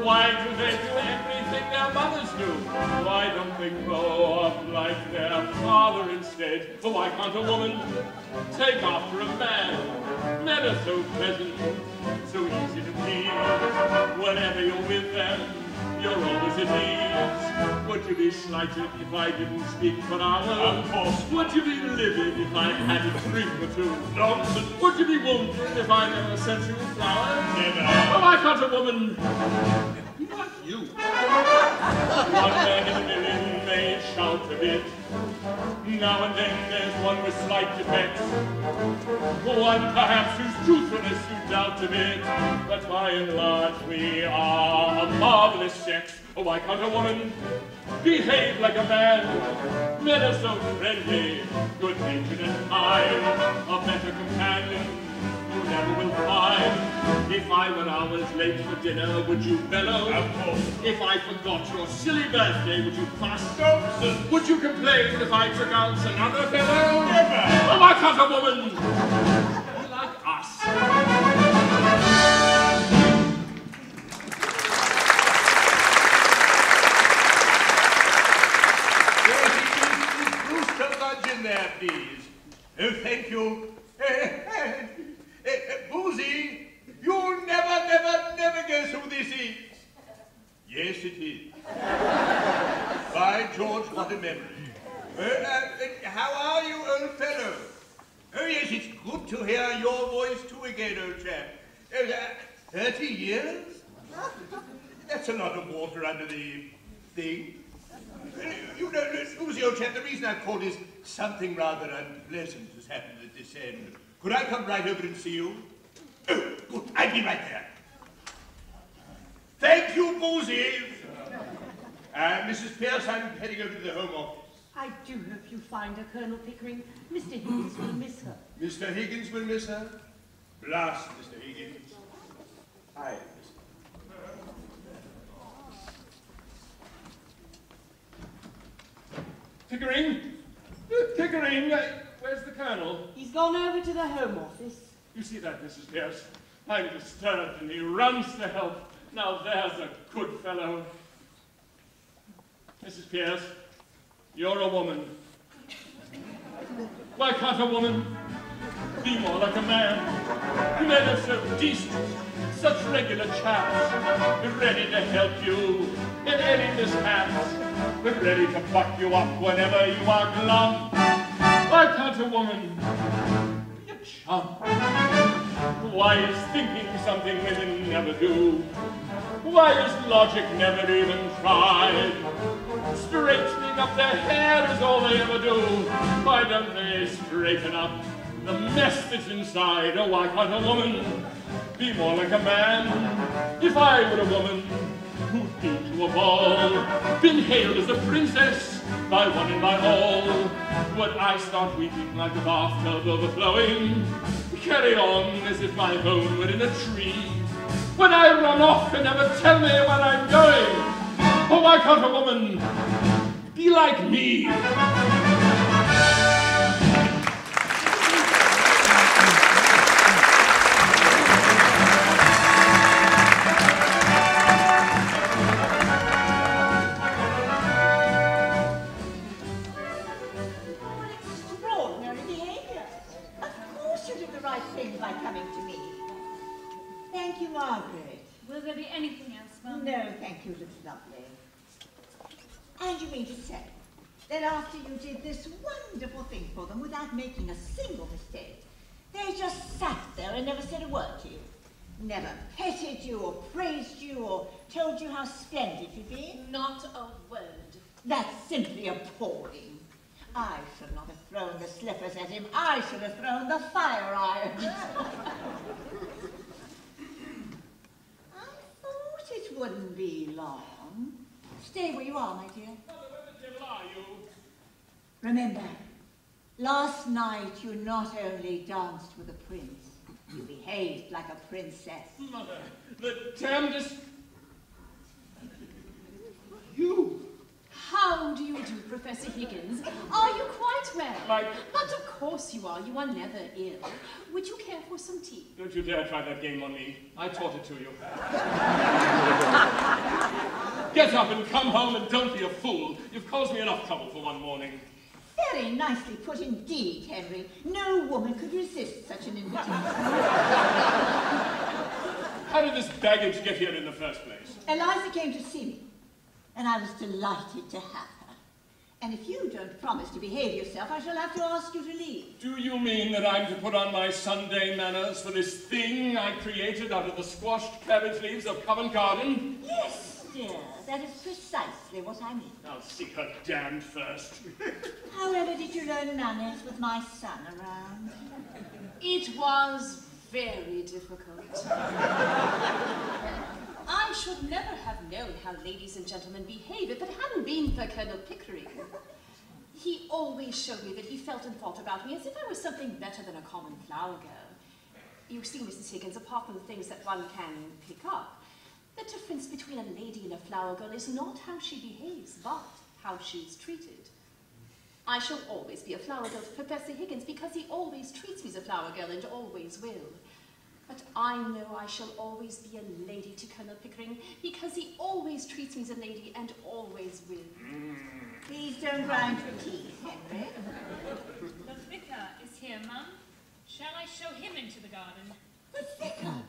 Why do they do everything their mothers do? Why don't they grow up like their father instead? Or why can't a woman take after a man? Men are so pleasant, so easy to please. Whenever you're with them, you're always at ease. Would you be slighted if I didn't speak for hours? Of course. Would you be livid if I had a drink or two? Nonsense. Would you be wounded if I never sent you flowers? Never. Oh, I can't a woman like you. One man in a million may shout a bit. Now and then there's one with slight defects. One perhaps whose truthfulness you doubt a bit. But by and large we are a marvelous sex. Oh, why can't a woman behave like a man? Men are so friendly, good-natured and kind. A better companion you never will find. If I were hours late for dinner, would you bellow? Of course. If I forgot your silly birthday, would you fuss? Nonsense. Would you complain if I took out another fellow? Never. Oh, why can't a woman be like us? Brewster luncheon there, please. Oh, thank you. Boozy, you'll never guess who this is. Yes, it is. By George, what a memory. How are you, old fellow? Oh, yes, it's good to hear your voice too again, old chap. 30 years? That's a lot of water under the thing. You know, Boozy, old chap, the reason I've called is something rather unpleasant has happened at this end. Could I come right over and see you? Oh, good. I'll be right there. Thank you, Boozy. Mrs. Pierce, I'm heading over to the Home Office. I do hope you find her, Colonel Pickering. Mr. Higgins will miss her. Mr. Higgins will miss her? Blast, Mr. Higgins. I miss her. Pickering? Pickering, where's the Colonel? He's gone over to the Home Office. You see that, Mrs. Pierce? I'm disturbed and he runs to help. Now there's a good fellow. Mrs. Pierce, you're a woman. Why can't a woman be more like a man? Men are so decent, such regular chaps, ready to help you in any mishaps, ready to buck you up whenever you are glum. Why can't a woman be a chum? Why is thinking something women never do? Why is logic never even tried? Straightening up their hair is all they ever do. Why don't they straighten up the mess that's inside? Oh, why can't a woman be more like a man? If I were a woman who'd been to a ball, been hailed as a princess by one and by all, would I start weeping like a bathtub overflowing? Carry on as if my home were in a tree? Would I run off and never tell me where I'm going? Oh, why can't a woman be like me? Extraordinary behavior. Of course you did the right thing by coming to me. Thank you, Margaret. Will there be anything else, Mum? No, thank you, looks lovely. And you mean to say that after you did this wonderful thing for them without making a single mistake, they just sat there and never said a word to you? Never petted you or praised you or told you how splendid you'd been? Not a word. That's simply appalling. I should not have thrown the slippers at him. I should have thrown the fire irons. I thought it wouldn't be long. Stay where you are, my dear. Mother, where the devil are you? Remember, last night you not only danced with a prince, you behaved like a princess. Mother, the damnedest... You! How do you do, Professor Higgins? Are you quite well? But of course you are. You are never ill. Would you care for some tea? Don't you dare try that game on me. I taught it to you. Get up and come home and don't be a fool. You've caused me enough trouble for one morning. Very nicely put indeed, Henry. No woman could resist such an invitation. How did this baggage get here in the first place? Eliza came to see me. and I was delighted to have her. And if you don't promise to behave yourself, I shall have to ask you to leave. Do you mean that I'm to put on my Sunday manners for this thing I created out of the squashed cabbage leaves of Covent Garden? Yes, dear, that is precisely what I mean. I'll see her damned first. However did you learn manners with my son around? It was very difficult. I should never have known how ladies and gentlemen behave if it hadn't been for Colonel Pickering. He always showed me that he felt and thought about me as if I was something better than a common flower girl. You see, Mrs. Higgins, apart from the things that one can pick up, the difference between a lady and a flower girl is not how she behaves, but how she's treated. I shall always be a flower girl to Professor Higgins because he always treats me as a flower girl and always will. But I know I shall always be a lady to Colonel Pickering because he always treats me as a lady and always will. Please don't grind your teeth, Henry. The vicar is here, Mum. Shall I show him into the garden? The vicar?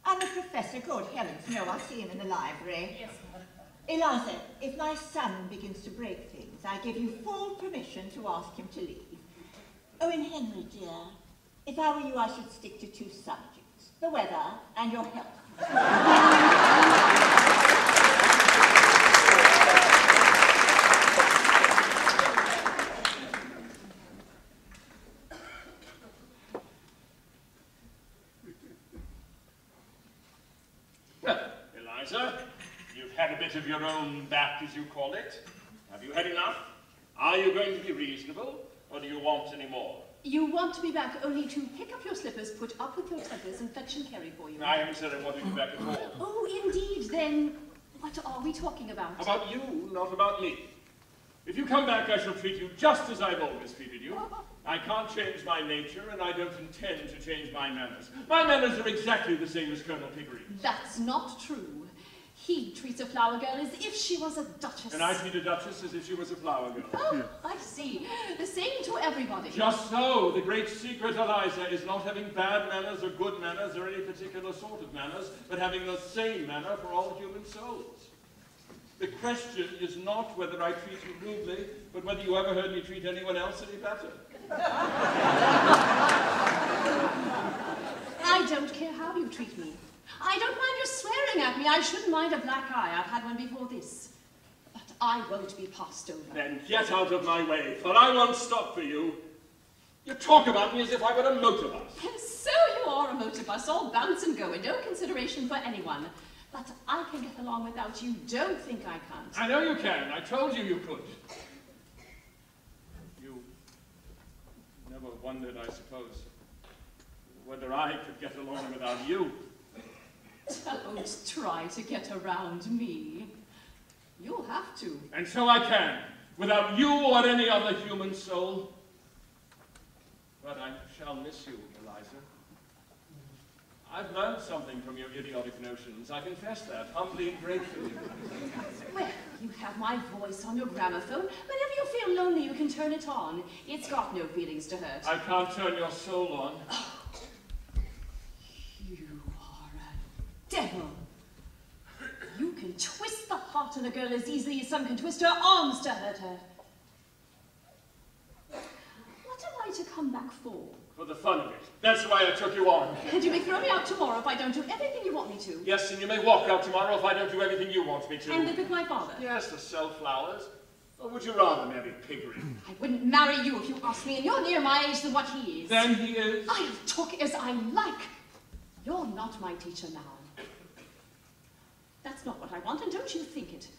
And the professor called Helens. No, I'll see him in the library. Yes, Mother. Eliza, if my son begins to break things, I give you full permission to ask him to leave. Oh, and Henry, dear, if I were you, I should stick to 2 subjects: the weather and your health. Eliza, you've had a bit of your own back, as you call it. Have you had enough? Are you going to be reasonable, or do you want any more? You want to be back only to pick up your slippers, put up with your tempers, and fetch and carry for you. I haven't said I want you back at all. Oh, indeed, then what are we talking about? About you, not about me. If you come back, I shall treat you just as I've always treated you. I can't change my nature, and I don't intend to change my manners. My manners are exactly the same as Colonel Pickering. That's not true. He treats a flower girl as if she was a duchess. And I treat a duchess as if she was a flower girl. Oh, I see. The same to everybody. Just so. The great secret, Eliza, is not having bad manners or good manners or any particular sort of manners, but having the same manner for all human souls. The question is not whether I treat you rudely, but whether you ever heard me treat anyone else any better. I don't care how you treat me. I don't mind your swearing at me. I shouldn't mind a black eye. I've had one before this. But I won't be passed over. Then get out of my way, for I won't stop for you. You talk about me as if I were a motor bus. So you are a motor bus, all bounce and go, and no consideration for anyone. But I can get along without you. Don't think I can't. I know you can. I told you you could. You never wondered, I suppose, whether I could get along without you. Don't try to get around me. You'll have to. And so I can, without you or any other human soul. But I shall miss you, Eliza. I've learned something from your idiotic notions. I confess that, humbly and gratefully. Well, you have my voice on your gramophone. Whenever you feel lonely, you can turn it on. It's got no feelings to hurt. I can't turn your soul on. Devil! You can twist the heart of a girl as easily as some can twist her arms to hurt her. What am I to come back for? For the fun of it. That's why I took you on. And you may throw me out tomorrow if I don't do everything you want me to. Yes, and you may walk out tomorrow if I don't do everything you want me to. And live with my father. Yes, to sell flowers. Or would you rather marry Pickering? I wouldn't marry you if you asked me, and you're near my age than what he is. Then he is. I'll talk as I like. You're not my teacher now. That's not what I want, and don't you think it.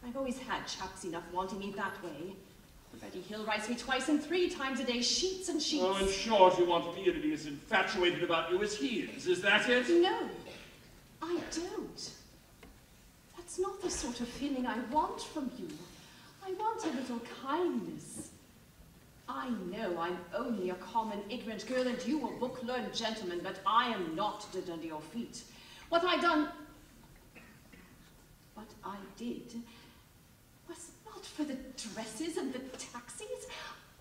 I've always had chaps enough wanting me that way. Betty Hill writes me 2 and 3 times a day, sheets and sheets. Oh, in short, you want me to be as infatuated about you as he is that it? No, I don't. That's not the sort of feeling I want from you. I want a little kindness. I know I'm only a common, ignorant girl, and you a book-learned gentleman, but I am not dead under your feet. What I did was not for the dresses and the taxis.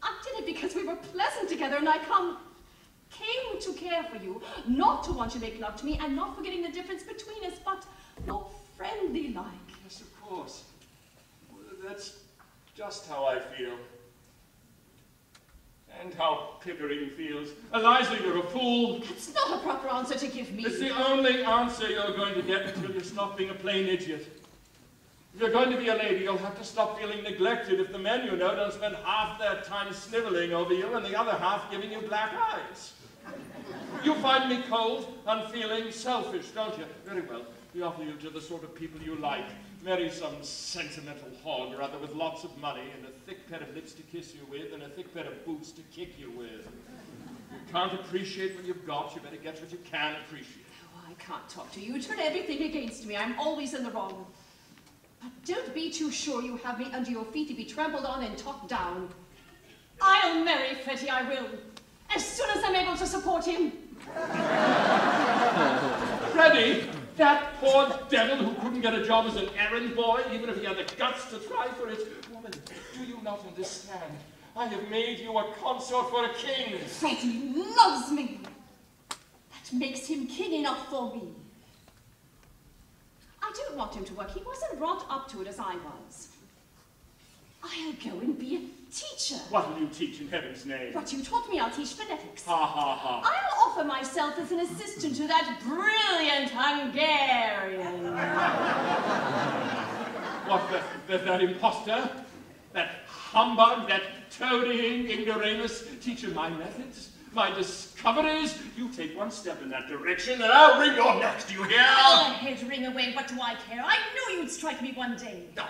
I did it because we were pleasant together, and I came to care for you, not to want you to make love to me, and not forgetting the difference between us, but more friendly-like. Yes, of course. just how I feel. And how Pickering feels. Eliza, you're a fool. That's not a proper answer to give me. It's the only answer you're going to get until you stop being a plain idiot. If you're going to be a lady, you'll have to stop feeling neglected if the men you know don't spend half their time sniveling over you and the other half giving you black eyes. You find me cold, unfeeling, selfish, don't you? Very well. We offer you to the sort of people you like. Marry some sentimental hog or other with lots of money and a thick pair of lips to kiss you with and a thick pair of boots to kick you with. You can't appreciate what you've got, you better get what you can appreciate. Oh, I can't talk to you. You turn everything against me. I'm always in the wrong. But don't be too sure you have me under your feet to be trampled on and talked down. I'll marry Freddie, I will. As soon as I'm able to support him. Freddie? That poor devil who couldn't get a job as an errand boy, even if he had the guts to try for it. Woman, do you not understand? I have made you a consort for a king. Freddie loves me. That makes him king enough for me. I don't want him to work. He wasn't brought up to it as I was. I'll go and be a teacher. What will you teach in heaven's name? What you taught me, I'll teach phonetics. Ha ha ha. I'll offer myself as an assistant to that brilliant Hungarian. What, that imposter? That humbug, that toadying ignoramus, teaching my methods, my discoveries? You take one step in that direction and I'll wring your neck, do you hear? Go ahead, ring away, what do I care? I knew you'd strike me one day. No.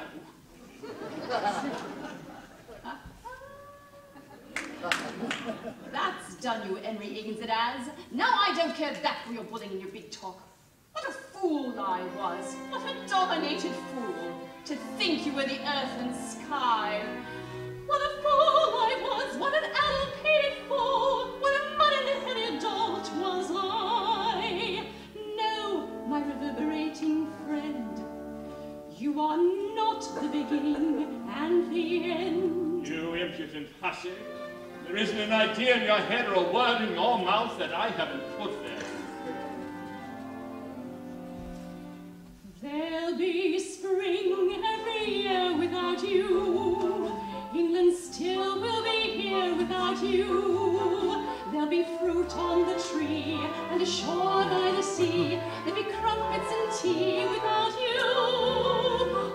That's done you, Henry Higgins, it has. Now I don't care that for your bullying and your big talk. What a fool I was. What a dominated fool. To think you were the earth and sky. What a fool I was. What an adult paid for. What a money-headed dolt was I. No, my reverberating friend. You are not the beginning and the end. You impudent hussy. There isn't an idea in your head or a word in your mouth that I haven't put there. There'll be spring every year without you. England still will be here without you. There'll be fruit on the tree and a shore by the sea. There'll be crumpets and tea without you.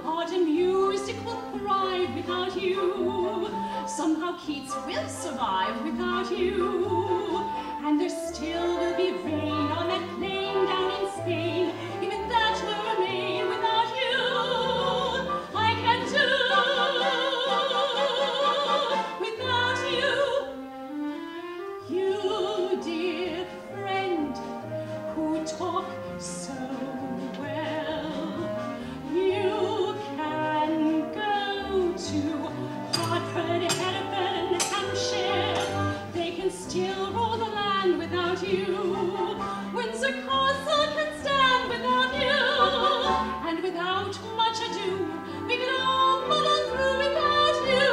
Art and music will thrive without you. Somehow Keats will survive without you. And there still will be rain on that plain down in Spain. Even that will remain without you. I can't do without you. You, dear friend, who talk so well. You can go to Hartford, Hereford, and Hampshire. They can still rule the land without you. Windsor Castle can stand without you. And without much ado, we can all muddle through without you.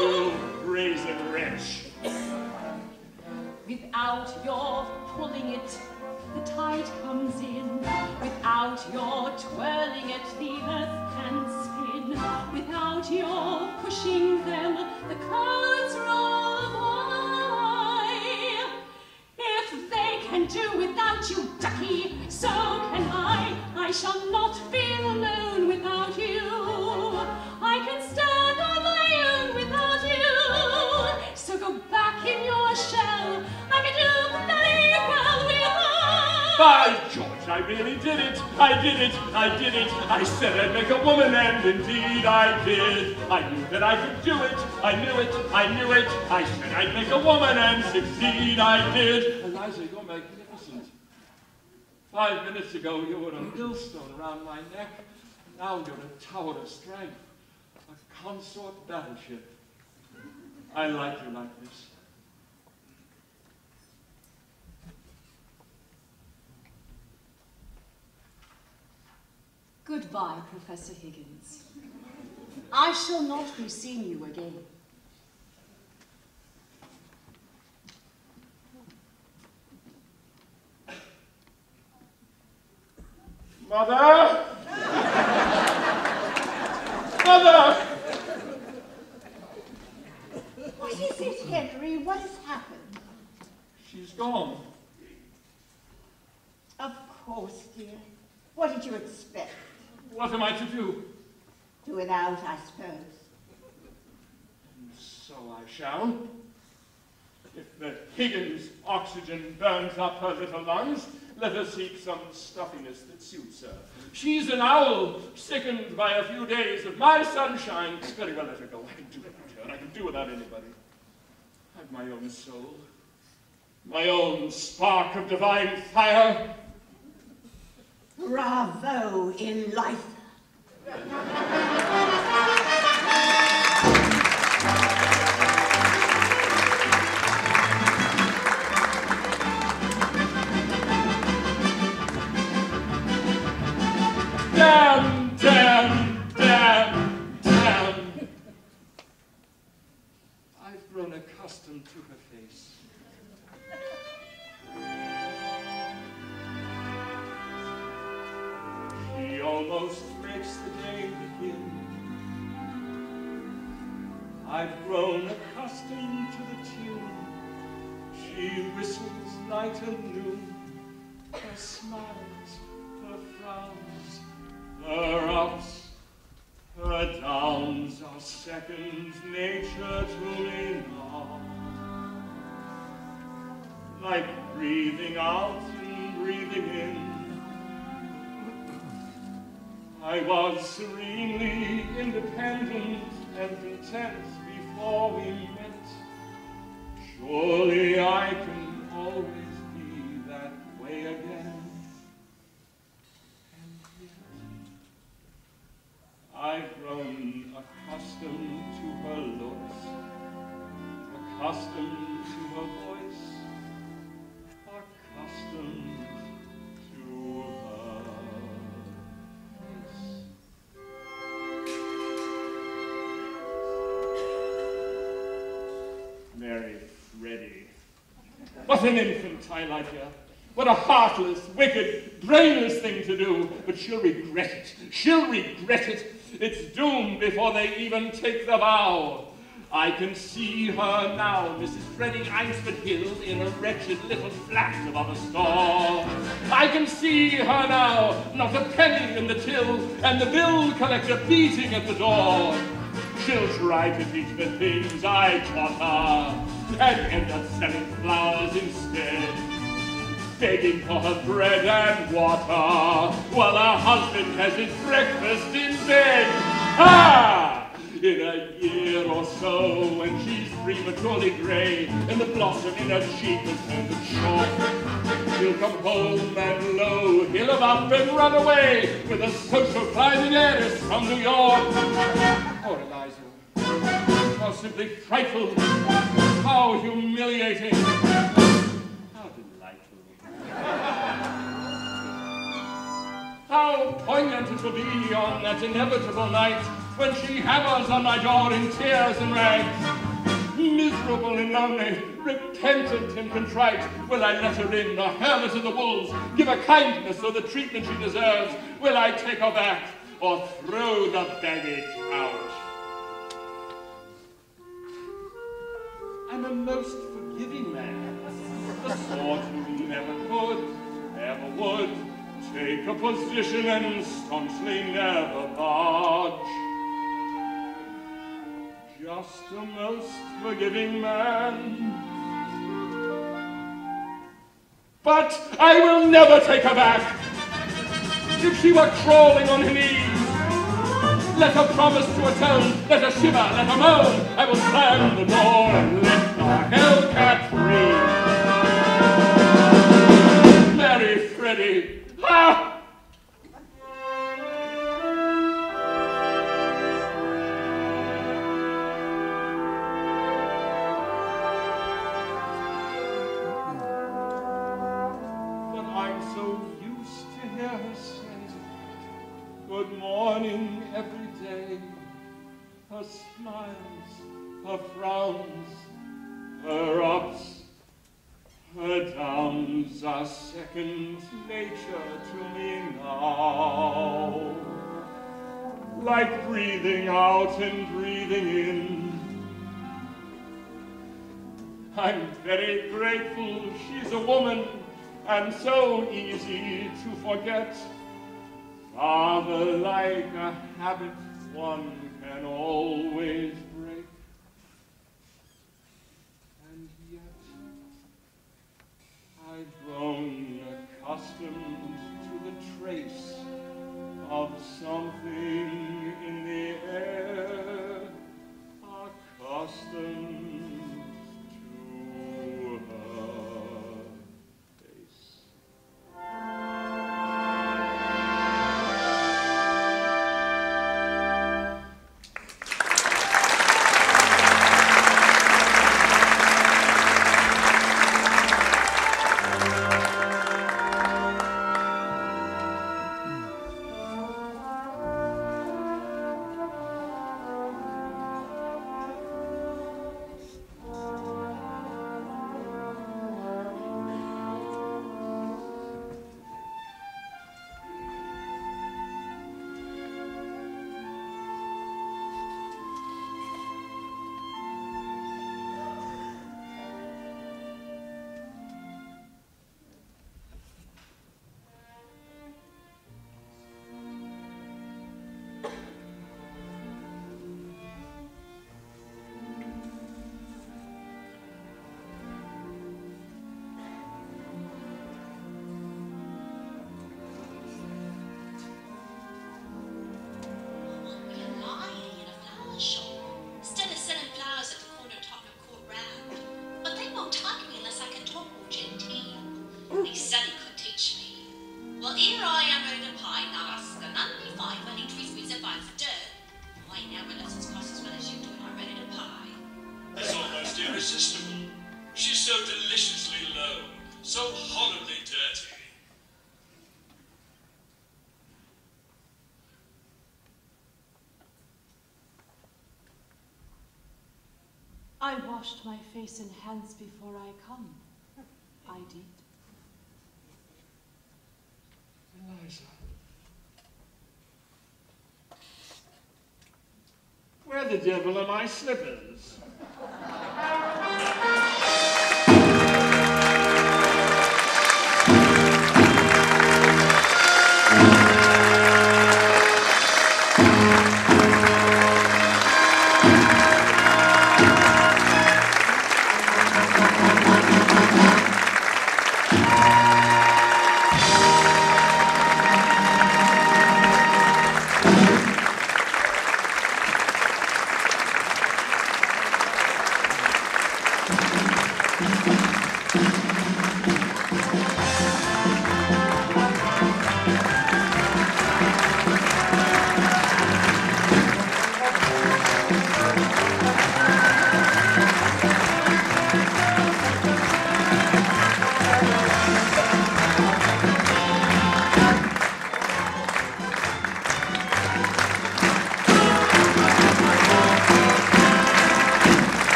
You brazen wretch. Without your pulling it, the tide comes in. Without your twirling it, the earth can spin. Without your pushing them, the clouds roll by. If they can do without you, ducky, so can I. I shall not feel alone without you. I can stand on my own without you. So go back in your shell. I can do very well without. By George, I really did it. I did it. I did it. I said I'd make a woman, and indeed I did. I knew that I could do it. I knew it. I knew it. I said I'd make a woman, and succeed I did. Eliza, you're magnificent. 5 minutes ago, you were a millstone around my neck. Now you're a tower of strength. A consort battleship. I like you like this. Goodbye, Professor Higgins. I shall not be seeing you again. Mother! Mother! gone. Of course, dear. What did you expect? What am I to do? Do without, I suppose. So I shall. If the Higgins oxygen burns up her little lungs, let her seek some stuffiness that suits her. She's an owl, sickened by a few days of my sunshine. Very well, let her go. I can do without her. I can do without anybody. I've my own soul, my own spark of divine fire. Bravo, Elitha. Damn, damn, damn, damn. I've grown accustomed to her face. She almost makes the day begin. I've grown accustomed to the tune. She whistles night and noon. Her smiles, her frowns, her ups, her downs are second nature to me now. Like breathing out and breathing in. I was serenely independent and content before we met. Surely I can always be that way again. And yet, I've grown accustomed to her looks, accustomed to her voice, accustomed to her face. Mary Freddy. What an infantile idea. What a heartless, wicked, brainless thing to do. But she'll regret it. She'll regret it. It's doomed before they even take the vow. I can see her now, Mrs. Freddy Einsford Hill, in a wretched little flat above a store. I can see her now, not a penny in the till, and the bill collector beating at the door. She'll try to teach the things I taught her, and end up selling flowers instead, begging for her bread and water, while her husband has his breakfast in bed. Ah! In a year or so, when she's prematurely grey, and the blossom in her cheek has turned short, she'll come home and lo, he'll have up and run away with a social climbing heiress from New York. Poor Eliza. How simply frightful. How humiliating. How delightful. How poignant it will be on that inevitable night when she hammers on my door in tears and rags. Miserable and lonely, repentant and contrite, will I let her in, the hermit of the wolves, give her kindness or the treatment she deserves? Will I take her back or throw the baggage out? I'm a most forgiving man, the sort who never could, ever would, take a position and staunchly never budge. Just a most forgiving man. But I will never take her back. If she were crawling on her knees, let her promise to atone, let her shiver, let her moan. I will slam the door and let the hellcat free. Mary Freddy, ha! Good morning every day. Her smiles, her frowns, her ups, her downs are second nature to me now. Like breathing out and breathing in. I'm very grateful she's a woman and so easy to forget. Father, like a habit one can always break. And yet, I've grown accustomed to the trace of something in the air, accustomed to her face. He said he could teach me. Well, here I am out of pie, now ask the nanny five, and he treats me as if I was dirt. I never let us cross as well as you do, and I'm ready to pie. It's almost irresistible. She's so deliciously low, so horribly dirty. I washed my face and hands before I come. I did. Eliza. Where the devil are my slippers?